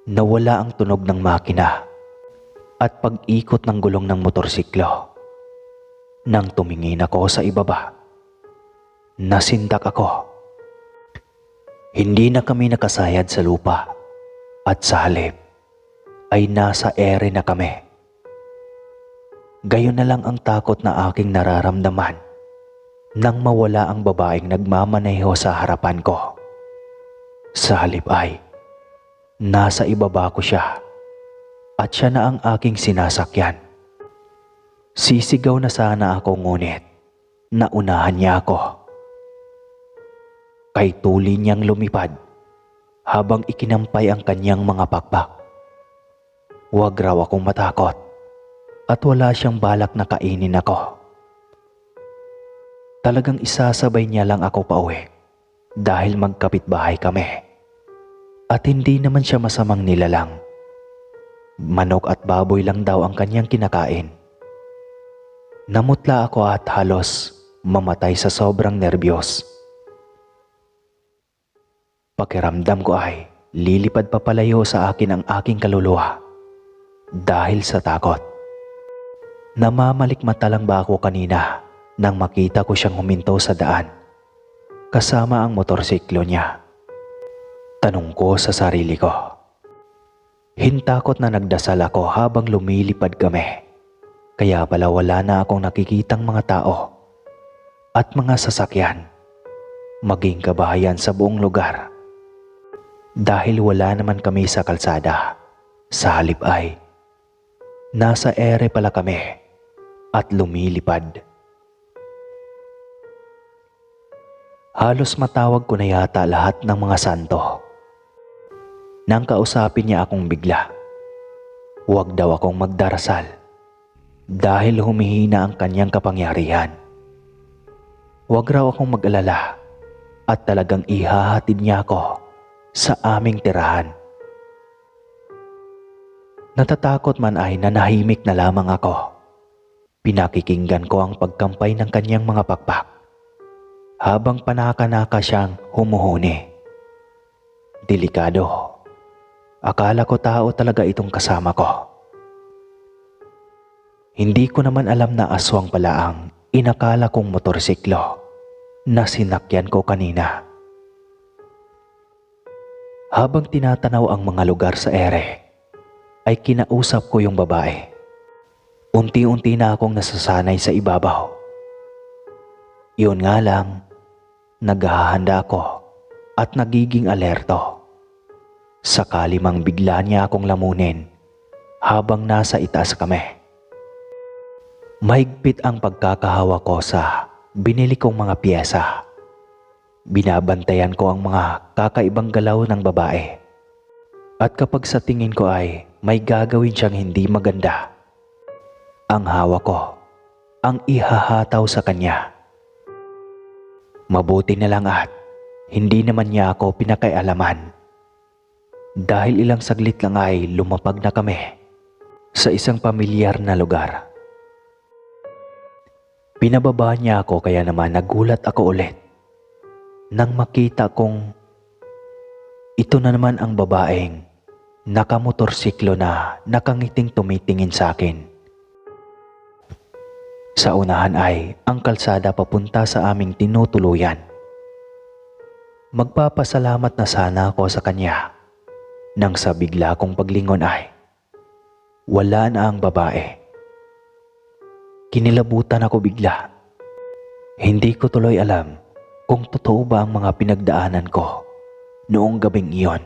nawala ang tunog ng makina at pag-ikot ng gulong ng motorsiklo. Nang tumingin ako sa ibaba, nasindak ako. Hindi na kami nakasayad sa lupa at sa halip ay nasa ere na kami. Gayon na lang ang takot na aking nararamdaman nang mawala ang babaeng nagmamaneho sa harapan ko. Sa halip ay nasa ibaba ko siya at siya na ang aking sinasakyan. Sisigaw na sana ako ngunit naunahan niya ako. Kay tuli niyang lumipad habang ikinampay ang kanyang mga pakpak. Huwag raw akong matakot at wala siyang balak na kainin ako. Talagang isasabay niya lang ako pauwi dahil magkapitbahay kami. At hindi naman siya masamang nilalang. Manok at baboy lang daw ang kanyang kinakain. Namutla ako at halos mamatay sa sobrang nerbiyos. Pakiramdam ko ay lilipad papalayo sa akin ang aking kaluluwa dahil sa takot. Namamalikmata lang ba ako kanina nang makita ko siyang huminto sa daan kasama ang motorsiklo niya? Tanong ko sa sarili ko. Hintakot na nagdasal ako habang lumilipad kami. Kaya pala wala na akong nakikitang mga tao at mga sasakyan, maging kabahayan sa buong lugar. Dahil wala naman kami sa kalsada, sa halip ay nasa ere pala kami at lumilipad. Halos matawag ko na yata lahat ng mga santo. Nang kausapin niya akong bigla, huwag daw akong magdarasal dahil humihina ang kanyang kapangyarihan. Huwag raw akong mag-alala at talagang ihahatid niya ako sa aming tirahan. Natatakot man ay nanahimik na lamang ako. Pinakikinggan ko ang pagkampay ng kanyang mga pakpak habang panaka-naka siyang humuhuni. Delikado. Akala ko tao talaga itong kasama ko. Hindi ko naman alam na aswang pala ang inakala kong motorsiklo na sinakyan ko kanina. Habang tinatanaw ang mga lugar sa ere, ay kinausap ko yung babae. Unti-unti na akong nasasanay sa ibabaw. Yun nga lang, naghahanda ako at nagiging alerto. Sakali mang bigla niya akong lamunin habang nasa itaas kami. Mahigpit ang pagkakahawa ko sa binili kong mga piyesa. Binabantayan ko ang mga kakaibang galaw ng babae. At kapag sa tingin ko ay may gagawin siyang hindi maganda, ang hawa ko ang ihahataw sa kanya. Mabuti na lang at hindi naman niya ako pinakialaman. Dahil ilang saglit lang ay lumapag na kami sa isang pamilyar na lugar. Pinababa niya ako kaya naman nagulat ako ulit nang makita kong ito na naman ang babaeng nakamotorsiklo na nakangiting tumitingin sa akin. Sa unahan ay ang kalsada papunta sa aming tinutuluyan. Magpapasalamat na sana ako sa kanya nang sa bigla kong paglingon ay wala na ang babae. Kinilabutan ako bigla. Hindi ko tuloy alam kung totoo ba ang mga pinagdaanan ko noong gabing iyon.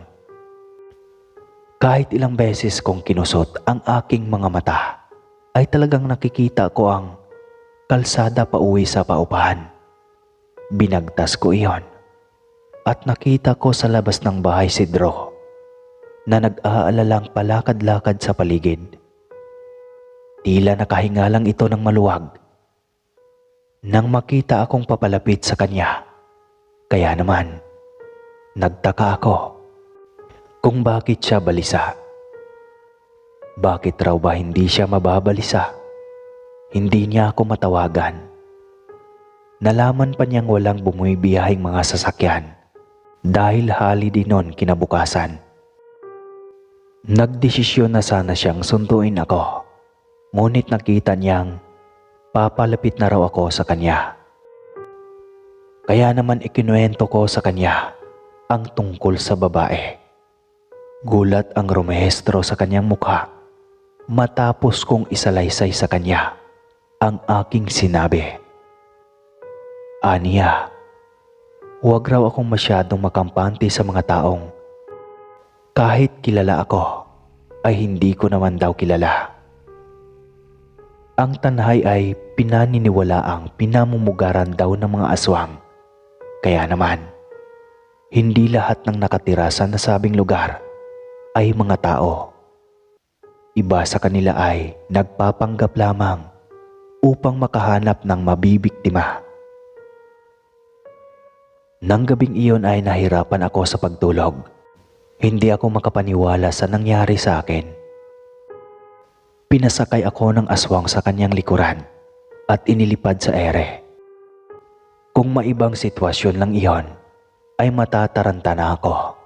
Kahit ilang beses kong kinusot ang aking mga mata, ay talagang nakikita ko ang kalsada pauwi sa paupahan. Binagtas ko iyon at nakita ko sa labas ng bahay si Drew na nag-aalalang palakad-lakad sa paligid. Tila nakahinga lang ito ng maluwag. Nang makita akong papalapit sa kanya, kaya naman nagtaka ako kung bakit siya balisa. Bakit raw ba hindi siya mababalisa? Hindi niya ako matawagan. Nalaman pa niyang walang bumibiyahing mga sasakyan dahil holiday noon kinabukasan. Nagdesisyon na sana siyang sunduin ako, ngunit nakita niyang papalapit na raw ako sa kanya. Kaya naman ikinuwento ko sa kanya ang tungkol sa babae. Gulat ang rumehestro sa kanyang mukha matapos kong isalaysay sa kanya ang aking sinabi. Aniya, huwag raw akong masyadong makampante sa mga taong kahit kilala ako ay hindi ko naman daw kilala. Ang tanhay ay pinaniniwalaang pinamumugaran daw ng mga aswang. Kaya naman, hindi lahat ng nakatira sa nasabing lugar ay mga tao. Iba sa kanila ay nagpapanggap lamang upang makahanap ng mabibiktima. Nang gabing iyon ay nahirapan ako sa pagtulog. Hindi ako makapaniwala sa nangyari sa akin. Pinasakay ako ng aswang sa kanyang likuran at inilipad sa ere. Kung maibang sitwasyon lang iyon, ay matataranta na ako.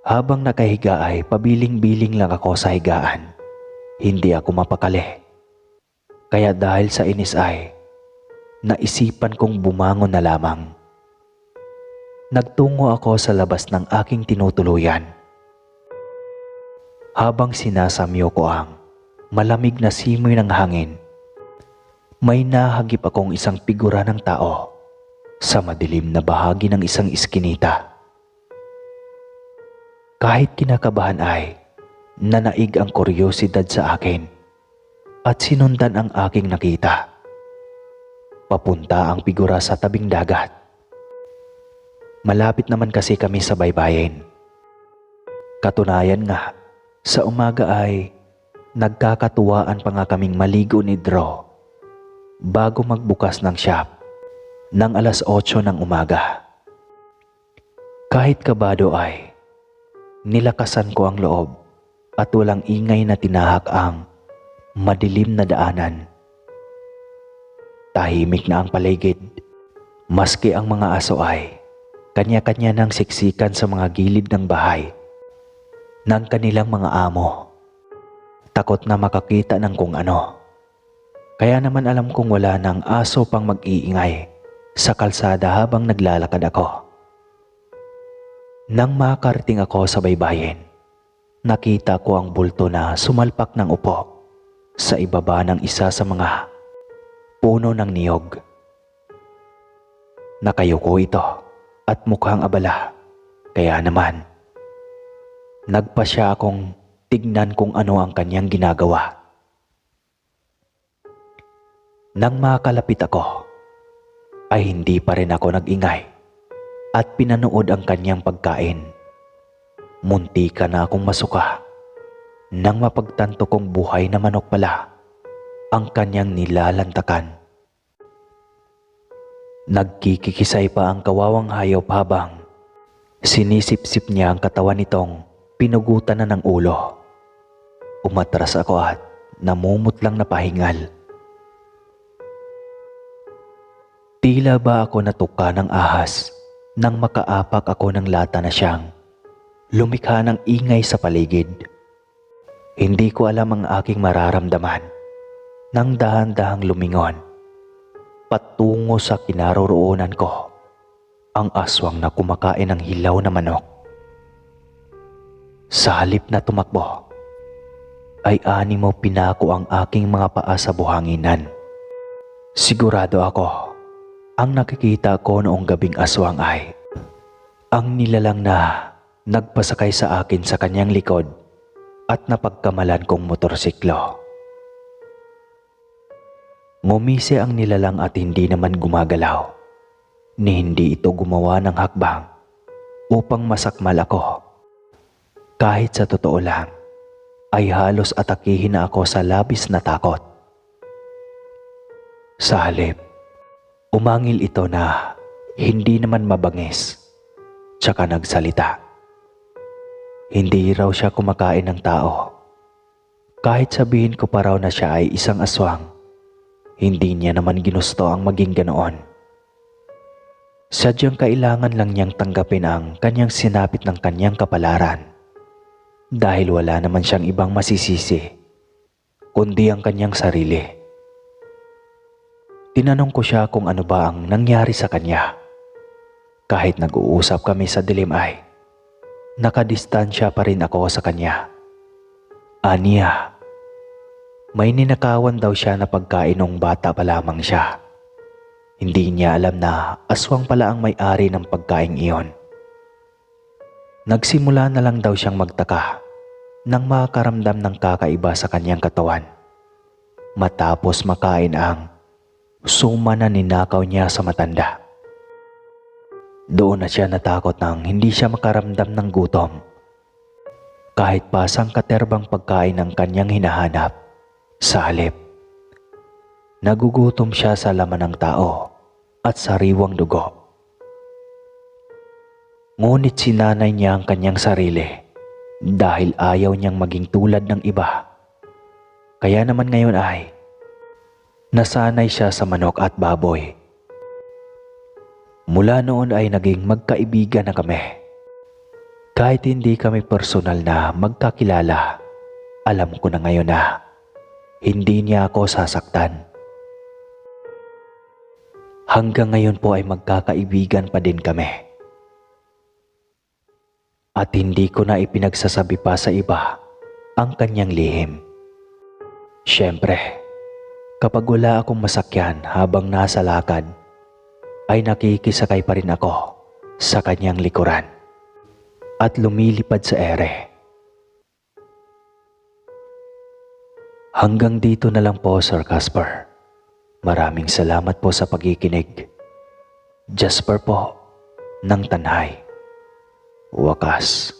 Habang nakahiga ay pabiling-biling lang ako sa higaan. Hindi ako mapakali. Kaya dahil sa inis ay naisipan kong bumangon na lamang. Nagtungo ako sa labas ng aking tinutuluyan. Habang sinasamyo ko ang malamig na simoy ng hangin, may nahagip akong isang figura ng tao sa madilim na bahagi ng isang iskinita. Kahit kinakabahan ay nanaig ang kuryosidad sa akin at sinundan ang aking nakita. Papunta ang figura sa tabing dagat. Malapit naman kasi kami sa baybayin. Katunayan nga, sa umaga ay nagkakatuwaan pa nga kaming maligo ni Drew bago magbukas ng shop ng 8:00 ng umaga. Kahit kabado ay nilakasan ko ang loob at walang ingay na tinahak ang madilim na daanan. Tahimik na ang paligid Maski ang mga aso ay kanya-kanya ng siksikan sa mga gilid ng bahay ng kanilang mga amo. Takot na makakita ng kung ano. Kaya naman alam kong wala ng aso pang mag-iingay sa kalsada habang naglalakad ako. Nang makarating ako sa baybayin, nakita ko ang bulto na sumalpak ng upo sa ibaba ng isa sa mga puno ng niyog. Nakayuko ito at mukhang abala, kaya naman nagpasya akong tignan kung ano ang kanyang ginagawa. Nang makalapit ako, ay hindi pa rin ako nag-ingay at pinanood ang kanyang pagkain. Muntika na akong masuka nang mapagtanto kong buhay na manok pala ang kanyang nilalantakan. Nagkikikisay pa ang kawawang hayop habang sinisip-sip niya ang katawan nitong pinugutan na ng ulo. Umatras ako at namumutlang na pahingal. Tila ba ako natuka ng ahas nang makaapak ako ng lata na siyang lumikha ng ingay sa paligid. Hindi ko alam ang aking mararamdaman nang dahan-dahang lumingon patungo sa kinaroroonan ko, ang aswang na kumakain ng hilaw na manok. Sa halip na tumakbo, ay animo pinako ang aking mga paa sa buhanginan. Sigurado ako, ang nakikita ko noong gabing aswang ay ang nilalang na nagpasakay sa akin sa kanyang likod at napagkamalan kong motorsiklo. Ngumisi ang nilalang at hindi naman gumagalaw, ni hindi ito gumawa ng hakbang upang masakmal ako. Kahit sa totoo lang, ay halos atakihin na ako sa labis na takot. Sa halip, umangil ito na hindi naman mabangis, tsaka nagsalita. Hindi raw siya kumakain ng tao. Kahit sabihin ko pa raw na siya ay isang aswang, hindi niya naman ginusto ang maging ganoon. Sadyang kailangan lang niyang tanggapin ang kanyang sinapit ng kanyang kapalaran. Dahil wala naman siyang ibang masisisi, kundi ang kanyang sarili. Tinanong ko siya kung ano ba ang nangyari sa kanya. Kahit nag-uusap kami sa dilim ay nakadistansya pa rin ako sa kanya. Aniya, may ninakawan daw siya na pagkain nung bata pa lamang siya. Hindi niya alam na aswang pala ang may-ari ng pagkain iyon. Nagsimula na lang daw siyang magtaka nang makaramdam ng kakaiba sa kanyang katawan matapos makain ang suma na ninakaw niya sa matanda. Doon na siya natakot nang hindi siya makaramdam ng gutom. Kahit pa sangkaterbang pagkain ang kanyang hinahanap, sa halip, nagugutom siya sa laman ng tao at sariwang dugo. Ngunit sinanay niya ang kanyang sarili dahil ayaw niyang maging tulad ng iba. Kaya naman ngayon ay nasanay siya sa manok at baboy. Mula noon ay naging magkaibigan na kami. Kahit hindi kami personal na magkakilala, alam ko na ngayon na hindi niya ako sasaktan. Hanggang ngayon po ay magkakaibigan pa din kami. At hindi ko na ipinagsasabi pa sa iba ang kanyang lihim. Siyempre, kapag wala akong masakyan habang nasa lakad, ay nakikisakay pa rin ako sa kanyang likuran at lumilipad sa ere. Hanggang dito na lang po, Sir Casper. Maraming salamat po sa pagkikinig. Jasper po ng Tanhay. Wakas.